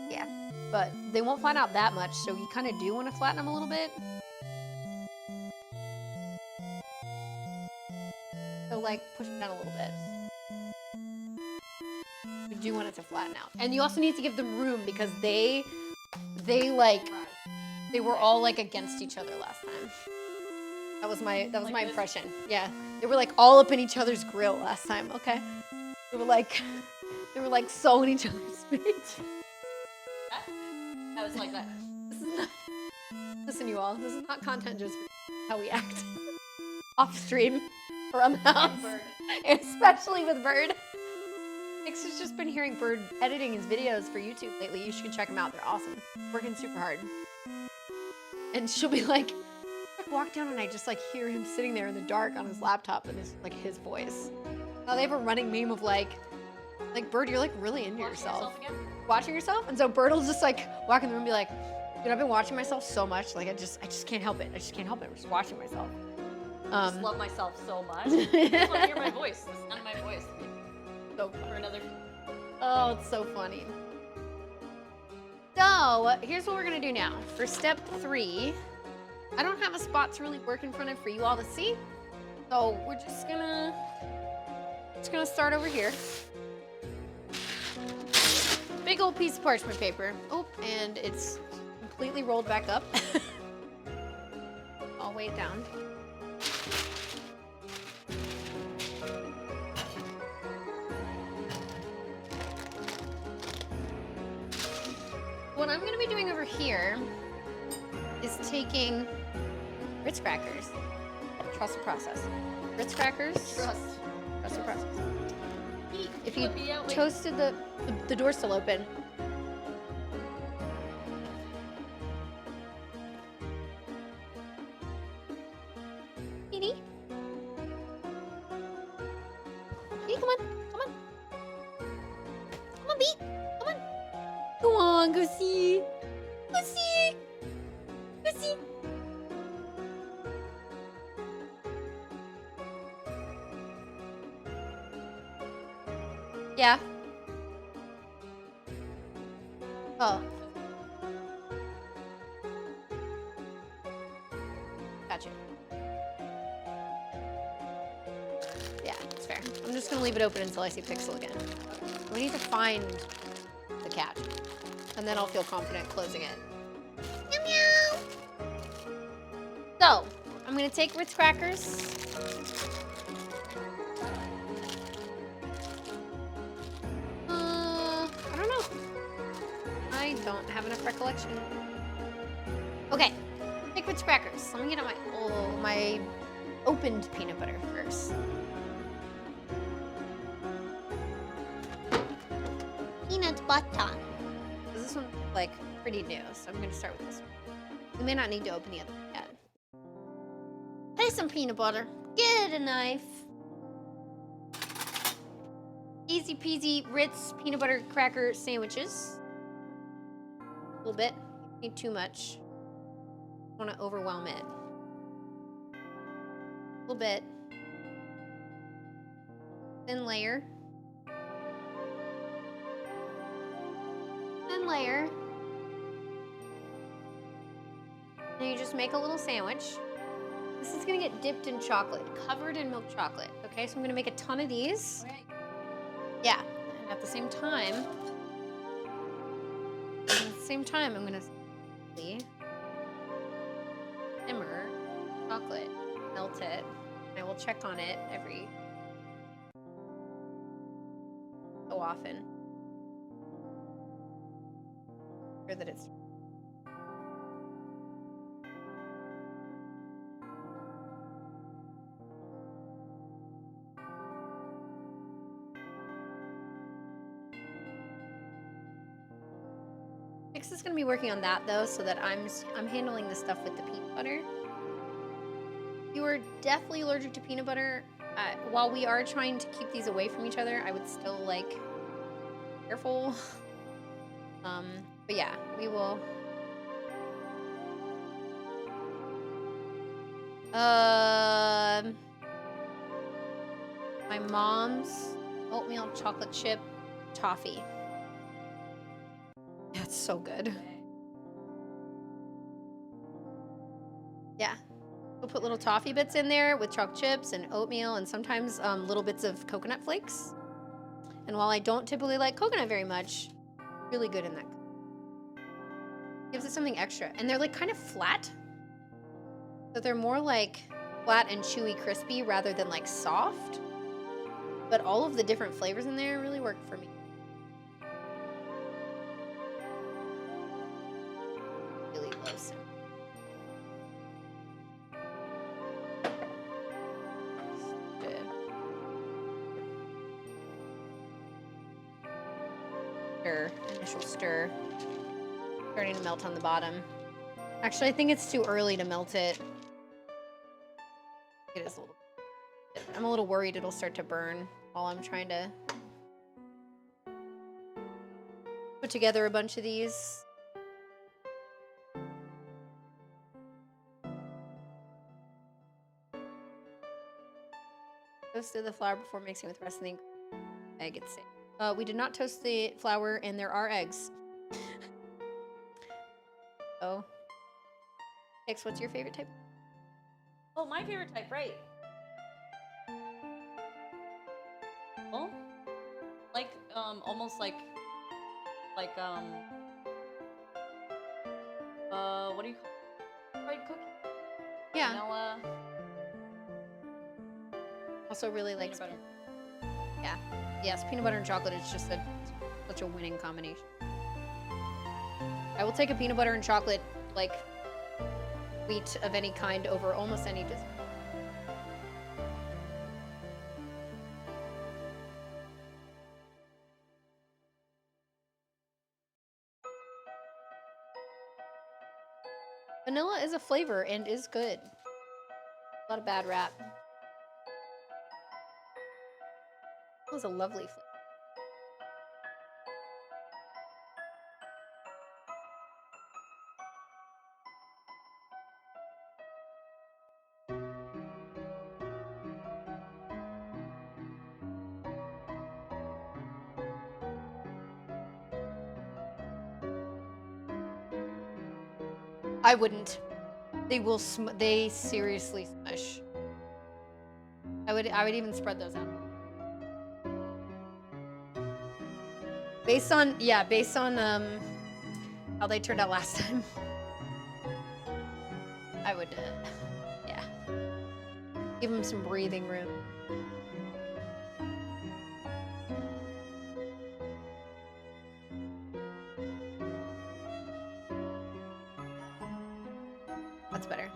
Speaker 1: yeah, but they won't flatten out that much, so you kind of do want to flatten them a little bit. So like push it down a little bit. You do want it to flatten out. And you also need to give them room because they were all like against each other last time. That was my
Speaker 6: Like
Speaker 1: impression. Yeah. They were like all up in each other's grill last time, okay? They were like so in each other's meat.
Speaker 6: I was like that.
Speaker 1: This is not, listen, you all, this is not content, just how we act off stream around the house,
Speaker 6: Bird.
Speaker 1: especially with Bird. Nix has just been hearing Bird editing his videos for YouTube lately. You should check them out. They're awesome. Working super hard. And she'll be like, I walk down and I just like hear him sitting there in the dark on his laptop and it's like his voice. Now they have a running meme of like Bird, you're like really into
Speaker 6: Watching
Speaker 1: yourself.
Speaker 6: again?
Speaker 1: Watching yourself, and so Bird will just like walk in the room and be like, dude, I've been watching myself so much, like I just can't help it. I just can't help it. I'm just watching myself.
Speaker 6: I just love myself so much. I just want to hear my voice. The sound of my voice.
Speaker 1: So,
Speaker 6: For another.
Speaker 1: oh, it's so funny. So here's what we're gonna do now. For step 3, I don't have a spot to really work in front of for you all to see, so we're just gonna start over here. Big old piece of parchment paper. Oh, and it's completely rolled back up. weigh it down. What I'm gonna be doing over here is taking Ritz crackers. Trust the process. Ritz crackers.
Speaker 6: Trust.
Speaker 1: Trust the process. If you
Speaker 6: Let me out, wait.
Speaker 1: toasted the door's still open. Edie? Edie, come on. Come on. Come on, Beat. Come on. Go on, go see. Go see. Go see. Yeah. Oh. Gotcha. Yeah, it's fair. I'm just gonna leave it open until I see Pixel again. We need to find the cat. And then I'll feel confident closing it. Meow meow! So, I'm gonna take Ritz crackers. I don't know. I don't have enough recollection. Okay, take Ritz crackers. Let me get out my opened peanut butter first.
Speaker 5: Peanut butter.
Speaker 1: This one's like pretty new, so I'm gonna start with this one. We may not need to open the other one yet. Take some peanut butter. Get a knife. Easy peasy Ritz peanut butter cracker sandwiches. A little bit. You need too much. Want to overwhelm it. A little bit. Thin layer. Thin layer. Then you just make a little sandwich. This is gonna get dipped in chocolate, covered in milk chocolate. Okay, so I'm gonna make a ton of these.
Speaker 6: Okay.
Speaker 1: Yeah, and at the same time, I'm gonna simmer chocolate, melt it, and I will check on it every so often. Sure that it's Nix is gonna be working on that though, so that I'm handling the stuff with the peanut butter. You are definitely allergic to peanut butter. While we are trying to keep these away from each other, I would still like careful. But yeah, we will. My mom's oatmeal chocolate chip toffee. That's so good. Yeah. We'll put little toffee bits in there with chocolate chips and oatmeal and sometimes little bits of coconut flakes. And while I don't typically like coconut very much, really good in that. Gives it something extra. And they're like kind of flat. So they're more like flat and chewy crispy rather than like soft. But all of the different flavors in there really work for me. Really low simmer. Stir, initial stir. Starting to melt on the bottom. Actually, I think it's too early to melt it. It is a little. I'm a little worried it'll start to burn while I'm trying to put together a bunch of these. Toasted the flour before mixing with the rest of the egg. It's safe. We did not toast the flour, and there are eggs. So, Hicks, what's your favorite type?
Speaker 6: Oh, my favorite type, right? Oh, like almost like what do you call it? Fried cookie?
Speaker 1: Yeah.
Speaker 6: vanilla,
Speaker 1: Also really likes
Speaker 6: peanut butter.
Speaker 1: Yeah. Yes, peanut butter and chocolate is just such a winning combination. I will take a peanut butter and chocolate, like, wheat of any kind over almost any dessert. Vanilla is a flavor and is good. A lot of bad rap. That was a lovely flavor. I wouldn't. They will. They seriously smush. I would even spread those out. Based on how they turned out last time. I would yeah. Give them some breathing room. That's better.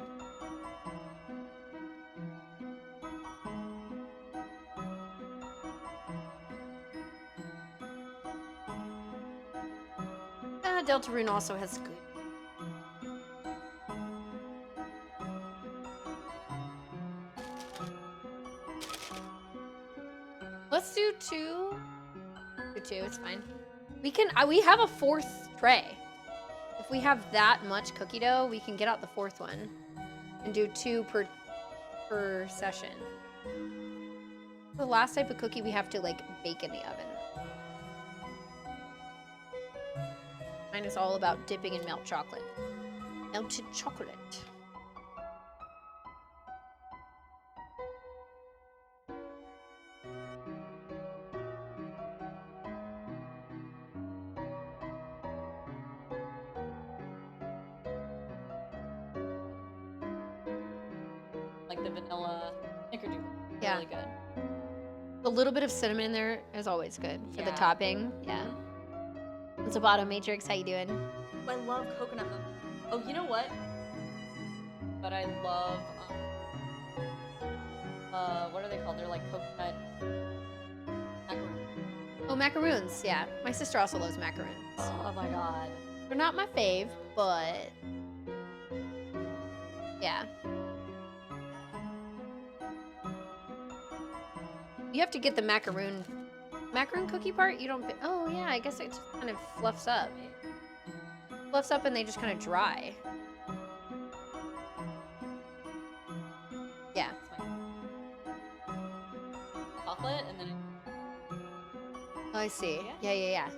Speaker 1: Deltarune also has good. Let's do two. Do two, it's fine. We can. We have a fourth tray. If we have that much cookie dough, we can get out the fourth one and do two per session. The last type of cookie we have to like bake in the oven. Mine is all about dipping in milk chocolate. Melted chocolate.
Speaker 6: Like the vanilla snickerdoodle.
Speaker 1: Yeah.
Speaker 6: Really good.
Speaker 1: A little bit of cinnamon in there is always good for the
Speaker 6: Yeah.
Speaker 1: topping. Yeah. Zabato Matrix, how you doing?
Speaker 6: I love coconut milk. Oh, you know what? But I love what are they called? They're like coconut macaroons.
Speaker 1: Oh, macaroons. Yeah. My sister also loves macaroons.
Speaker 6: Oh my god.
Speaker 1: They're not my fave, but yeah. You have to get the macaroon cookie part. You don't. Oh yeah, I guess it just kind of fluffs up. Fluffs up and they just kind of dry. Yeah.
Speaker 6: Chocolate and then
Speaker 1: Oh, I see. Yeah.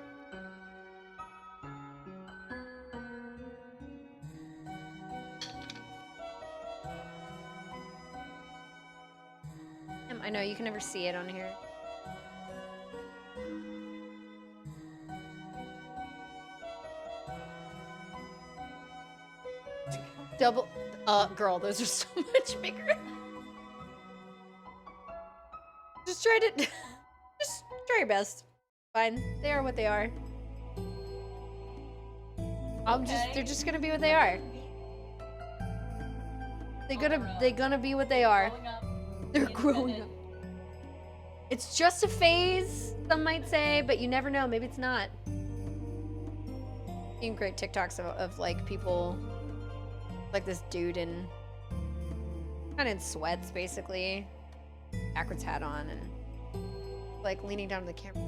Speaker 1: I know you can never see it on here. Double, girl, those are so much bigger. Just try to, just try your best. Fine, they are what they are. They're just gonna be what they are. They're gonna be what they are.
Speaker 6: growing up.
Speaker 1: They're growing up. It's just a phase, some might say, but you never know. Maybe it's not. Seeing great TikToks of like people, like this dude in kind of in sweats, basically, backwards hat on, and like leaning down to the camera.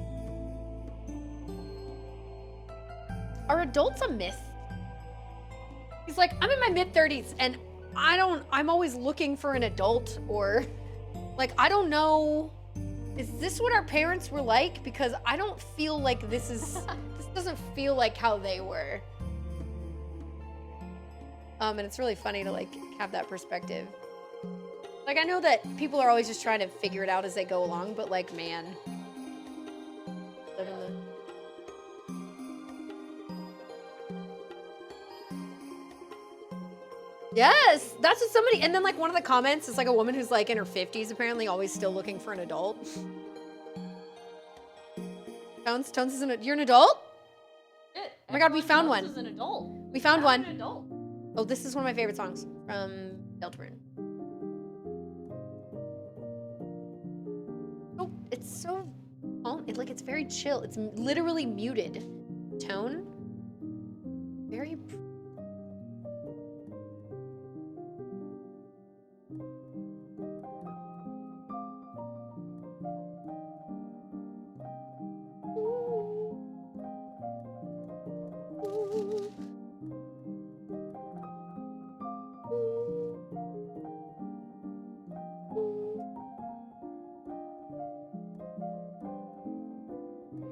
Speaker 1: Are adults a myth? He's like, I'm in my mid-30s, and I'm always looking for an adult, or like, I don't know. Is this what our parents were like? Because I don't feel like this doesn't feel like how they were. And it's really funny to like have that perspective. Like, I know that people are always just trying to figure it out as they go along, but like, man. Living the... Yes, that's what somebody. And then like one of the comments is like a woman who's like in her 50s, apparently, always still looking for an adult. Tones isn't. You're an adult?
Speaker 6: Shit,
Speaker 1: Oh my God, we
Speaker 6: everyone
Speaker 1: found
Speaker 6: knows
Speaker 1: one.
Speaker 6: Is an adult.
Speaker 1: We found
Speaker 6: I'm
Speaker 1: one.
Speaker 6: An adult.
Speaker 1: Oh, this is one of my favorite songs from Deltarune. Oh, it's so calm. It's very chill. It's literally muted tone. Very.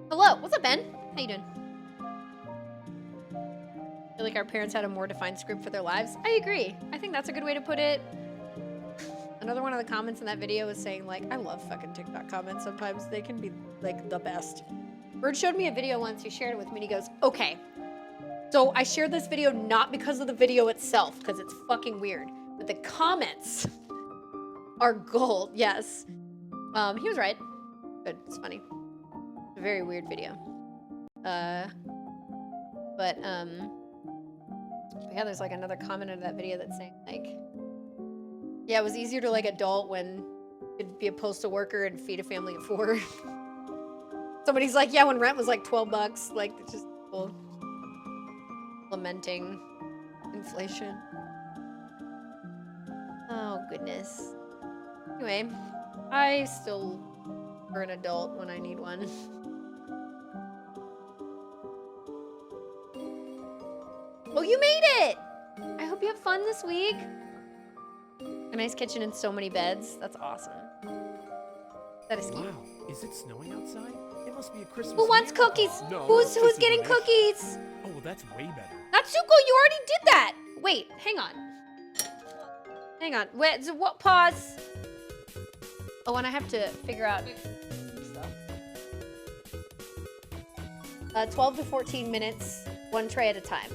Speaker 1: Hello, what's up, Ben? How you doing? I feel like our parents had a more defined script for their lives. I agree. I think that's a good way to put it. Another one of the comments in that video was saying, like, I love fucking TikTok comments. Sometimes they can be, like, the best. Bird showed me a video once. He shared it with me, and he goes, okay. So I shared this video not because of the video itself, because it's fucking weird. But the comments are gold. Yes. He was right. Good. It's funny. A very weird video. But yeah, there's like another comment under that video that's saying like, yeah, it was easier to like adult when you'd be a postal worker and feed a family of 4. Somebody's like, yeah, when rent was like $12, like it's just people lamenting inflation. Oh goodness. Anyway, I still for an adult when I need one. Oh, you made it! I hope you have fun this week. A nice kitchen and so many beds. That's awesome. Is that a ski?
Speaker 3: Wow, is it snowing outside? It must be a Christmas
Speaker 1: Who wants
Speaker 3: miracle.
Speaker 1: cookies?
Speaker 4: No,
Speaker 1: Who's
Speaker 4: this
Speaker 1: getting
Speaker 4: isn't it.
Speaker 1: cookies?
Speaker 4: Oh, well, that's way better.
Speaker 1: Natsuko, you already did that. Wait, hang on. Hang on. Wait, so what? Pause. Oh, and I have to figure out
Speaker 6: Stuff.
Speaker 1: 12 to 14 minutes, one tray at a time.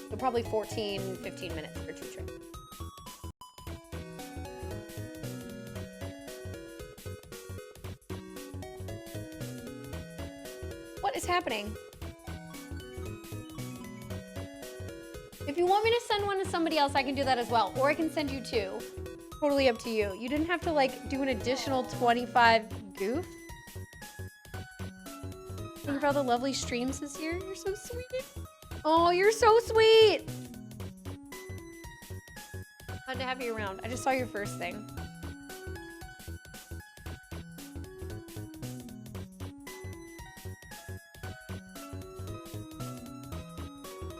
Speaker 1: So probably 14, 15 minutes for 2 trays. What is happening? If you want me to send one to somebody else, I can do that as well. Or I can send you 2. Totally up to you. You didn't have to like do an additional 25 goof. Thank you for all the lovely streams this year. You're so sweet. Oh, you're so sweet. Glad to have you around. I just saw your first thing.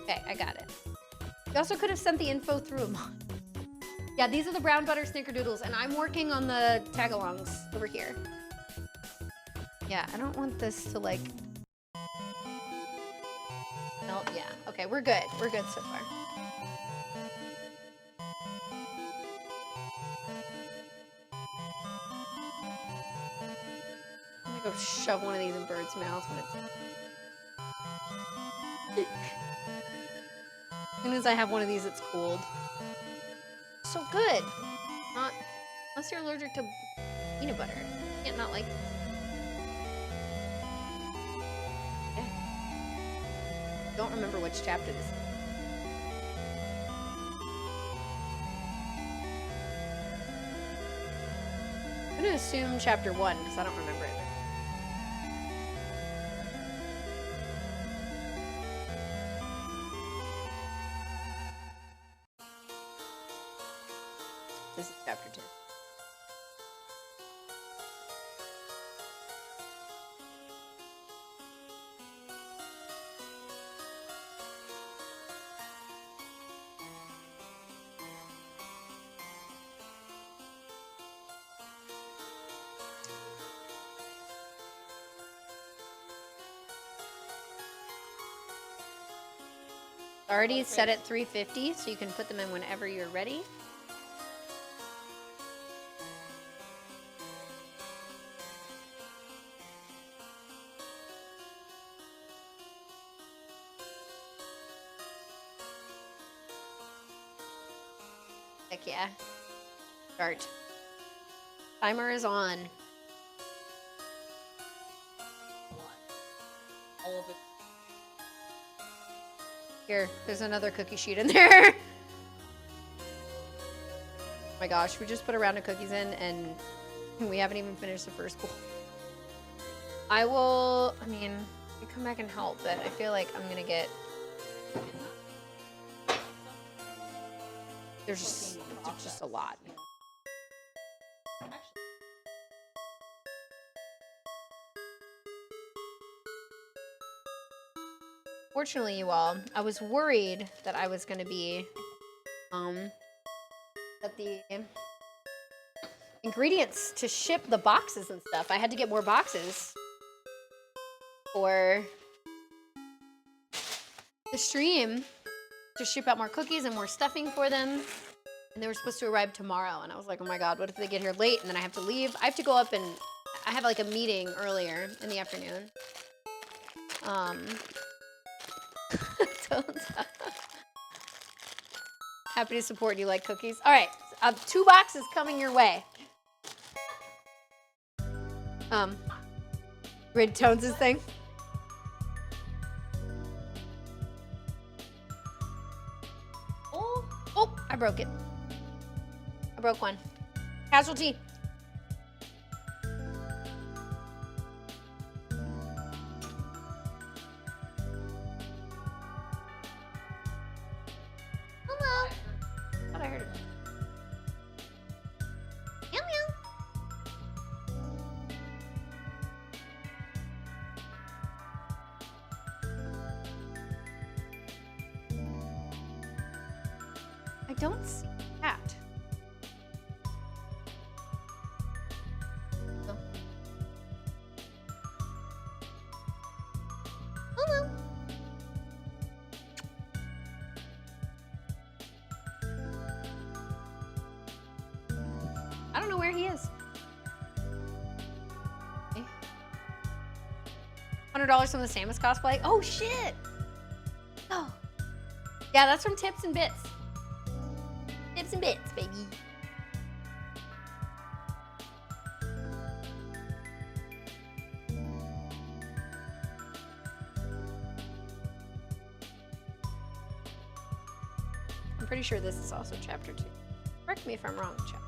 Speaker 1: Okay, I got it. You also could have sent the info through a mod. Yeah, these are the brown butter snickerdoodles, and I'm working on the tagalongs over here. Yeah, I don't want this to like... No, yeah. Okay, we're good. We're good so far. I'm gonna go shove one of these in Bird's mouth when it's... As soon as I have one of these, it's cooled. So good. Not unless you're allergic to peanut butter. You can't not like this. Yeah. Don't remember which chapter this is. I'm gonna assume chapter 1 because I don't remember it. This is chapter 2. Already set at 350, so you can put them in whenever you're ready. Heck yeah. Start. Timer is on.
Speaker 6: All of it.
Speaker 1: Here, there's another cookie sheet in there. Oh my gosh, we just put a round of cookies in and we haven't even finished the first bowl. I mean, you come back and help, but I feel like I'm gonna get... There's just a lot. Fortunately, you all, I was worried that I was gonna be, that the ingredients to ship the boxes and stuff, I had to get more boxes for the stream to ship out more cookies and more stuffing for them. And they were supposed to arrive tomorrow. And I was like, oh my God, what if they get here late and then I have to leave? I have to go up and I have like a meeting earlier in the afternoon. Happy to support you like cookies. All right, 2 boxes coming your way. Read Tones' thing. Oh, I broke it. I broke one. Casualty.
Speaker 5: Hello.
Speaker 1: Thought I heard it.
Speaker 5: Meow meow.
Speaker 1: I don't see that. Oh.
Speaker 5: Hello.
Speaker 1: I don't know where he is. Okay. $100 from the Samus cosplay. Oh shit! Oh, yeah, that's from Tips and Bits. Tips and Bits, baby. I'm pretty sure this is also chapter 2. Correct me if I'm wrong, chat.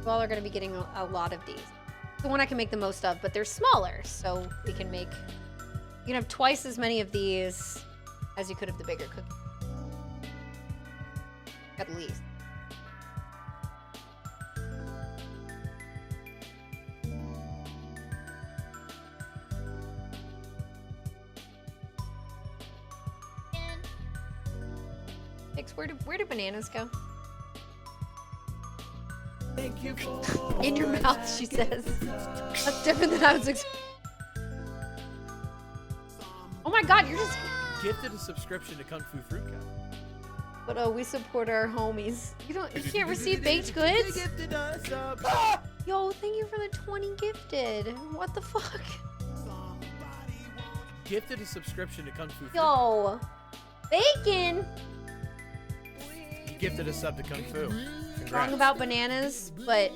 Speaker 1: You all are going to be getting a lot of these. The one I can make the most of, but they're smaller, so we can make... You can have twice as many of these as you could of the bigger cookie. At least. Thanks. Where do bananas go?
Speaker 3: Thank you for
Speaker 1: In your mouth, she says. That's different than I was expecting. Oh my God, you're just...
Speaker 3: gifted a subscription to Kung Fu Fruit Cup.
Speaker 1: But we support our homies. You can't receive baked goods?
Speaker 3: They gifted us a...
Speaker 1: Yo, thank you for the 20 gifted. What the fuck?
Speaker 3: Gifted a subscription to Kung Fu Fruit
Speaker 1: Yo, bacon.
Speaker 3: Gifted a sub to Kung Fu. Congrats.
Speaker 1: Wrong about bananas, but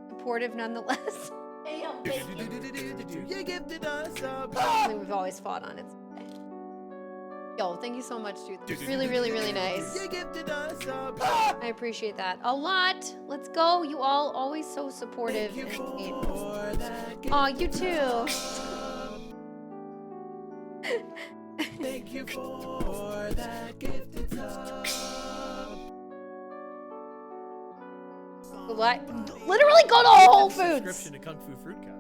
Speaker 1: supportive nonetheless.
Speaker 3: You gifted us a...
Speaker 1: I mean, we've always fought on it. Yo, thank you so much, dude. That's really, really, really nice.
Speaker 3: You gifted us a...
Speaker 1: I appreciate that a lot. Let's go. You all always so supportive.
Speaker 3: Thank you
Speaker 1: And
Speaker 3: for that gift.
Speaker 1: oh, you too.
Speaker 3: Thank you for that gifted sub.
Speaker 1: Literally go to a Whole Foods.
Speaker 3: Subscription to Kung Fu Fruit Cup.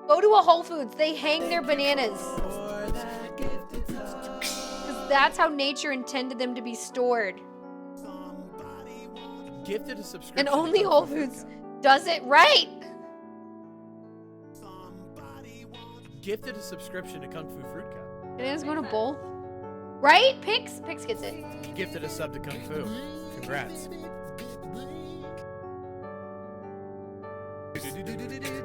Speaker 1: Go to a Whole Foods. They hang their bananas. Because that's how nature intended them to be stored.
Speaker 3: Gifted a subscription.
Speaker 1: And
Speaker 3: to
Speaker 1: only
Speaker 3: Kung
Speaker 1: Whole
Speaker 3: Fu Fruit
Speaker 1: Foods
Speaker 3: Cup.
Speaker 1: does it right.
Speaker 3: Gifted a subscription to Kung Fu Fruit Cup.
Speaker 1: Bananas go to both. Right? Pix gets it.
Speaker 3: Gifted a sub to Kung Fu. Congrats.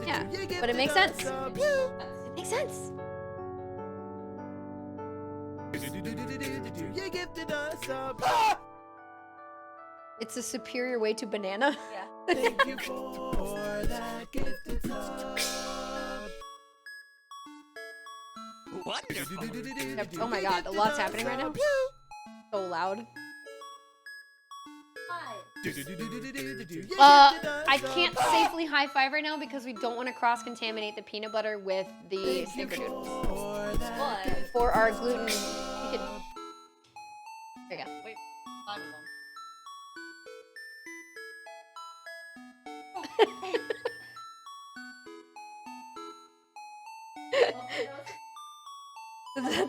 Speaker 1: Yeah, but it makes sense. It makes sense.
Speaker 3: You gifted us a
Speaker 1: It's a superior way to banana.
Speaker 6: Yeah.
Speaker 3: Thank you for that gifted sub.
Speaker 1: Yep. Oh my god, a lot's happening right now. So loud. I can't safely high five right now because we don't want to cross contaminate the peanut butter with the snickerdoodles.
Speaker 6: But
Speaker 1: For our gluten, we could. There you go.
Speaker 6: wait, 5 of them.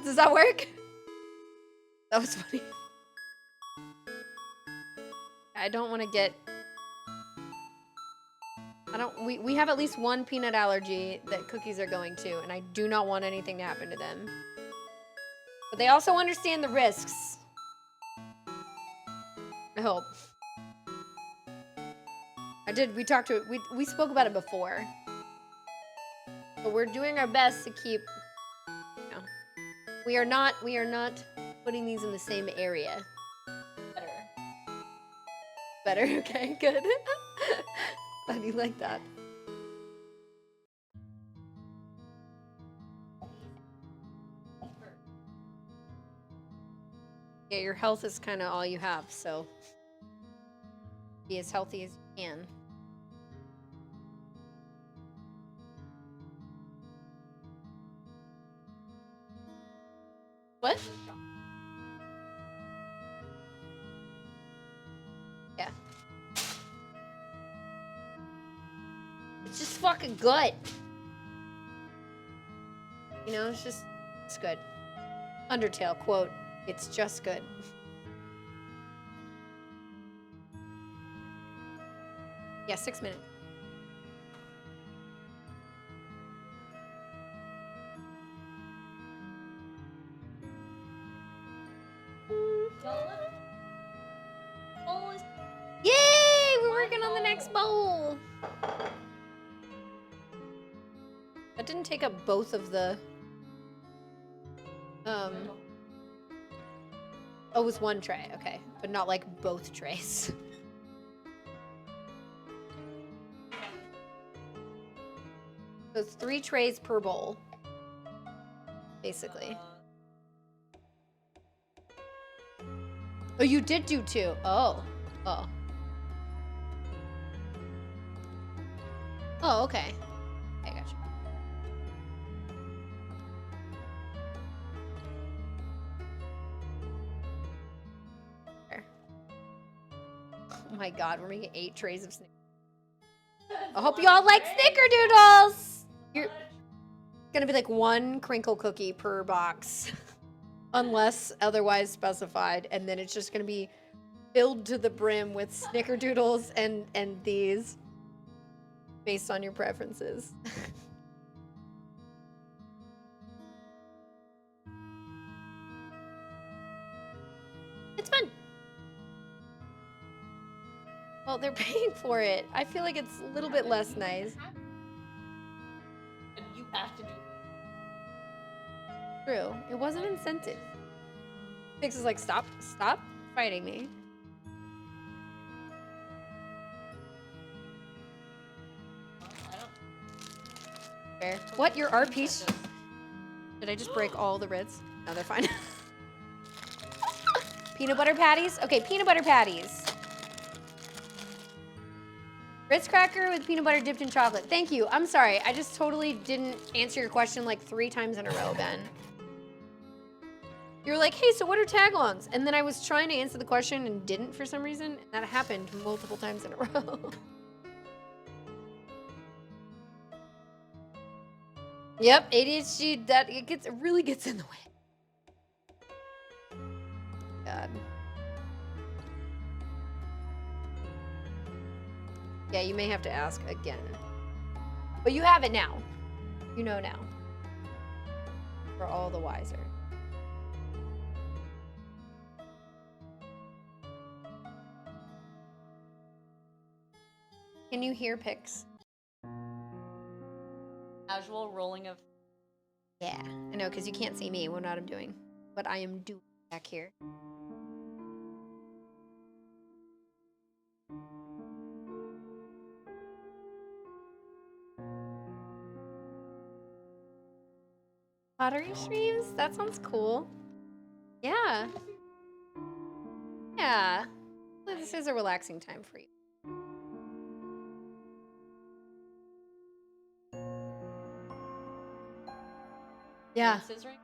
Speaker 1: Does that work? That was funny. I don't want to get. I don't. We have at least one peanut allergy that cookies are going to, and I do not want anything to happen to them. But they also understand the risks. I hope. I did. We talked to. We spoke about it before. But we're doing our best to keep. You know, we are not putting these in the same area. Better. Okay, good. Glad you like that. Yeah, your health is kind of all you have, so be as healthy as you can. What? Yeah. It's just fucking good. You know, it's good. Undertale quote, it's just good. Yeah, 6 minutes. Yay! We're working on the next bowl. That didn't take up both of the. Oh, it was one tray. Okay, but not like both trays. So it's 3 trays per bowl, basically. Oh, you did do 2. Oh. Oh. Oh, okay. Okay, gotcha. There. Oh my god, we're making 8 trays of Snickers. I hope y'all like Snickerdoodles! You're gonna be like 1 crinkle cookie per box. Unless otherwise specified, and then it's just gonna be filled to the brim with Snickerdoodles and these based on your preferences. It's fun. Well, they're paying for it. I feel like it's a little bit less nice.
Speaker 6: And you have to do.
Speaker 1: True. It wasn't incentive. Fix is like, stop fighting me.
Speaker 6: I don't.
Speaker 1: Fair. What? Your art piece? Did I just break all the Ritz? No, they're fine. Peanut butter patties? Okay, peanut butter patties. Ritz cracker with peanut butter dipped in chocolate. Thank you. I'm sorry. I just totally didn't answer your question like 3 times in a row, Ben. You were like, hey, so what are tagalongs? And then I was trying to answer the question and didn't for some reason. And that happened multiple times in a row. Yep, ADHD, it really gets in the way. God. Yeah, you may have to ask again. But you have it now. You know now. We're all the wiser. Can you hear Pix?
Speaker 6: casual rolling of.
Speaker 1: Yeah, I know, because you can't see me when what I'm doing. What I am doing back here. Pottery streams? That sounds cool. Yeah. Yeah. This is a relaxing time for you. Yeah.
Speaker 6: Scissoring.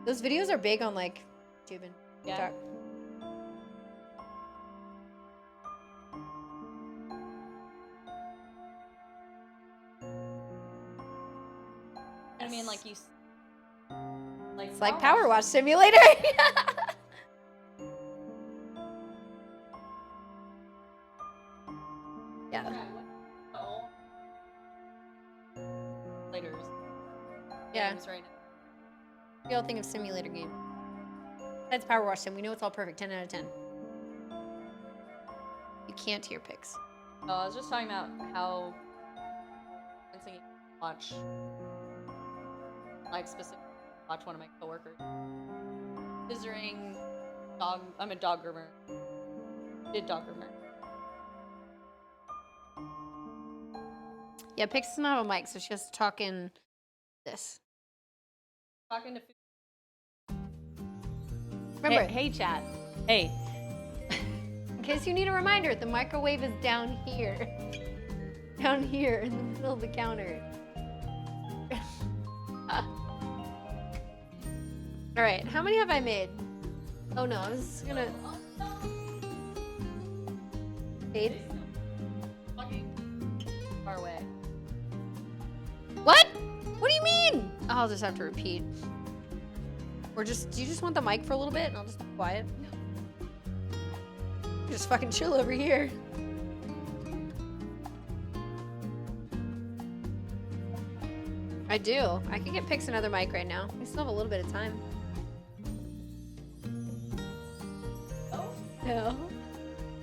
Speaker 1: Those videos are big on like YouTube and
Speaker 6: Yeah.
Speaker 1: TikTok.
Speaker 6: I mean, like you. Like
Speaker 1: It's like Power Wash Simulator. Yeah.
Speaker 6: Later.
Speaker 1: Yeah.
Speaker 6: Games right now.
Speaker 1: We all think of simulator game. That's Power Wash Sim. We know it's all perfect. 10 out of 10. You can't hear picks.
Speaker 6: Oh, I was just talking about how. Watch. Like specifically, watch one of my coworkers. Scissoring dog. I'm a dog groomer. Did dog groomer.
Speaker 1: Yeah, Pix doesn't have a mic, so she has to talk in this.
Speaker 6: Talking to.
Speaker 1: Remember,
Speaker 6: Hey, chat. Hey.
Speaker 1: in case you need a reminder, the microwave is down here. Down here in the middle of the counter. All right, how many have I made? Oh no, I was gonna fade.
Speaker 6: Fucking far away.
Speaker 1: What? What do you mean? I'll just have to repeat. Or do you just want the mic for a little bit and I'll just be quiet? No. Just fucking chill over here. I do. I could get Pix another mic right now. We still have a little bit of time. No.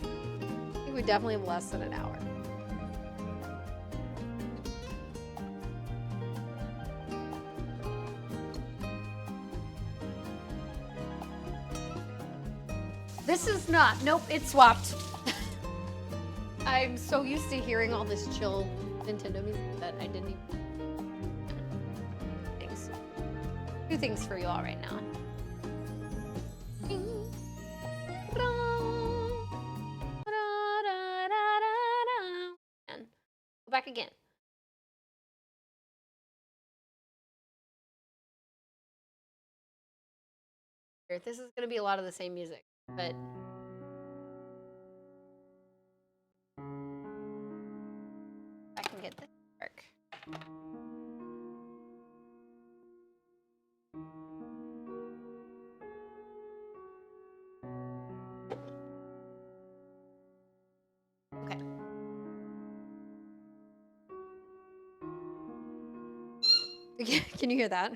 Speaker 1: I think we definitely have less than an hour. This is not. Nope, it swapped. I'm so used to hearing all this chill Nintendo music that I didn't even. Things. Two things for you all right now. And go back again. This is going to be a lot of the same music, but I can get this to work. Okay. Can you hear that?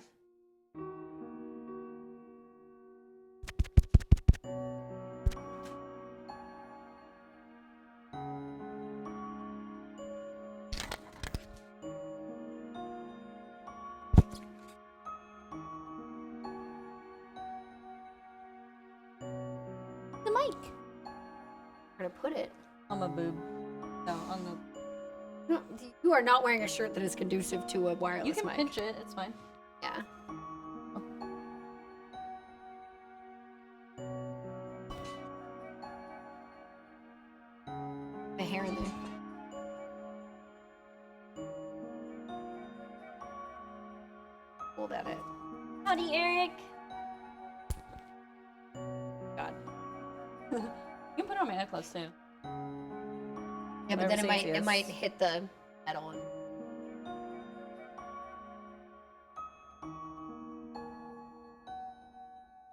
Speaker 1: The mic. Where to put it?
Speaker 6: On my boob. No, on the.
Speaker 1: No, you are not wearing a shirt that is conducive to a wireless
Speaker 6: You can
Speaker 1: mic.
Speaker 6: pinch it. It's fine.
Speaker 1: Yeah. My hair in there. Hold at it.
Speaker 6: Howdy, Eric.
Speaker 1: God.
Speaker 6: You can put it on my necklace too.
Speaker 1: Yeah, but then
Speaker 6: Whatever
Speaker 1: it
Speaker 6: safety
Speaker 1: might
Speaker 6: is.
Speaker 1: hit the metal.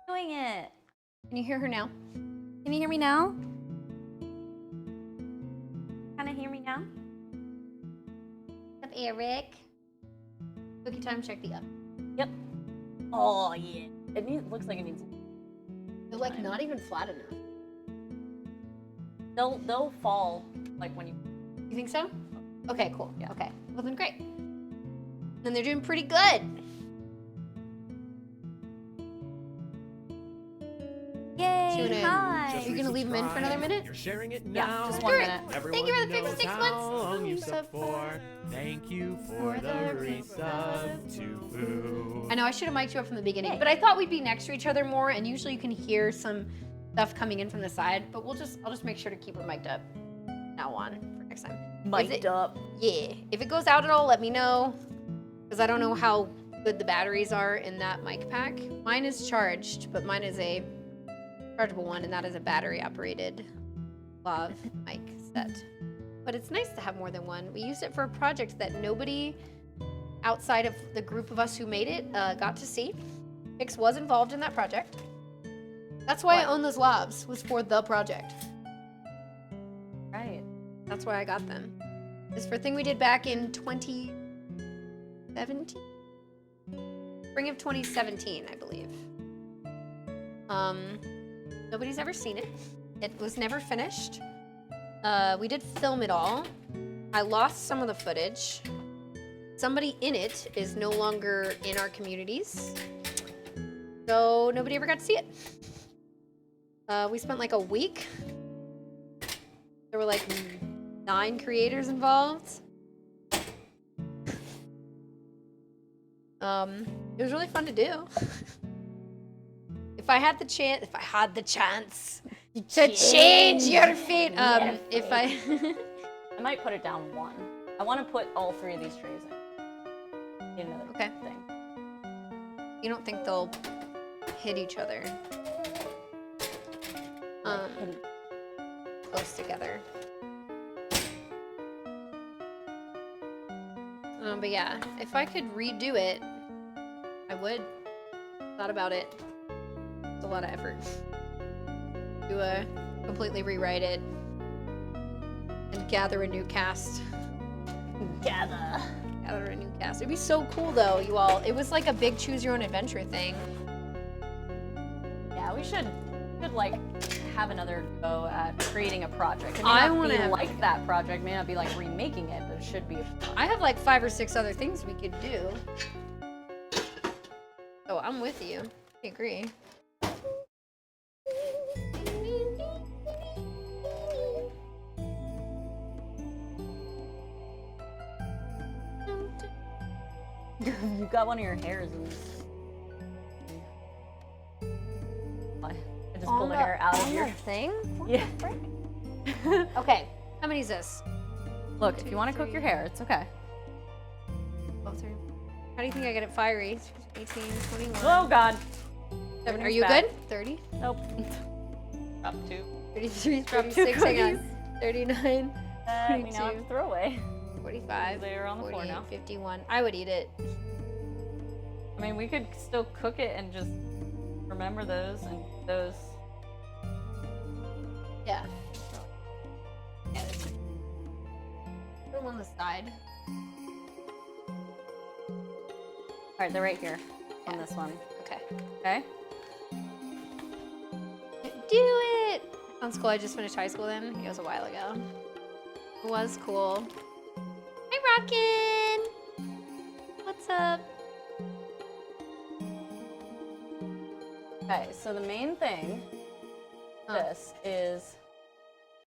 Speaker 6: Doing it.
Speaker 1: Can you hear her now?
Speaker 6: Can you hear me now? Kind of hear me now?
Speaker 1: What's up, Eric? Cookie time. Check the up.
Speaker 6: Yep. Oh yeah. Looks like it needs.
Speaker 1: They're like not even flat enough.
Speaker 6: They'll fall like when you.
Speaker 1: You think so? Okay, cool. Yeah. Okay. Well then, great. And they're doing pretty good.
Speaker 6: Yay!
Speaker 1: Tune in.
Speaker 6: Hi.
Speaker 1: You're gonna leave them in for another minute?
Speaker 4: You're sharing it
Speaker 6: Yeah,
Speaker 4: now.
Speaker 6: just
Speaker 1: Do
Speaker 6: one
Speaker 1: it.
Speaker 6: minute.
Speaker 1: Thank you for the
Speaker 4: Everyone
Speaker 1: 56
Speaker 4: knows
Speaker 1: months.
Speaker 2: How long you sub for? Thank you for the resub to Foo.
Speaker 1: I know I should have mic'd you up from the beginning, but I thought we'd be next to each other more, and usually you can hear some stuff coming in from the side. But I'll just make sure to keep it mic'd up now on for next time.
Speaker 6: Mic'd up.
Speaker 1: Yeah. If it goes out at all, let me know, because I don't know how good the batteries are in that mic pack. Mine is charged, but mine is a chargeable one, and that is a battery-operated lav mic set. But it's nice to have more than one. We used it for a project that nobody outside of the group of us who made it got to see. Pix was involved in that project. That's why I own those lavs, was for the project.
Speaker 6: Right.
Speaker 1: That's why I got them. It's for a thing we did back in 2017? Spring of 2017, I believe. Nobody's ever seen it. It was never finished. We did film it all. I lost some of the footage. Somebody in it is no longer in our communities. So nobody ever got to see it. We spent like a week. There were like 9 creators involved. It was really fun to do. If I had the chance to change your fate, if I
Speaker 6: I might put it down one. I want to put all 3 of these trays in another
Speaker 1: Okay.
Speaker 6: thing.
Speaker 1: You don't think they'll hit each other close together. But yeah, if I could redo it, I would. Thought about it. It's a lot of effort to completely rewrite it and gather a new cast.
Speaker 6: Gather
Speaker 1: a new cast. It'd be so cool though, you all. It was like a big choose your own adventure thing.
Speaker 6: Yeah, we should like have another go at creating a project. It may
Speaker 1: I
Speaker 6: not
Speaker 1: wanna
Speaker 6: be
Speaker 1: have-
Speaker 6: like that project. May not be like remaking it, but it should be.
Speaker 1: I have like 5 or 6 other things we could do. Oh, I'm with you. I agree.
Speaker 6: You got one of your hairs in this. I just pulled a hair out of your
Speaker 1: thing.
Speaker 6: Yeah.
Speaker 1: Okay, how many is this?
Speaker 6: Look, if you want to cook your hair, it's okay.
Speaker 1: Oh, 3. How do you think I get it fiery? 18, 21.
Speaker 6: Oh God.
Speaker 1: 7. Are
Speaker 6: everything's
Speaker 1: you
Speaker 6: bad.
Speaker 1: good? 30,
Speaker 6: Nope. Drop 2.
Speaker 1: 33,
Speaker 6: Drop 2
Speaker 1: 36, hang on.
Speaker 6: cookies.
Speaker 1: 39,
Speaker 6: We now have to throw away.
Speaker 1: 45,
Speaker 6: They're on the floor
Speaker 1: 48,
Speaker 6: now.
Speaker 1: 51. I would eat it.
Speaker 6: I mean, we could still cook it and just remember those and those.
Speaker 1: Yeah. Yeah, that's it. Put them on the side.
Speaker 6: All right, they're right here on this one.
Speaker 1: Okay.
Speaker 6: Okay.
Speaker 1: Do it! Sounds cool. I just finished high school then. It was a while ago. It was cool. Hi, Rockin'! What's up?
Speaker 6: Okay, so the main thing this is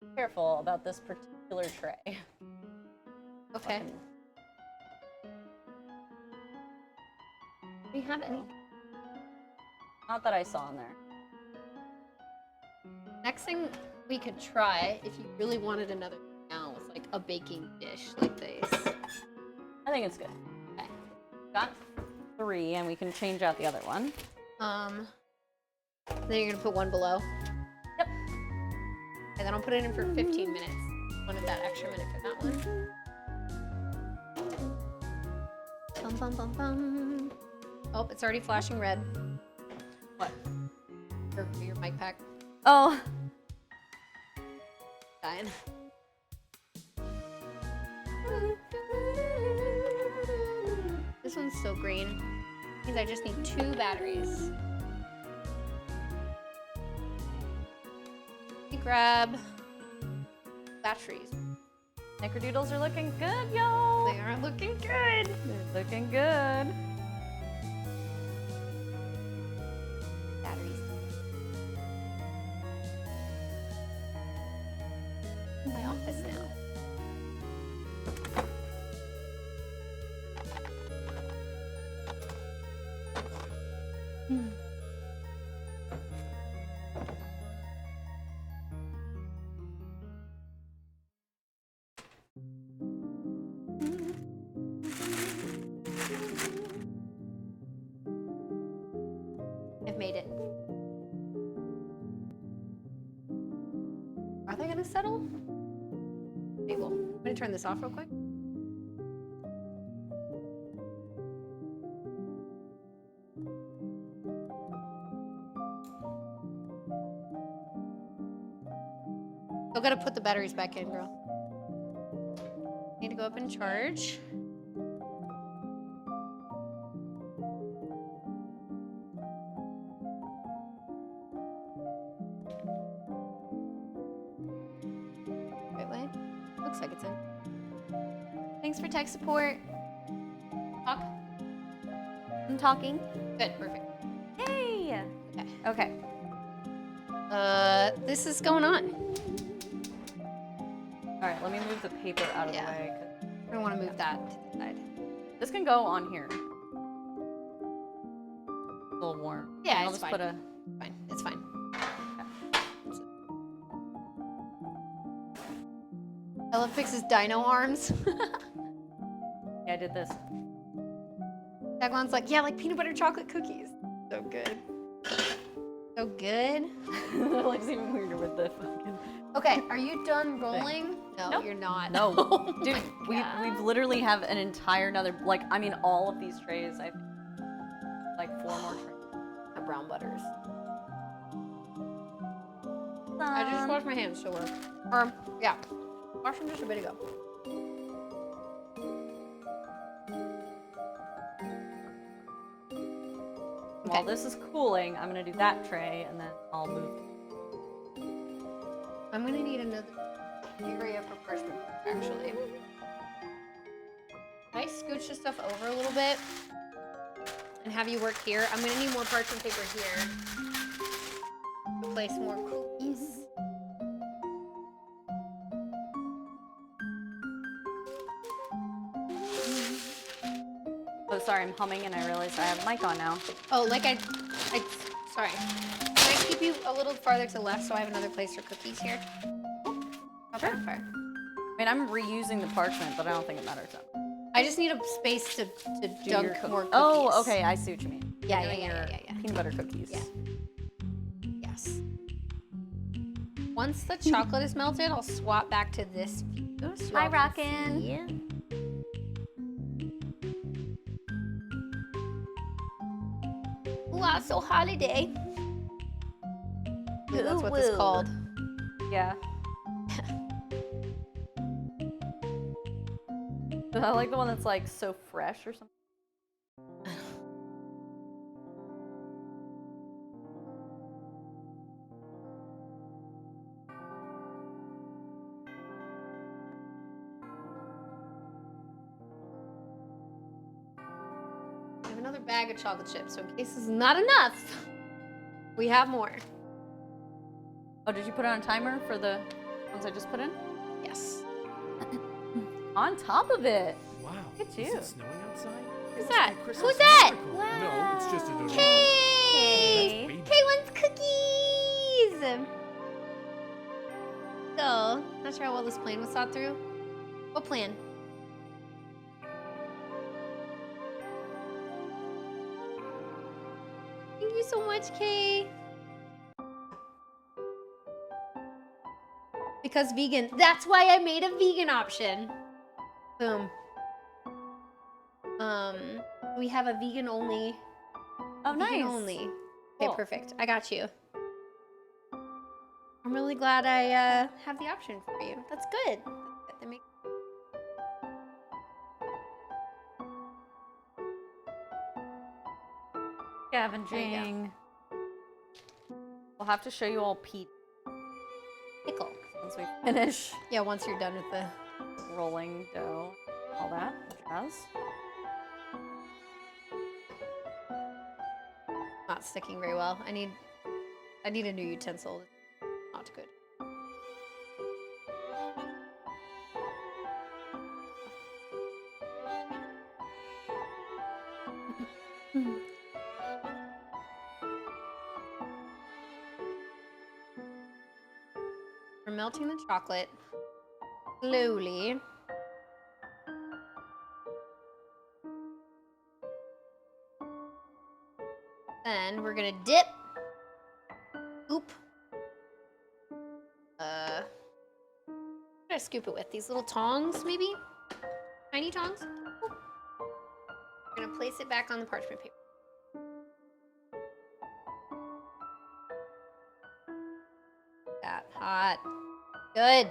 Speaker 6: be careful about this particular tray.
Speaker 1: Okay. Do you have any?
Speaker 6: Not that I saw in there.
Speaker 1: Next thing we could try, if you really wanted another now, was like a baking dish like this.
Speaker 6: I think it's good. Okay. Got 3, and we can change out the other one.
Speaker 1: Then you're gonna put one below.
Speaker 6: Yep.
Speaker 1: And then I'll put it in for 15 minutes. Wanted that extra minute for that one. Bum, bum, bum, bum. Oh, it's already flashing red.
Speaker 6: What?
Speaker 1: Your mic pack.
Speaker 6: Oh.
Speaker 1: Fine. This one's still green. Means I just need 2 batteries. Let me grab batteries.
Speaker 6: Snickerdoodles are looking good, y'all.
Speaker 1: They are looking good.
Speaker 6: They're looking good.
Speaker 1: Batteries. In my office now. I've made it. Are they gonna settle? Maybe. I'm gonna turn this off real quick. Still gotta put the batteries back in, girl. Need to go up and charge. Right way? Looks like it's in. Thanks for tech support. Talk?
Speaker 5: I'm talking.
Speaker 1: Good, perfect.
Speaker 6: Hey.
Speaker 1: Okay.
Speaker 6: Okay.
Speaker 1: This is going on.
Speaker 6: All right, let me move the paper out of
Speaker 1: Yeah.
Speaker 6: the way. 'Cause
Speaker 1: I don't want to move that to the side.
Speaker 6: this can go on here. A little warm.
Speaker 1: Yeah,
Speaker 6: I'll
Speaker 1: it's
Speaker 6: just
Speaker 1: fine.
Speaker 6: put a.
Speaker 1: Fine, it's fine. Ella fixes dino arms.
Speaker 6: Yeah, I did this.
Speaker 1: Daglon's like, yeah, like peanut butter chocolate cookies. So good. So good.
Speaker 6: That looks even weirder with the fucking.
Speaker 1: Okay, are you done rolling? No,
Speaker 6: Nope.
Speaker 1: you're not.
Speaker 6: No,
Speaker 1: Oh
Speaker 6: dude,
Speaker 1: my God.
Speaker 6: we've literally have an entire another like I mean all of these trays. I like 4 more trays.
Speaker 1: My brown butters. I just washed my hands, so we're. Or, yeah. Washed them just a bit ago.
Speaker 6: While this is cooling, I'm gonna do that tray and then I'll move.
Speaker 1: I'm gonna need another area for parchment paper, actually. Can I scooch this stuff over a little bit and have you work here? I'm gonna need more parchment paper here to place more cookies.
Speaker 6: Oh, sorry, I'm humming and I realized I have a mic on now.
Speaker 1: Oh, like sorry. Can I keep you a little farther to the left so I have another place for cookies here? Okay, fair.
Speaker 6: I mean, I'm reusing the parchment, but I don't think it matters that much.
Speaker 1: I just need a space to
Speaker 6: Do
Speaker 1: dunk
Speaker 6: your
Speaker 1: more cookies.
Speaker 6: Oh, okay, I see what you mean.
Speaker 1: Yeah,
Speaker 6: You're doing
Speaker 1: yeah,
Speaker 6: your
Speaker 1: yeah.
Speaker 6: Peanut butter cookies.
Speaker 1: Yeah. Yes. Once the chocolate is melted, I'll swap back to this view. So
Speaker 5: Hi,
Speaker 1: y'all can
Speaker 5: Rockin'.
Speaker 1: see. Ooh, so holiday. Ooh, that's what this is
Speaker 5: Ooh.
Speaker 1: called.
Speaker 6: Yeah. I like the one that's like so fresh or something.
Speaker 1: I have another bag of chocolate chips, so in case this is not enough, we have more.
Speaker 6: Oh, did you put it on a timer for the ones I just put in?
Speaker 1: Yes.
Speaker 6: On top of it.
Speaker 3: Wow.
Speaker 6: Look at
Speaker 3: Is
Speaker 6: you.
Speaker 3: it snowing outside?
Speaker 1: Who's
Speaker 3: It must
Speaker 1: that?
Speaker 3: be a Christmas
Speaker 1: Who's that?
Speaker 3: miracle.
Speaker 4: No, it's just a donut.
Speaker 1: Hey!
Speaker 3: Baby.
Speaker 1: Kay wants cookies! So, not sure how well this plan was thought through. What plan? Thank you so much, Kay. Because vegan. That's why I made a vegan option. Boom. We have a vegan only.
Speaker 6: Oh, nice.
Speaker 1: Vegan only. Okay,
Speaker 6: Cool.
Speaker 1: perfect. I got you. I'm really glad I have the option for you. That's good. That makes
Speaker 6: Gavin
Speaker 1: There you go.
Speaker 6: Jing. We'll have to show you all Pete
Speaker 1: pickle.
Speaker 6: once we finish.
Speaker 1: Yeah, once you're done with the
Speaker 6: rolling dough, all that jazz.
Speaker 1: Not sticking very well. I need a new utensil. Not good. We're melting the chocolate slowly. Then we're gonna dip. Oop. What did I scoop it with? These little tongs, maybe? Tiny tongs? Oop. We're gonna place it back on the parchment paper. That hot. Good.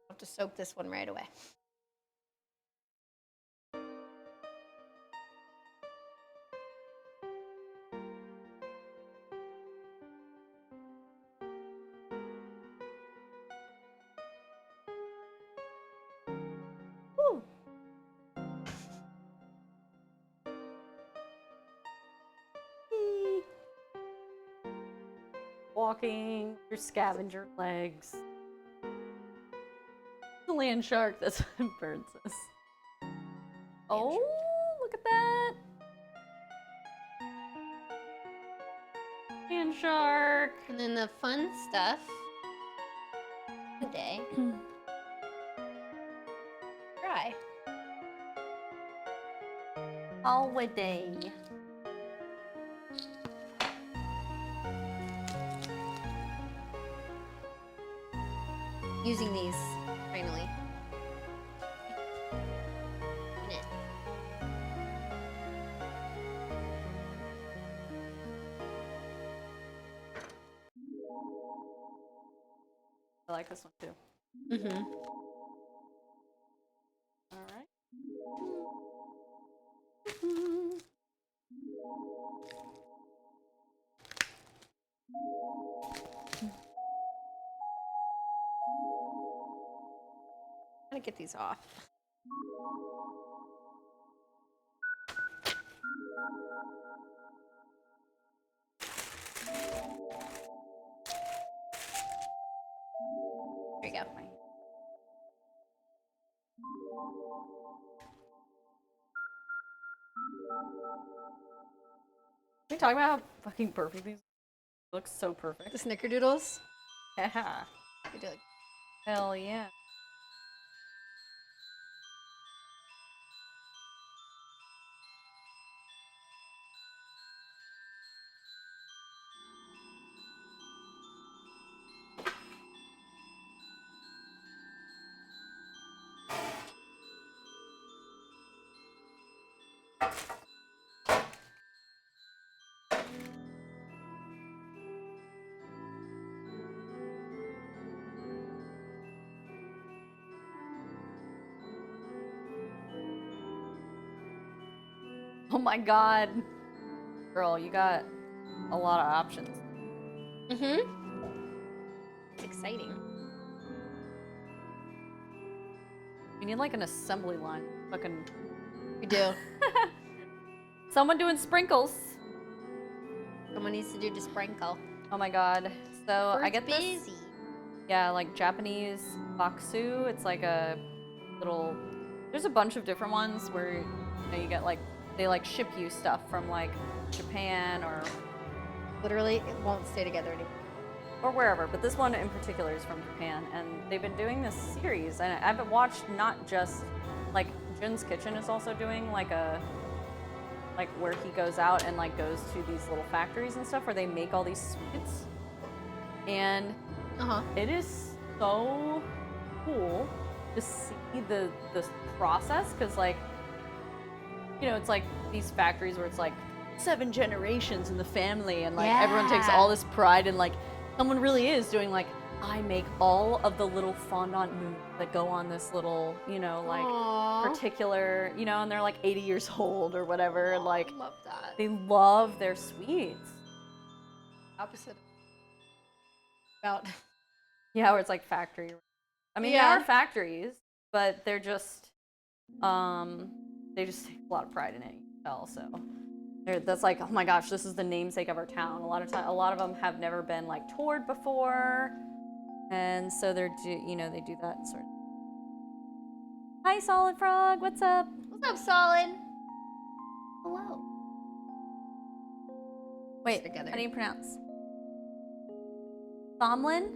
Speaker 1: Have to soak this one right away. Woo.
Speaker 6: Walking your scavenger legs. The land shark, that's what Bird says. Oh, look at that. Land shark.
Speaker 1: And then the fun stuff today. Try.
Speaker 6: Holiday.
Speaker 1: Using these finally. Minute.
Speaker 6: I like this one too.
Speaker 1: Mm-hmm.
Speaker 6: All right.
Speaker 1: I'm gonna get these off. There you go.
Speaker 6: Can we talk about how fucking perfect these look? So perfect.
Speaker 1: The snickerdoodles.
Speaker 6: Yeah.
Speaker 1: We do like
Speaker 6: Hell yeah. Oh my god. Girl, you got a lot of options.
Speaker 1: Mm-hmm. It's exciting.
Speaker 6: You need like an assembly line. Fucking
Speaker 1: We do.
Speaker 6: someone doing sprinkles.
Speaker 1: Someone needs to do the sprinkle.
Speaker 6: Oh my god. So I
Speaker 1: Bird's
Speaker 6: get this.
Speaker 1: busy.
Speaker 6: Yeah, like Japanese baksu. It's like a little. There's a bunch of different ones where you know you get like they like ship you stuff from like Japan or
Speaker 1: Literally, it won't stay together anymore.
Speaker 6: wherever. But this one in particular is from Japan, and they've been doing this series. And I've watched not just like Jun's Kitchen is also doing like where he goes out and like goes to these little factories and stuff where they make all these sweets. And it is so cool to see the process because like you know it's like these factories where it's like 7 generations in the family and like everyone takes all this pride and like someone really is doing like I make all of the little fondant moves that go on this little you know like
Speaker 1: Aww.
Speaker 6: particular you know and they're like 80 years old or whatever and like
Speaker 1: Love that.
Speaker 6: they love their sweets.
Speaker 1: opposite about.
Speaker 6: Yeah, where it's like factory. I mean,
Speaker 1: Yeah.
Speaker 6: there are factories, but they're just, they just take a lot of pride in it. You can tell. So that's like, oh my gosh, this is the namesake of our town. A lot of them have never been like toured before, and so they do that sort of. Hi, Solid Frog. What's up?
Speaker 1: What's up, Solid? Hello.
Speaker 6: Wait,
Speaker 1: Together.
Speaker 6: how do you pronounce? Tomlin?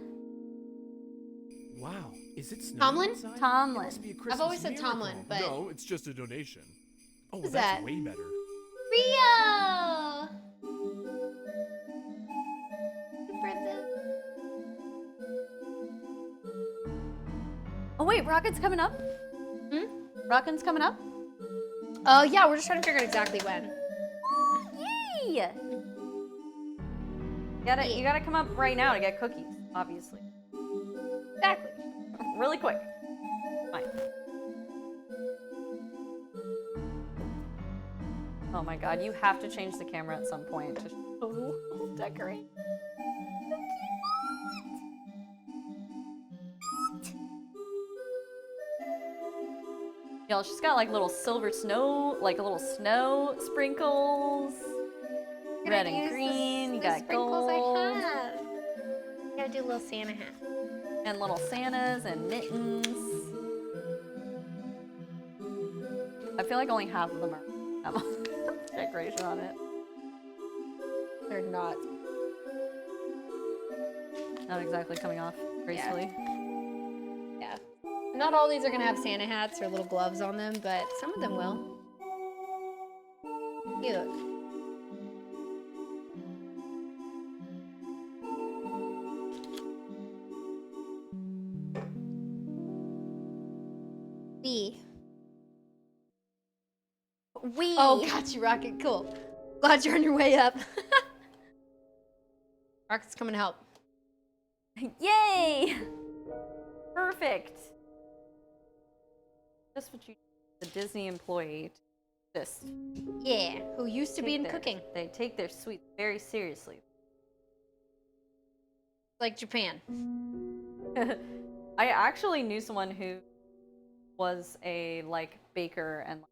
Speaker 3: Wow, is it snowing
Speaker 1: Tomlin?
Speaker 3: outside?
Speaker 6: Tomlin.
Speaker 3: It must be a Christmas
Speaker 1: I've always said
Speaker 3: miracle.
Speaker 1: Tomlin, but
Speaker 4: No, it's just a donation.
Speaker 3: Oh, well,
Speaker 1: Who's
Speaker 3: that's
Speaker 1: that?
Speaker 3: way better.
Speaker 1: Rio. For the-
Speaker 6: Oh wait, Rocket's coming up? Rocket's coming up?
Speaker 1: Oh yeah, we're just trying to figure out exactly when.
Speaker 6: Yay! You gotta come up right now to get cookies, obviously.
Speaker 1: Exactly.
Speaker 6: Really quick. Fine. Oh my god, you have to change the camera at some point to show decorate. Y'all, she's got like little silver snow, like little snow sprinkles. Red and green, you got
Speaker 1: sprinkles
Speaker 6: gold.
Speaker 1: I have. Gotta do a little Santa hat.
Speaker 6: And little Santas and mittens. I feel like only half of them have decoration on it.
Speaker 1: They're not.
Speaker 6: Not exactly coming off gracefully.
Speaker 1: Yeah. Not all these are gonna have Santa hats or little gloves on them, but some of them will. Cute. B. Oh, got you, Rocket. Cool. Glad you're on your way up. Rocket's coming to help.
Speaker 6: Yay! Perfect. Just what you the Disney employee to assist.
Speaker 1: Yeah, who used to be in cooking.
Speaker 6: They take their sweets very seriously.
Speaker 1: Like Japan.
Speaker 6: I actually knew someone who was a like baker and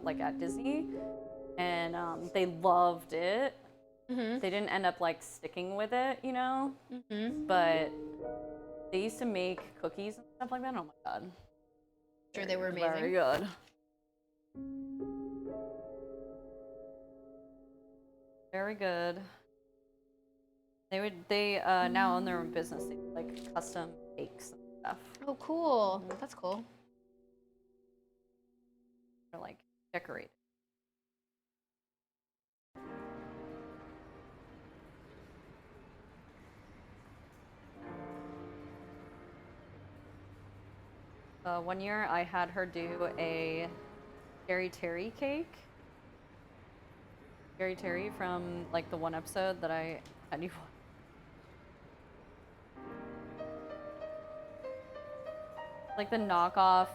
Speaker 6: like at Disney, and they loved it.
Speaker 1: Mm-hmm.
Speaker 6: They didn't end up like sticking with it, you know.
Speaker 1: Mm-hmm.
Speaker 6: But they used to make cookies and stuff like that. Oh my god.
Speaker 1: Sure, they were
Speaker 6: Very
Speaker 1: amazing.
Speaker 6: good. Very good. They now own their own business. They do, like custom cakes and stuff.
Speaker 1: Oh, cool. That's cool.
Speaker 6: They're like decorated. One year I had her do a Scary Terry cake. Scary Terry from like the one episode that I had you watch. Like the knockoff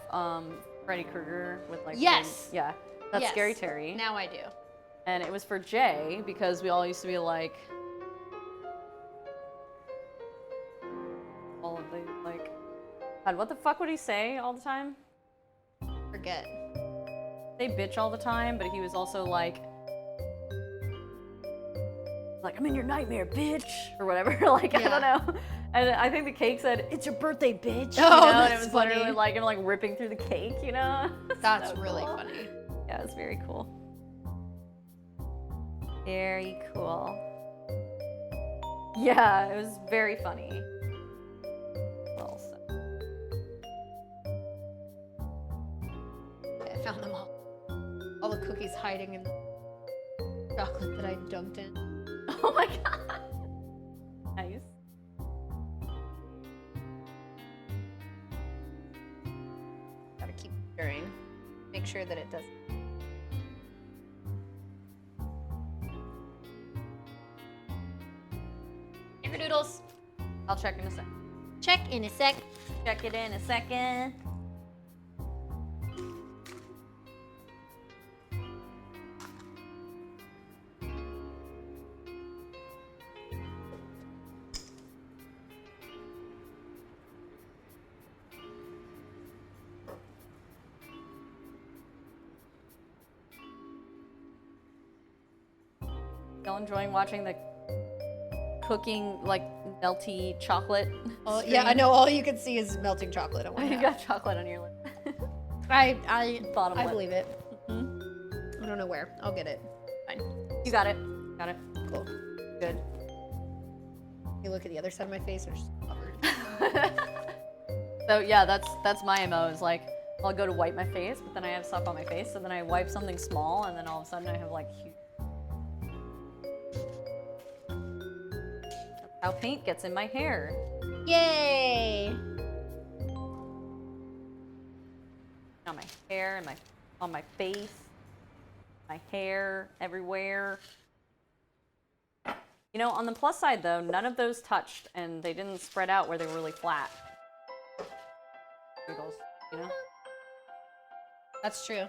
Speaker 6: Freddy Krueger with like
Speaker 1: Yes!
Speaker 6: yeah, that's
Speaker 1: Yes.
Speaker 6: Scary Terry.
Speaker 1: Now I do.
Speaker 6: And it was for Jay because we all used to be like all of the like God, what the fuck would he say all the time?
Speaker 1: Forget.
Speaker 6: They bitch all the time, but he was also like I'm in your nightmare, bitch, or whatever. Like I don't know. And I think the cake said, "It's your birthday, bitch."
Speaker 1: Oh,
Speaker 6: you know? And
Speaker 1: that's
Speaker 6: it was
Speaker 1: funny.
Speaker 6: literally like him like ripping through the cake, you know?
Speaker 1: That's
Speaker 6: So
Speaker 1: really
Speaker 6: cool.
Speaker 1: funny.
Speaker 6: Yeah, it's very cool. Very cool. Yeah, it was very funny. Well said.
Speaker 1: I found them all. All the cookies hiding in the chocolate that I dumped in.
Speaker 6: Oh my god. Nice.
Speaker 1: Gotta keep stirring. Make sure that it doesn't. Snickerdoodles.
Speaker 6: I'll check in a sec.
Speaker 1: Check in a sec.
Speaker 6: Check it in a second. Y'all enjoying watching the cooking, like, melty chocolate?
Speaker 1: Oh, yeah, I know. All you can see is melting chocolate. I want
Speaker 6: You
Speaker 1: that.
Speaker 6: got chocolate on your lip.
Speaker 1: I
Speaker 6: Bottom lip.
Speaker 1: believe it.
Speaker 6: Mhm.
Speaker 1: I don't know where. I'll get it. Fine.
Speaker 6: You got it. Got it.
Speaker 1: Cool.
Speaker 6: Good.
Speaker 1: You look at the other side of my face, or just covered.
Speaker 6: So yeah, that's my MO is like, I'll go to wipe my face, but then I have stuff on my face, so then I wipe something small, and then all of a sudden I have like huge. That's how paint gets in my hair.
Speaker 1: Yay!
Speaker 6: On my hair and on my face, my hair, everywhere. You know, on the plus side though, none of those touched and they didn't spread out where they were really flat. Wiggles, you know?
Speaker 1: That's true.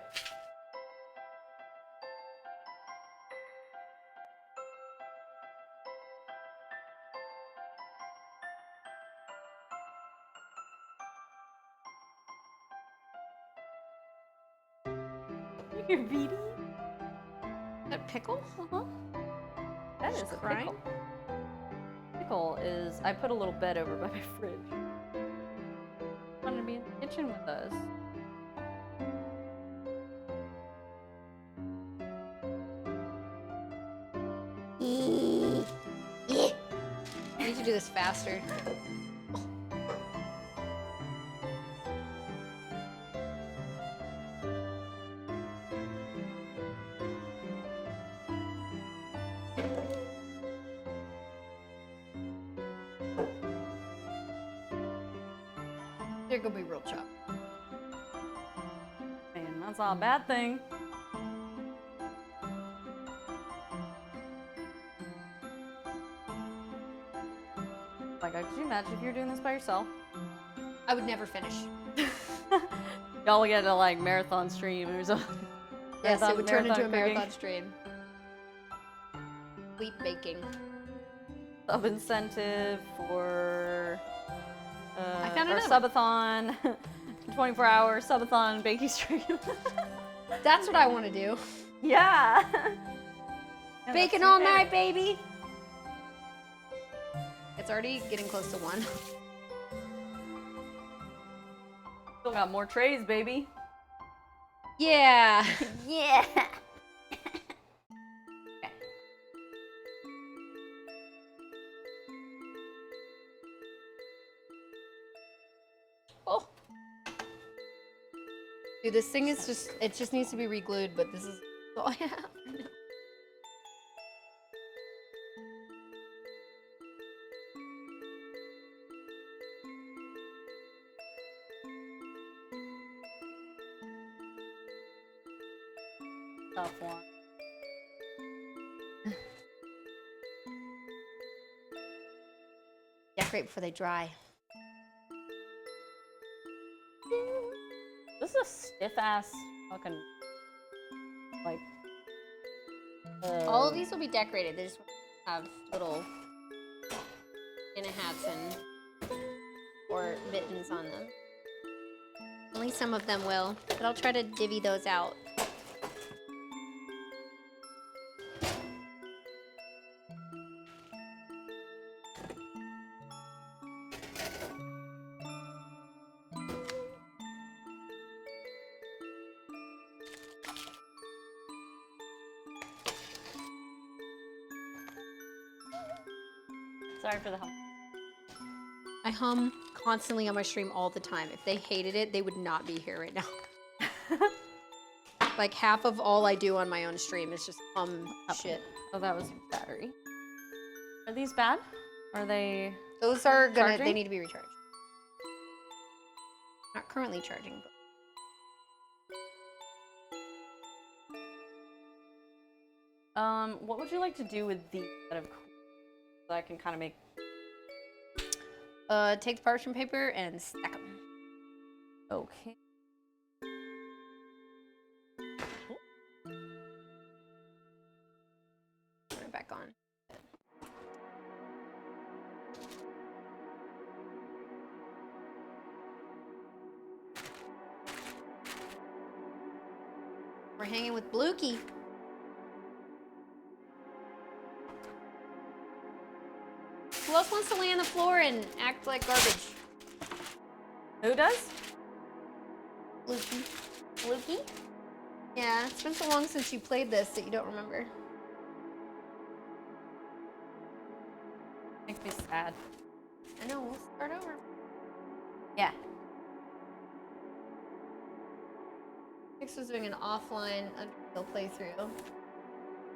Speaker 6: You're beady.
Speaker 1: That pickle?
Speaker 6: Uh-huh. That is a
Speaker 1: crying?
Speaker 6: pickle. Pickle is, I put a little bed over by my fridge. Wanted to be in the kitchen with us.
Speaker 1: I need to do this faster. There go be real chop.
Speaker 6: Man, that's not a bad thing. Like, could you imagine if you were doing this by yourself?
Speaker 1: I would never finish.
Speaker 6: Y'all would get a like marathon stream or something.
Speaker 1: Yes, it would turn into a
Speaker 6: cooking.
Speaker 1: marathon stream. Wheat baking.
Speaker 6: Sub incentive for
Speaker 1: I found
Speaker 6: or
Speaker 1: another.
Speaker 6: subathon, 24-hour subathon baking stream.
Speaker 1: That's what I want to do.
Speaker 6: Yeah. Yeah,
Speaker 1: Baking
Speaker 6: that's
Speaker 1: all
Speaker 6: your
Speaker 1: night,
Speaker 6: favorite.
Speaker 1: baby. It's already getting close to 1.
Speaker 6: Still got more trays, baby.
Speaker 1: Yeah.
Speaker 6: Yeah.
Speaker 1: Oh. Dude, this thing is just, it just needs to be re-glued, but this is all I have.
Speaker 6: Tough one.
Speaker 1: Decorate before they dry.
Speaker 6: This is a stiff ass fucking like.
Speaker 1: All of these will be decorated. They just have little Santa hats and or mittens on them. Only some of them will, but I'll try to divvy those out.
Speaker 6: Sorry for the hum.
Speaker 1: I hum constantly on my stream all the time. If they hated it, they would not be here right now. Like half of all I do on my own stream is just hum shit.
Speaker 6: Oh, that was your battery. Are these bad? Are they?
Speaker 1: Those are gonna, they
Speaker 6: Charging?
Speaker 1: need to be recharged. Not currently charging, but
Speaker 6: What would you like to do with these that have so I can kind of make?
Speaker 1: take the parchment paper and stack them.
Speaker 6: Okay.
Speaker 1: Turn it back on. We're hanging with Blukey. Who else wants to lay on the floor and act like garbage?
Speaker 6: Who does?
Speaker 1: Lukey. Lukey? Yeah, it's been so long since you played this that you don't remember.
Speaker 6: Makes me sad.
Speaker 1: I know, we'll start over.
Speaker 6: Yeah.
Speaker 1: Nix was doing an offline Undertale playthrough.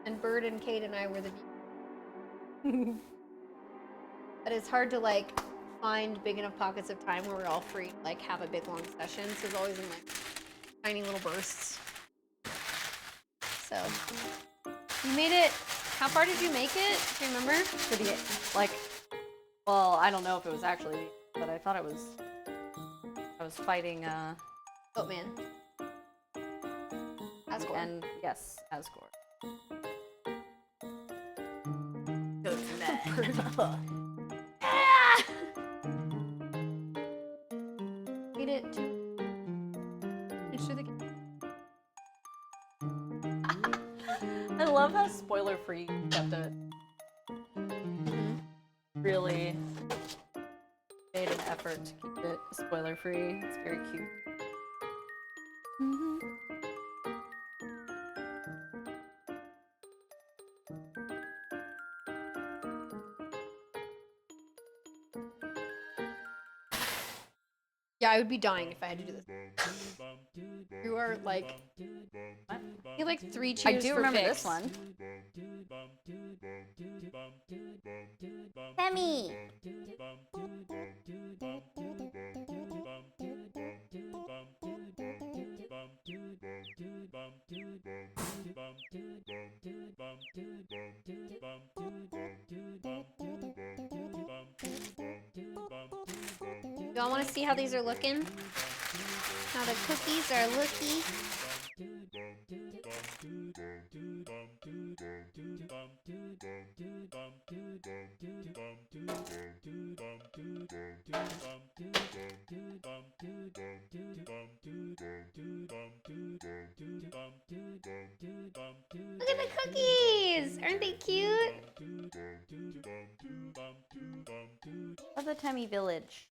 Speaker 1: And Bird and Kate and I were the viewers. But it's hard to like find big enough pockets of time where we're all free to like have a big long session. So it's always in like tiny little bursts. So you made it. How far did you make it? Do you remember?
Speaker 6: To the like, well, I don't know if it was actually, but I thought it was. I was fighting
Speaker 1: Oh man. Asgore.
Speaker 6: and yes, Asgore.
Speaker 1: Ah! Made it. Finish through the game.
Speaker 6: I love how spoiler-free you kept it. Really made an effort to keep it spoiler-free. It's very cute.
Speaker 1: Yeah, I would be dying if I had to do this. You are like, you like 3 cheers
Speaker 6: I do
Speaker 1: for
Speaker 6: remember
Speaker 1: Vix.
Speaker 6: this one.
Speaker 5: Temmie!
Speaker 1: Y'all want to see how these are looking? How the cookies are looking? Look at the cookies! Aren't they cute?
Speaker 5: Of the Temmie village.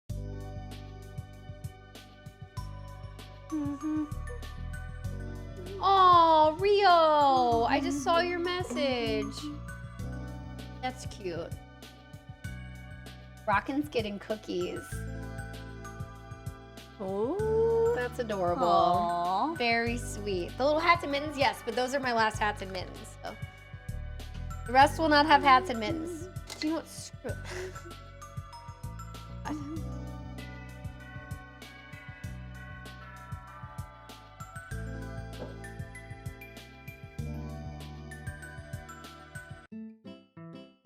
Speaker 1: Oh, Rio! I just saw your message. That's cute. Rockin's getting cookies.
Speaker 6: Oh,
Speaker 1: That's adorable.
Speaker 6: Aww.
Speaker 1: Very sweet. The little hats and mittens, yes, but those are my last hats and mittens. So the rest will not have hats and mittens. Do you know what? Screw it.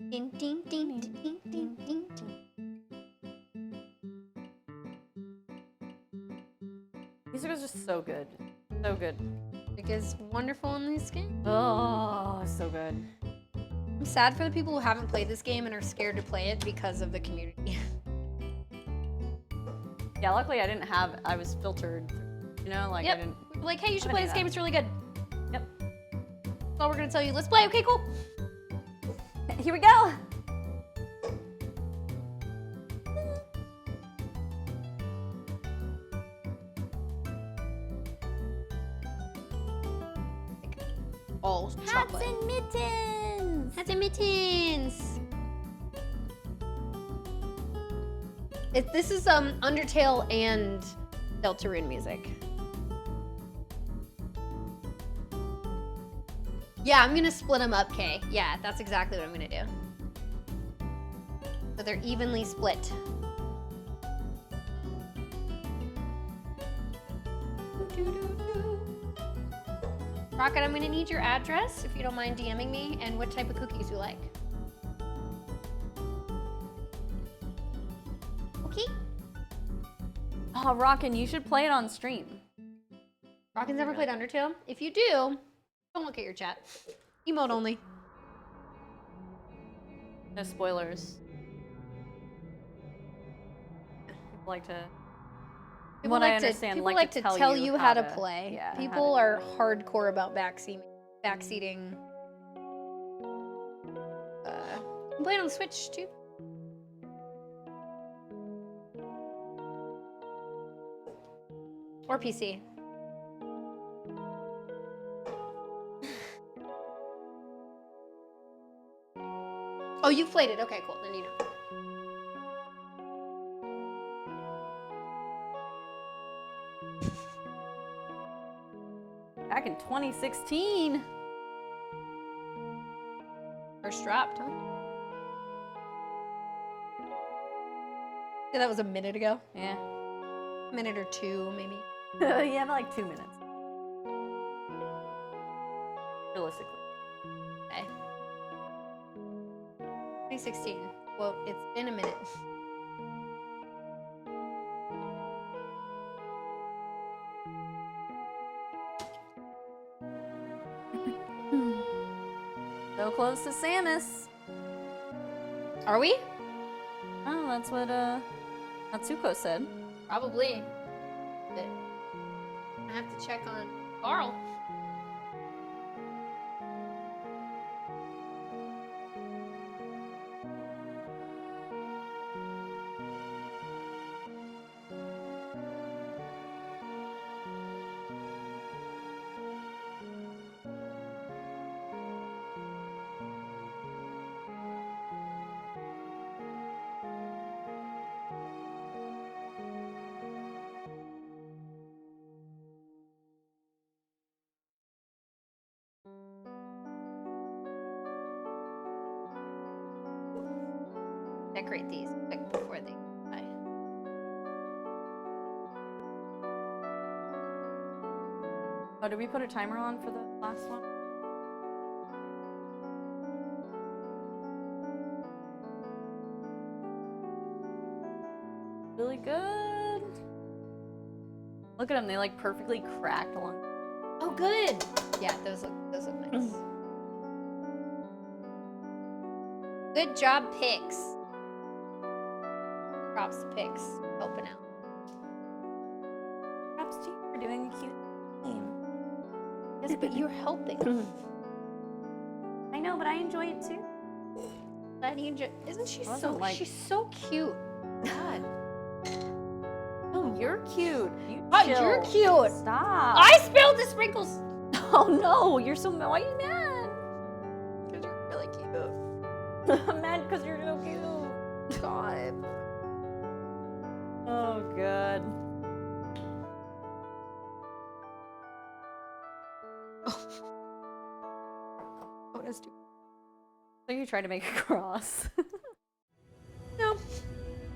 Speaker 1: Ding, ding, ding, ding, ding, ding, ding, ding.
Speaker 6: Music was just so good. So good.
Speaker 1: It is wonderful in this game.
Speaker 6: Oh, so good.
Speaker 1: I'm sad for the people who haven't played this game and are scared to play it because of the community.
Speaker 6: Yeah, luckily I was filtered. You know, like
Speaker 1: Yep.
Speaker 6: I didn't.
Speaker 1: Like, hey, you should
Speaker 6: I
Speaker 1: play
Speaker 6: knew
Speaker 1: this
Speaker 6: that.
Speaker 1: game. It's really good.
Speaker 6: Yep.
Speaker 1: That's all we're gonna tell you. Let's play. Okay, cool.
Speaker 6: Here we go.
Speaker 1: All
Speaker 5: Hats
Speaker 1: chocolate.
Speaker 5: and mittens!
Speaker 1: Hats and mittens. This is Undertale and Deltarune music. Yeah, I'm gonna split them up, Kay. Yeah, that's exactly what I'm gonna do. So they're evenly split. Rocket, I'm gonna need your address if you don't mind DMing me and what type of cookies you like. Okay.
Speaker 6: Oh, Rockin', you should play it on stream.
Speaker 1: Rockin's never played Undertale? If you do, don't look at your chat. Emote only.
Speaker 6: No spoilers. People like to.
Speaker 1: People
Speaker 6: What I
Speaker 1: like
Speaker 6: understand,
Speaker 1: people
Speaker 6: like
Speaker 1: to
Speaker 6: to
Speaker 1: tell you how to play.
Speaker 6: yeah, how
Speaker 1: People
Speaker 6: to-
Speaker 1: are hardcore about backseating. I'm playing on Switch too. Or PC. Oh, you played it. Okay, cool. Then you know.
Speaker 6: Back in 2016.
Speaker 1: First dropped, huh? Yeah, that was a minute ago.
Speaker 6: Yeah.
Speaker 1: A minute or two, maybe.
Speaker 6: Yeah, like 2 minutes. Realistically.
Speaker 1: Okay. 2016. Well, it's been a minute.
Speaker 6: So close to Samus.
Speaker 1: Are we?
Speaker 6: Oh, that's what Natsuko said.
Speaker 1: Probably. But I have to check on Carl. Decorate these quick before they die.
Speaker 6: Oh, did we put a timer on for the last one? Really good. Look at them, they like perfectly cracked along.
Speaker 1: Oh, good. Yeah, those look nice. Good job, Pix. Props to Pix, helping out.
Speaker 6: Props to you for doing a cute game.
Speaker 1: Yes, but you're helping.
Speaker 6: I know, but I enjoy it too.
Speaker 1: Isn't she
Speaker 6: I wasn't
Speaker 1: so?
Speaker 6: like-
Speaker 1: She's so cute. God.
Speaker 6: Oh, you're cute. You
Speaker 1: Oh,
Speaker 6: chill.
Speaker 1: you're cute.
Speaker 6: Stop.
Speaker 1: I spilled the sprinkles.
Speaker 6: Oh no, you're so mad. Why are you mad?
Speaker 1: Because you're really cute.
Speaker 6: I'm mad because you're so cute.
Speaker 1: God.
Speaker 6: Oh god.
Speaker 1: Oh, that's too.
Speaker 6: So you tried to make a cross.
Speaker 1: No,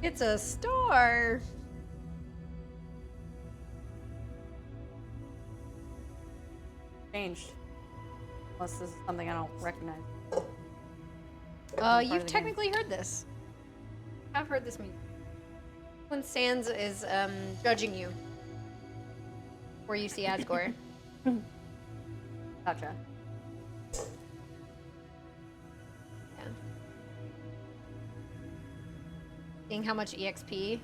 Speaker 1: it's a star.
Speaker 6: Changed. Unless this is something I don't recognize. Part of
Speaker 1: You've
Speaker 6: the
Speaker 1: technically heard this. I've heard this music. When Sans is judging you, where you see Asgore.
Speaker 6: Gotcha.
Speaker 1: Yeah. Seeing how much EXP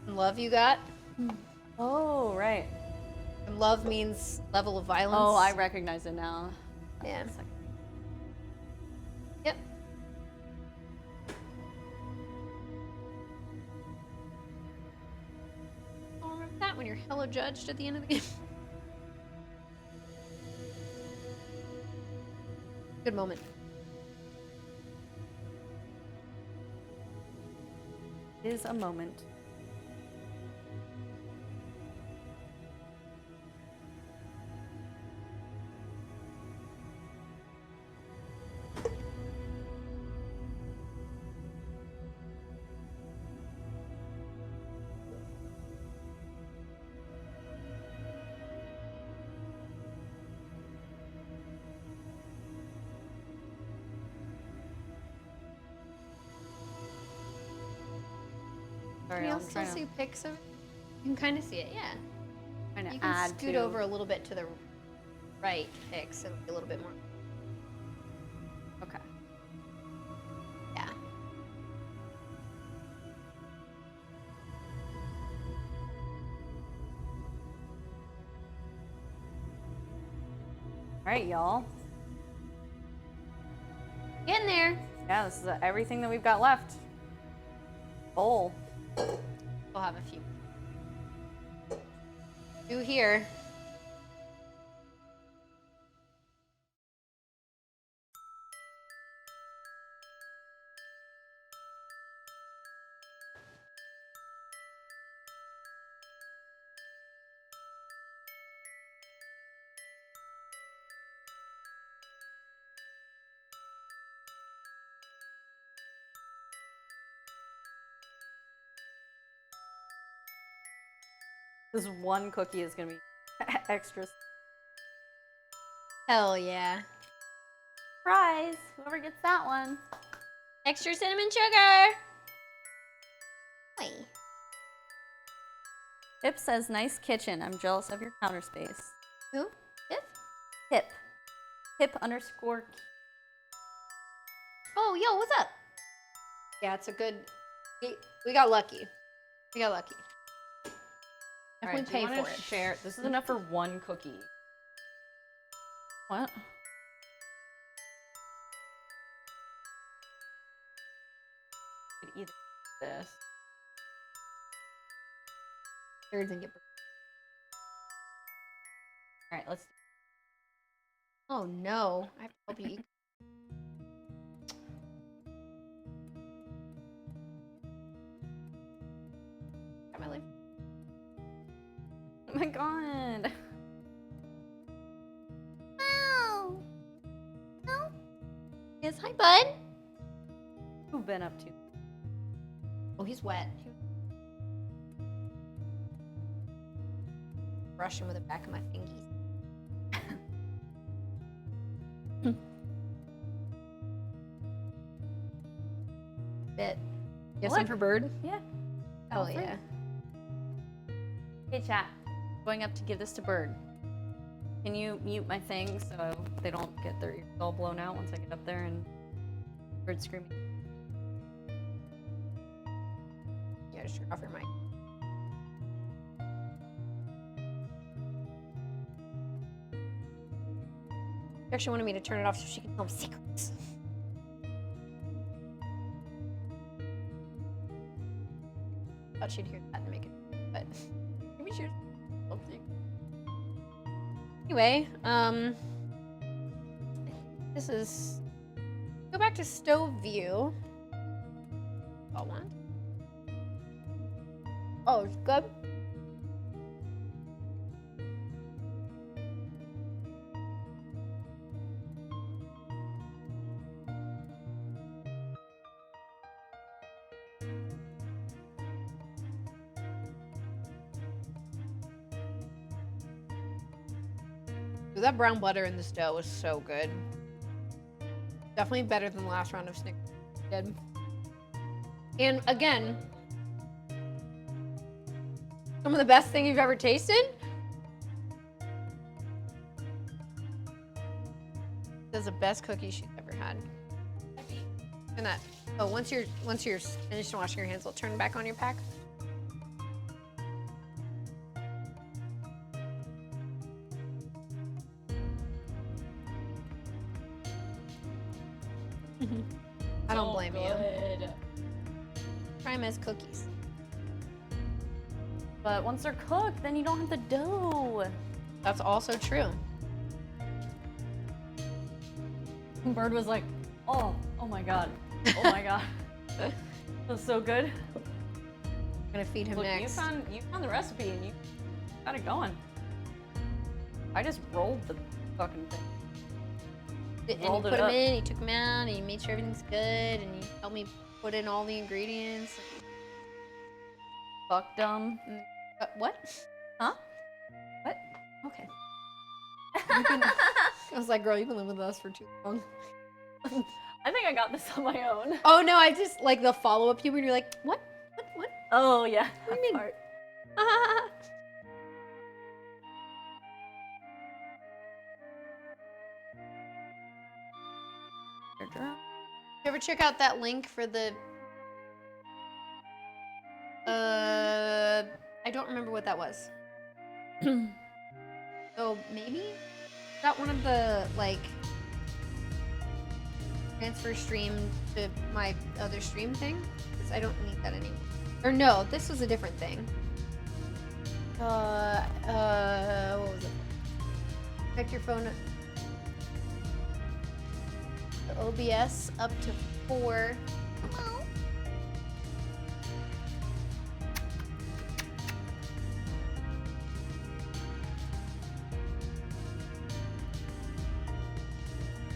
Speaker 1: and love you got.
Speaker 6: Oh, right.
Speaker 1: And love means level of violence.
Speaker 6: Oh, I recognize it now.
Speaker 1: Yeah.
Speaker 6: One second.
Speaker 1: Yep. Oh, remember that when you're hella judged at the end of the game? Good moment.
Speaker 6: Is a moment. Sorry,
Speaker 1: Can you
Speaker 6: I'm
Speaker 1: still
Speaker 6: trying
Speaker 1: see
Speaker 6: to,
Speaker 1: pics of it? You can kind of see it, yeah.
Speaker 6: trying to
Speaker 1: You can
Speaker 6: add
Speaker 1: scoot
Speaker 6: to.
Speaker 1: over a little bit to the right pics. It'll be a little bit more.
Speaker 6: Okay.
Speaker 1: Yeah.
Speaker 6: All right, y'all.
Speaker 1: Getting there.
Speaker 6: Yeah, this is everything that we've got left. Bowl.
Speaker 1: We'll have a few. do here.
Speaker 6: This one cookie is gonna be extra.
Speaker 1: Hell yeah.
Speaker 5: Prize. Whoever gets that one.
Speaker 1: Extra cinnamon sugar. Wait.
Speaker 5: Pip says, nice kitchen. I'm jealous of your counter space.
Speaker 1: Who? This?
Speaker 5: Pip. Pip_.
Speaker 1: Oh, yo, what's up? Yeah, it's a good. We got lucky. We got lucky. Definitely
Speaker 6: Alright, do you
Speaker 1: pay
Speaker 6: wanna
Speaker 1: for it.
Speaker 6: share? This is enough for one cookie. What? Could either this.
Speaker 1: Yours and get.
Speaker 6: All right, let's.
Speaker 1: Oh no, I have to help you eat. Got my life.
Speaker 6: Oh my god.
Speaker 5: Oh.
Speaker 1: Yes, hi, bud.
Speaker 6: Who've been up to?
Speaker 1: Oh, he's wet. Brush him with the back of my fingies. Bit. You have some
Speaker 6: Look.
Speaker 1: for Bird?
Speaker 6: Yeah.
Speaker 1: Hell
Speaker 6: free.
Speaker 1: yeah.
Speaker 6: Hey chat. Going up to give this to Bird. Can you mute my thing so they don't get their ears all blown out once I get up there and Bird screaming?
Speaker 1: Yeah, just turn off your mic. She actually wanted me to turn it off so she could tell him secrets. Thought she'd hear that and make it, but maybe she was Anyway, this is. Go back to stove view. Got one. Oh, it's good. Ooh, that brown butter in this dough is so good. Definitely better than the last round of Snickers did. And again, some of the best thing you've ever tasted. That's the best cookie she's ever had. And that. Oh, once you're finished washing your hands, I'll turn back on your pack. I don't blame you. Try them as cookies.
Speaker 6: But once they're cooked, then you don't have the dough.
Speaker 1: That's also true.
Speaker 6: And Bird was like, oh my god. Oh my god. That's so good.
Speaker 1: I'm gonna feed him
Speaker 6: Look,
Speaker 1: next.
Speaker 6: you found the recipe and you got it going. I just rolled the fucking thing.
Speaker 1: And you
Speaker 6: rolled
Speaker 1: put
Speaker 6: it
Speaker 1: them
Speaker 6: up.
Speaker 1: in, you took them out, and you made sure everything's good, and you helped me put in all the ingredients.
Speaker 6: Fuck dumb.
Speaker 1: What?
Speaker 6: Huh? What?
Speaker 1: Okay. I was like, girl, you've been living with us for too long.
Speaker 6: I think I got this on my own.
Speaker 1: Oh no, I just like the follow-up you when you're like, what? What?
Speaker 6: Oh yeah.
Speaker 1: What do you mean?
Speaker 6: Part.
Speaker 1: You ever check out that link for the I don't remember what that was. So maybe is that one of the like transfer stream to my other stream thing? Because I don't need that anymore. Or no, this was a different thing. pick your phone. The OBS up to 4.
Speaker 5: Oh.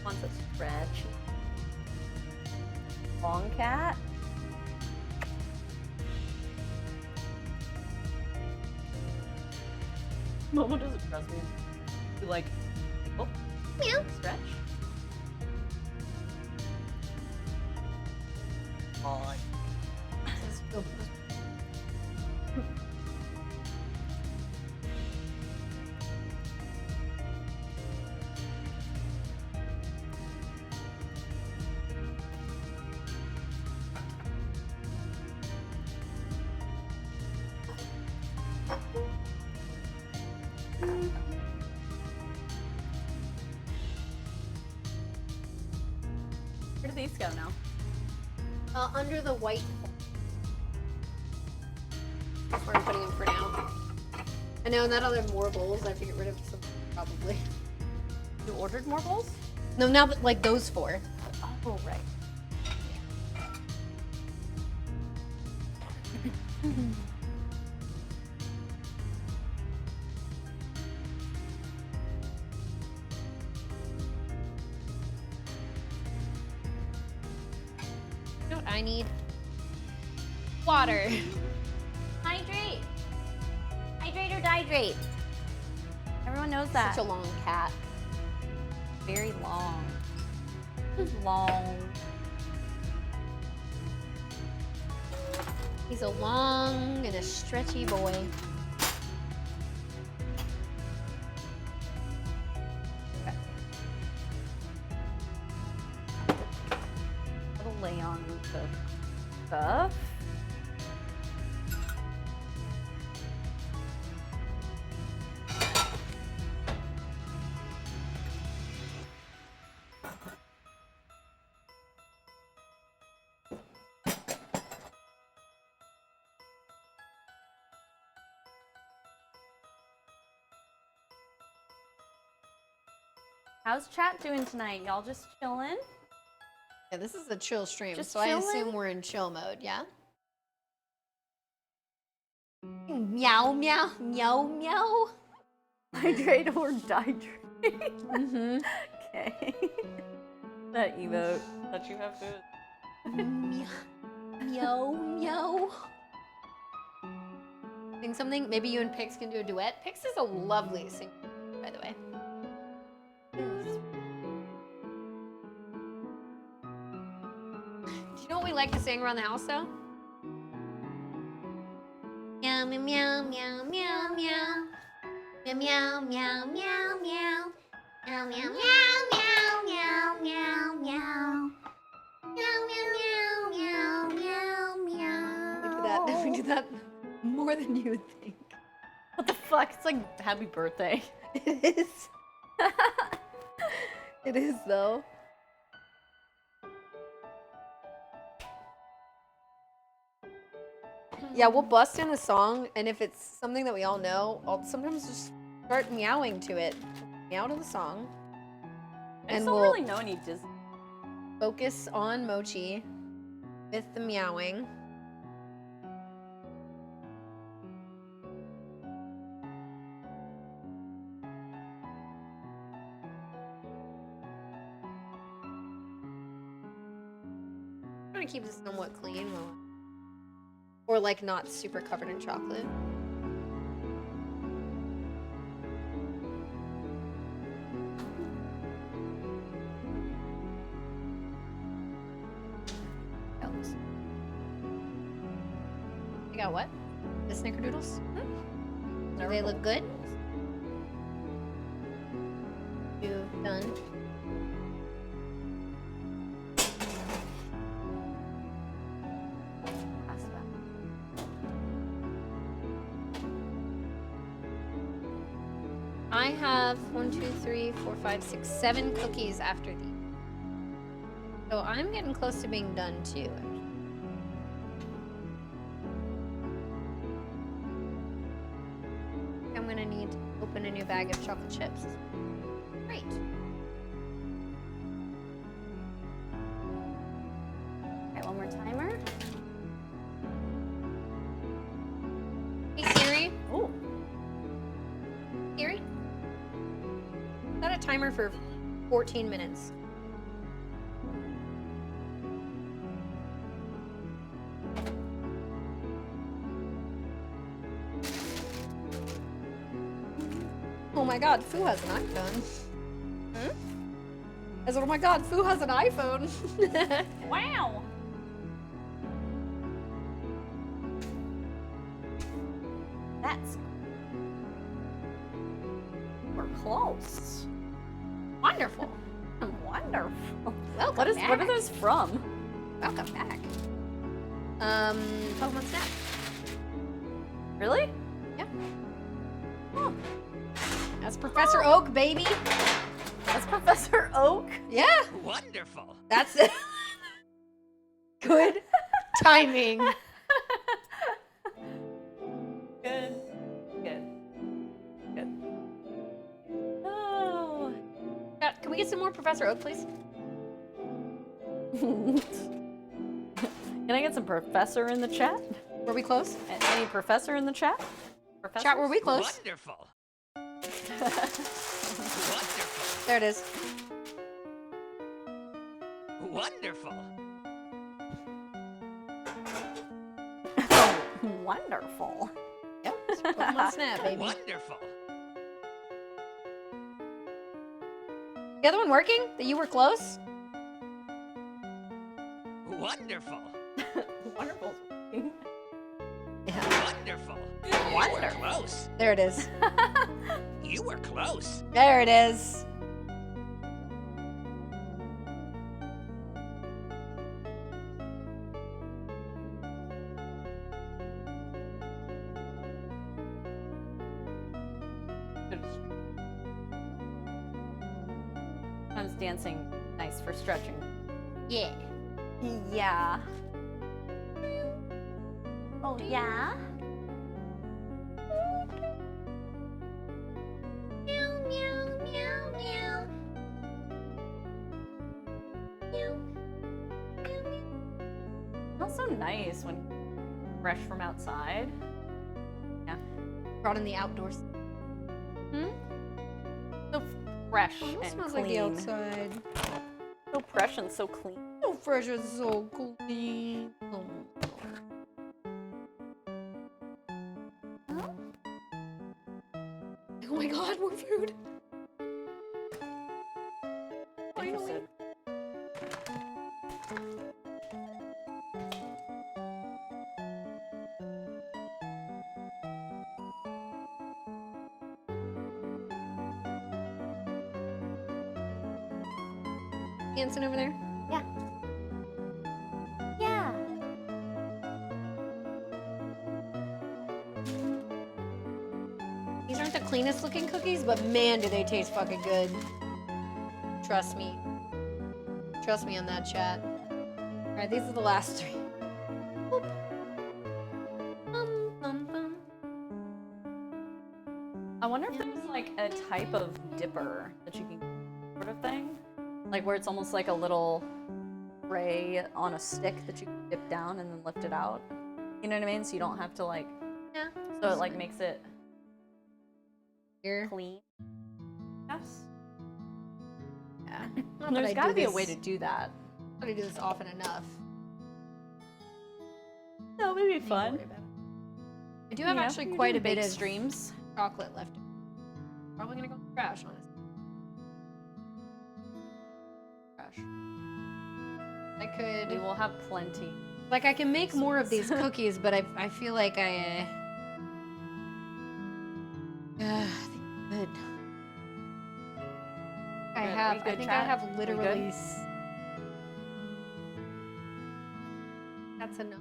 Speaker 6: Wants a stretch. Long cat. Momo doesn't trust me. Be like, oh,
Speaker 1: Meow.
Speaker 6: stretch. On.
Speaker 1: Let's go.
Speaker 6: Where do these go now?
Speaker 1: Under the white. That's where I'm putting them for now. I know, and that other more bowls, I have to get rid of some probably.
Speaker 6: You ordered more bowls?
Speaker 1: No, now that like those 4.
Speaker 6: Oh, right.
Speaker 1: You know what I need? Water.
Speaker 5: Hydrate. Hydrate or dihydrate. Everyone knows that.
Speaker 1: Such a long cat.
Speaker 5: Very long. Long.
Speaker 1: He's a long and a stretchy boy.
Speaker 6: I'll lay on the stuff. How's chat doing tonight? Y'all just chilling?
Speaker 1: Yeah, this is a chill stream,
Speaker 5: Just
Speaker 1: so I
Speaker 5: chilling?
Speaker 1: assume we're in chill mode, yeah? Meow, meow, meow, meow.
Speaker 6: Hydrate or dihydrate?
Speaker 1: Mm-hmm.
Speaker 6: Okay. That emote that you have to.
Speaker 1: Meow, meow, meow. Sing something? Maybe you and Pix can do a duet? Pix is a lovely singer, by the way. Do you know what we like to sing around the house, though? Meow, meow, meow, meow, meow, meow. Meow, meow, meow, meow, meow. Meow, meow, meow, meow, meow, meow, meow. Meow, meow, meow, meow, meow, meow. We do that more than you would think.
Speaker 6: What the fuck? It's like happy birthday.
Speaker 1: It is. It is, though. Yeah, we'll bust in a song, and if it's something that we all know, I'll sometimes just start meowing to it. Meow to the song.
Speaker 6: I
Speaker 1: And
Speaker 6: just don't
Speaker 1: we'll
Speaker 6: really know any Disney.
Speaker 1: focus on Mochi with the meowing. I'm trying to keep this somewhat clean or like not super covered in chocolate. Helps. You got what? The snickerdoodles? Do they look good? You've done. I have 1, 2, 3, 4, 5, 6, 7 cookies after these. So I'm getting close to being done too. I'm gonna need to open a new bag of chocolate chips. Great.
Speaker 5: Okay, one more timer.
Speaker 1: Hey Siri.
Speaker 6: Oh,
Speaker 1: Siri. Set a timer for 14 minutes. Oh my god, Fu has an iPhone. I said, oh my god, Fu has an iPhone.
Speaker 6: wow.
Speaker 5: That's
Speaker 6: We're close.
Speaker 1: Wonderful.
Speaker 6: Wonderful.
Speaker 1: Welcome
Speaker 6: What
Speaker 1: back.
Speaker 6: are those from?
Speaker 1: Welcome back. Pokemon Snap.
Speaker 6: Really?
Speaker 1: Yeah.
Speaker 6: Huh.
Speaker 1: That's Professor Oak, baby.
Speaker 6: That's Professor Oak.
Speaker 1: Yeah,
Speaker 2: Wonderful.
Speaker 1: that's it. Good timing.
Speaker 6: Good. Good. Good. Oh.
Speaker 1: Can we get some more Professor Oak, please?
Speaker 6: Can I get some professor in the chat?
Speaker 1: Were we close?
Speaker 6: Any professor in the chat?
Speaker 1: Chat, were we close?
Speaker 2: Wonderful. Wonderful.
Speaker 1: There it is.
Speaker 2: Wonderful.
Speaker 6: Wonderful.
Speaker 1: Yep, it's Pokemon Snap, baby.
Speaker 2: Wonderful.
Speaker 1: The other one working? That you were close?
Speaker 2: Wonderful.
Speaker 6: Wonderful.
Speaker 1: Yeah.
Speaker 2: Wonderful. You were close.
Speaker 1: There it is.
Speaker 2: You were close.
Speaker 1: There it is.
Speaker 6: Sometimes dancing nice for stretching.
Speaker 1: Yeah.
Speaker 6: Yeah.
Speaker 5: oh yeah. Meow meow meow meow. Meow.
Speaker 6: Smells so nice when fresh from outside.
Speaker 1: Brought in the outdoors.
Speaker 6: So fresh
Speaker 1: Oh,
Speaker 6: and
Speaker 1: smells
Speaker 6: clean.
Speaker 1: like the outside.
Speaker 6: So fresh and so clean.
Speaker 1: So fresh and so clean. Oh. Oh my god, more food. Finally.
Speaker 6: Interested.
Speaker 1: Dancing over there.
Speaker 5: Yeah. Yeah.
Speaker 1: These aren't the cleanest looking cookies, but man, do they taste fucking good. Trust me. Trust me on that, chat. Alright, these are the last three. Boop. Bum, bum, bum.
Speaker 6: I wonder if there's like a type of dipper that you can sort of thing. Like where it's almost like a little tray on a stick that you can dip down and then lift it out. You know what I mean? So you don't have to like,
Speaker 1: Yeah.
Speaker 6: so it like makes it
Speaker 1: Here.
Speaker 6: clean. Yes.
Speaker 1: Yeah. Not that
Speaker 6: There's
Speaker 1: I
Speaker 6: gotta
Speaker 1: do
Speaker 6: be a
Speaker 1: this-
Speaker 6: way to do that.
Speaker 1: Not that I do this often enough.
Speaker 6: That would be
Speaker 1: Need to worry about it. I do have
Speaker 6: Yeah,
Speaker 1: actually
Speaker 6: you're
Speaker 1: quite a
Speaker 6: doing
Speaker 1: bit
Speaker 6: bake
Speaker 1: of
Speaker 6: streams.
Speaker 1: chocolate left. Probably gonna go in the trash, honestly. Trash. I
Speaker 6: We
Speaker 1: could,
Speaker 6: will have plenty.
Speaker 1: like, I can make more of these cookies, but I feel like I think I'm good.
Speaker 6: Good. Are you
Speaker 1: I
Speaker 6: good,
Speaker 1: think
Speaker 6: chat?
Speaker 1: I have
Speaker 6: Are you
Speaker 1: literally.
Speaker 6: good?
Speaker 1: That's enough.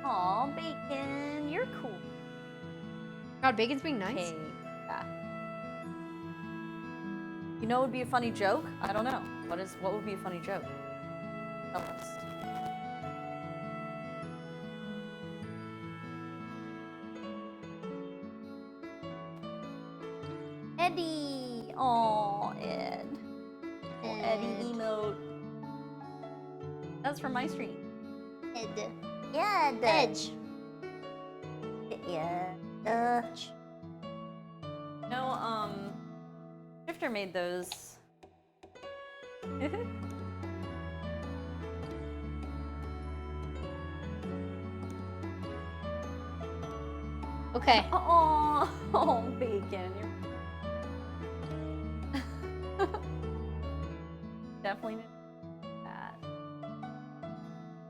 Speaker 5: Aw, Bacon, you're cool.
Speaker 1: God, bacon's being nice.
Speaker 6: Hey, yeah. You know what would be a funny joke? I don't know. What would be a funny joke? Tell us.
Speaker 5: Eddie,
Speaker 6: Oh, Ed. Oh, Eddie
Speaker 1: Ed.
Speaker 6: emote. That's from my stream.
Speaker 1: Ed.
Speaker 5: Yeah, the
Speaker 1: Edge.
Speaker 5: Yeah.
Speaker 6: No, Shifter made those.
Speaker 1: Okay.
Speaker 6: Oh, bacon. Definitely didn't do that.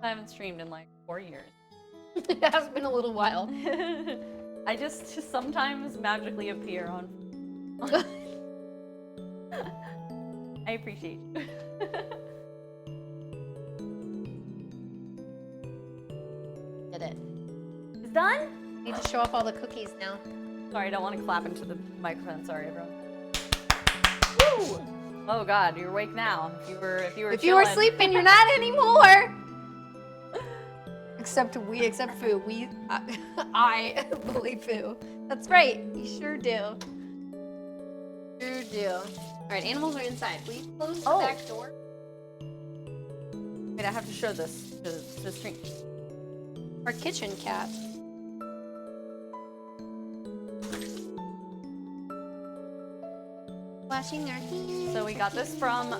Speaker 6: I haven't streamed in like 4 years.
Speaker 1: It has been a little while.
Speaker 6: I just sometimes magically appear on. I appreciate you.
Speaker 1: Did it.
Speaker 5: It's done?
Speaker 1: Need to show off all the cookies now.
Speaker 6: Sorry, I don't want to clap into the microphone. Sorry, everyone. Woo! Oh God, you're awake now. If you were
Speaker 1: If you were
Speaker 6: chilling-
Speaker 1: sleeping, you're not anymore. Except Foo. I believe Foo. That's right. You sure do. Sure do. All right, animals are inside. Will you close the
Speaker 6: Oh.
Speaker 1: back door?
Speaker 6: Wait, I have to show this to the stream.
Speaker 1: Our kitchen cat. Washing our hands.
Speaker 6: So we got this from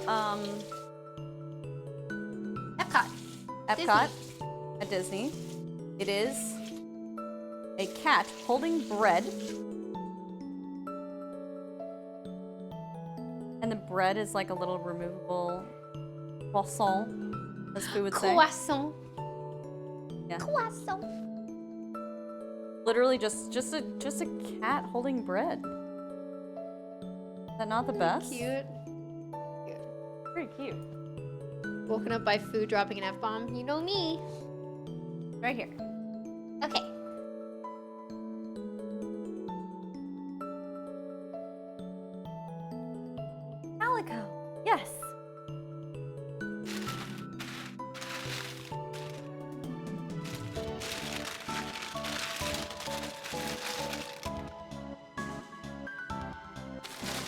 Speaker 1: Epcot.
Speaker 6: Epcot at Disney. It is a cat holding bread. And the bread is like a little removable croissant, as Foo would say.
Speaker 1: Croissant.
Speaker 6: Yeah.
Speaker 1: Croissant.
Speaker 6: Literally just a cat holding bread. Is that not the best?
Speaker 1: Cute.
Speaker 6: Pretty cute.
Speaker 1: Woken up by Foo dropping an F-bomb. You know me.
Speaker 6: Right here.
Speaker 1: Okay.
Speaker 5: Calico. Yes.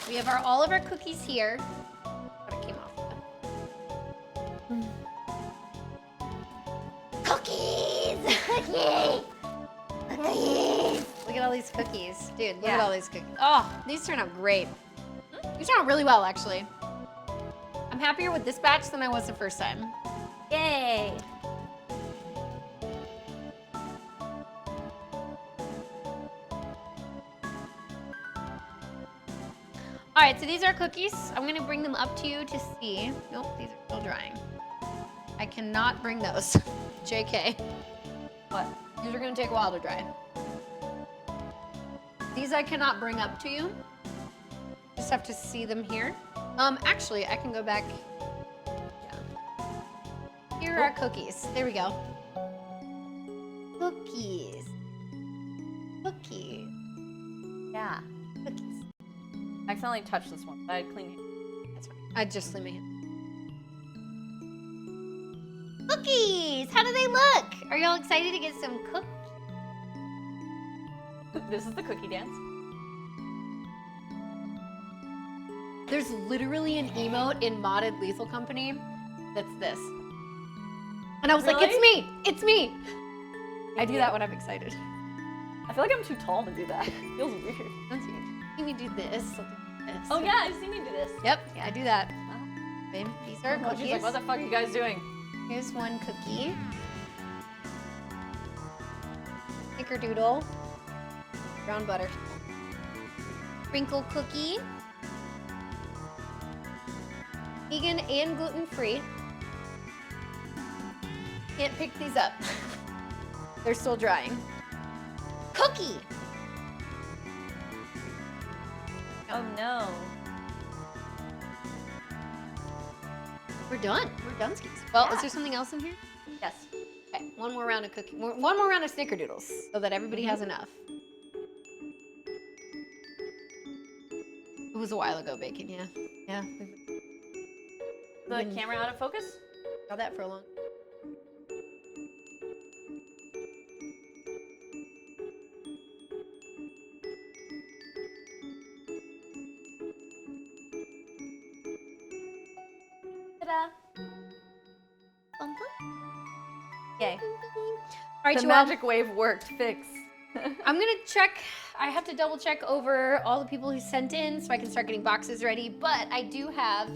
Speaker 1: We have all of our cookies here. But it came off. Cookies! Cookies! Cookies! Look at all these cookies. Dude, look at all these cookies. Oh, these turn out great. These turn out really well, actually. I'm happier with this batch than I was the first time.
Speaker 5: Yay.
Speaker 1: All right, so these are cookies. I'm gonna bring them up to you to see. Nope, these are still drying. I cannot bring those. JK.
Speaker 6: What?
Speaker 1: These are gonna take a while to dry. These I cannot bring up to you. Just have to see them here. Actually, I can go back. Yeah. Here are cookies. There we go. Cookies. Cookies.
Speaker 5: Yeah.
Speaker 1: Cookies.
Speaker 6: I accidentally touched this one, but I cleaned it.
Speaker 1: That's right. I just cleaned my hand. Cookies! How do they look? Are y'all excited to get some cookies?
Speaker 6: This is the cookie dance.
Speaker 1: There's literally an emote in Modded Lethal Company that's this. And I was like, it's
Speaker 6: Really?
Speaker 1: me! It's me! I do that when I'm excited.
Speaker 6: I feel like I'm too tall to do that. It feels weird.
Speaker 1: Don't you see me do this? Something like this.
Speaker 6: Oh yeah, I've seen you do this.
Speaker 1: Yep, yeah, I do that. Babe, these are
Speaker 6: Oh, she's
Speaker 1: cookies.
Speaker 6: like, what the fuck are you guys doing?
Speaker 1: Here's one cookie. Snickerdoodle. Brown butter. Sprinkle cookie. Vegan and gluten-free. Can't pick these up. They're still drying. Cookie!
Speaker 6: Oh no.
Speaker 1: We're done. We're done skis. Well,
Speaker 5: Yeah.
Speaker 1: is there something else in here?
Speaker 6: Yes.
Speaker 1: Okay, one more round of cookie. One more round of snickerdoodles so that everybody has enough. It was a while ago, Bacon, yeah. Yeah, we've
Speaker 6: The camera out of focus?
Speaker 1: got that for a long right,
Speaker 6: The
Speaker 1: you all.
Speaker 6: magic wave worked. Fix.
Speaker 1: I'm gonna check. I have to double check over all the people who sent in so I can start getting boxes ready. But I do have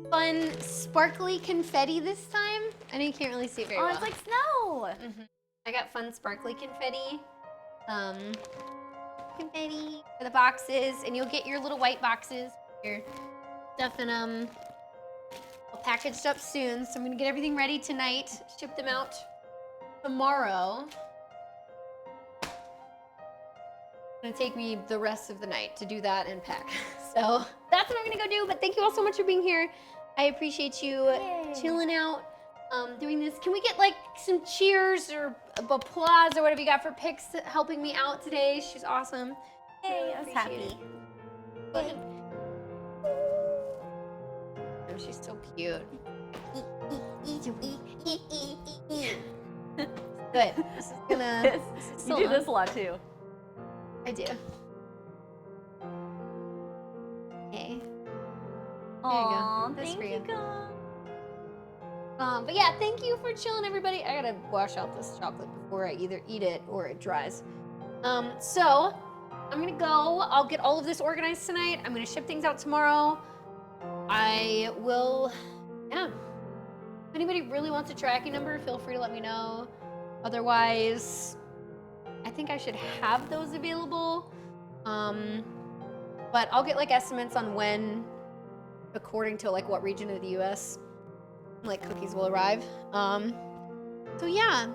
Speaker 1: fun sparkly confetti this time. I know you can't really see it very
Speaker 5: Oh,
Speaker 1: well.
Speaker 5: it's like snow.
Speaker 1: I got fun sparkly confetti. Confetti for the boxes, and you'll get your little white boxes. Your stuff in them. All packaged up soon, so I'm gonna get everything ready tonight. Ship them out tomorrow. It's gonna take me the rest of the night to do that and pack. So that's what I'm gonna go do. But thank you all so much for being here. I appreciate you chilling out, doing this. Can we get like some cheers or applause or whatever you got for Pix helping me out today? She's awesome.
Speaker 5: Yay, I was
Speaker 1: Appreciate
Speaker 5: happy.
Speaker 1: Good. Oh, she's so cute. Good. This is gonna.
Speaker 6: This-
Speaker 1: This is
Speaker 6: you
Speaker 1: so
Speaker 6: do
Speaker 1: long.
Speaker 6: this a lot too.
Speaker 1: I do. Okay.
Speaker 6: Aw,
Speaker 1: That's
Speaker 6: thank
Speaker 1: for
Speaker 6: you,
Speaker 1: you.
Speaker 6: God.
Speaker 1: But yeah, thank you for chilling, everybody. I gotta wash out this chocolate before I either eat it or it dries. So I'm gonna go. I'll get all of this organized tonight. I'm gonna ship things out tomorrow. I will. Yeah. If anybody really wants a tracking number, feel free to let me know. Otherwise, I think I should have those available. But I'll get like estimates on when, according to like what region of the U.S. like cookies will arrive. So yeah.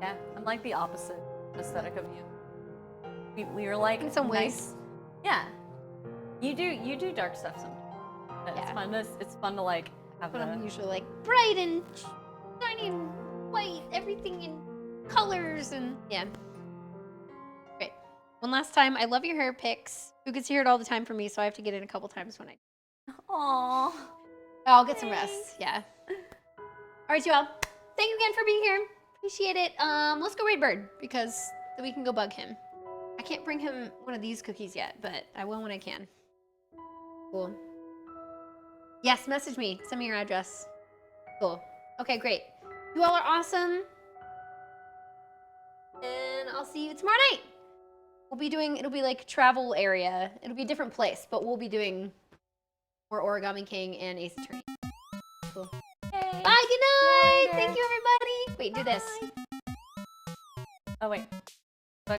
Speaker 6: Yeah, I'm like the opposite aesthetic of you. We were like
Speaker 1: In some ways.
Speaker 6: nice- Yeah. You do dark stuff sometimes. It's
Speaker 1: Yeah.
Speaker 6: fun. It's fun to like have
Speaker 1: But I'm
Speaker 6: the.
Speaker 1: usually like bright and shiny and white, everything in colors and yeah. Great. One last time, I love your hair picks. Who gets to hear it all the time from me, so I have to get in a couple times when I.
Speaker 6: Aw.
Speaker 1: I'll get some rest. Yeah. All right, you all. Thank you again for being here. Appreciate it. Let's go raid Bird because then we can go bug him. I can't bring him one of these cookies yet, but I will when I can. Cool. Yes, message me. Send me your address. Cool. Okay, great. You all are awesome. And I'll see you tomorrow night. We'll be doing, it'll be like travel area. It'll be a different place, but we'll be doing more Origami King and Ace Attorney. Cool.
Speaker 5: Yay.
Speaker 1: Bye, good night.
Speaker 5: Later.
Speaker 1: Thank you, everybody. Wait, do this.
Speaker 6: Oh wait.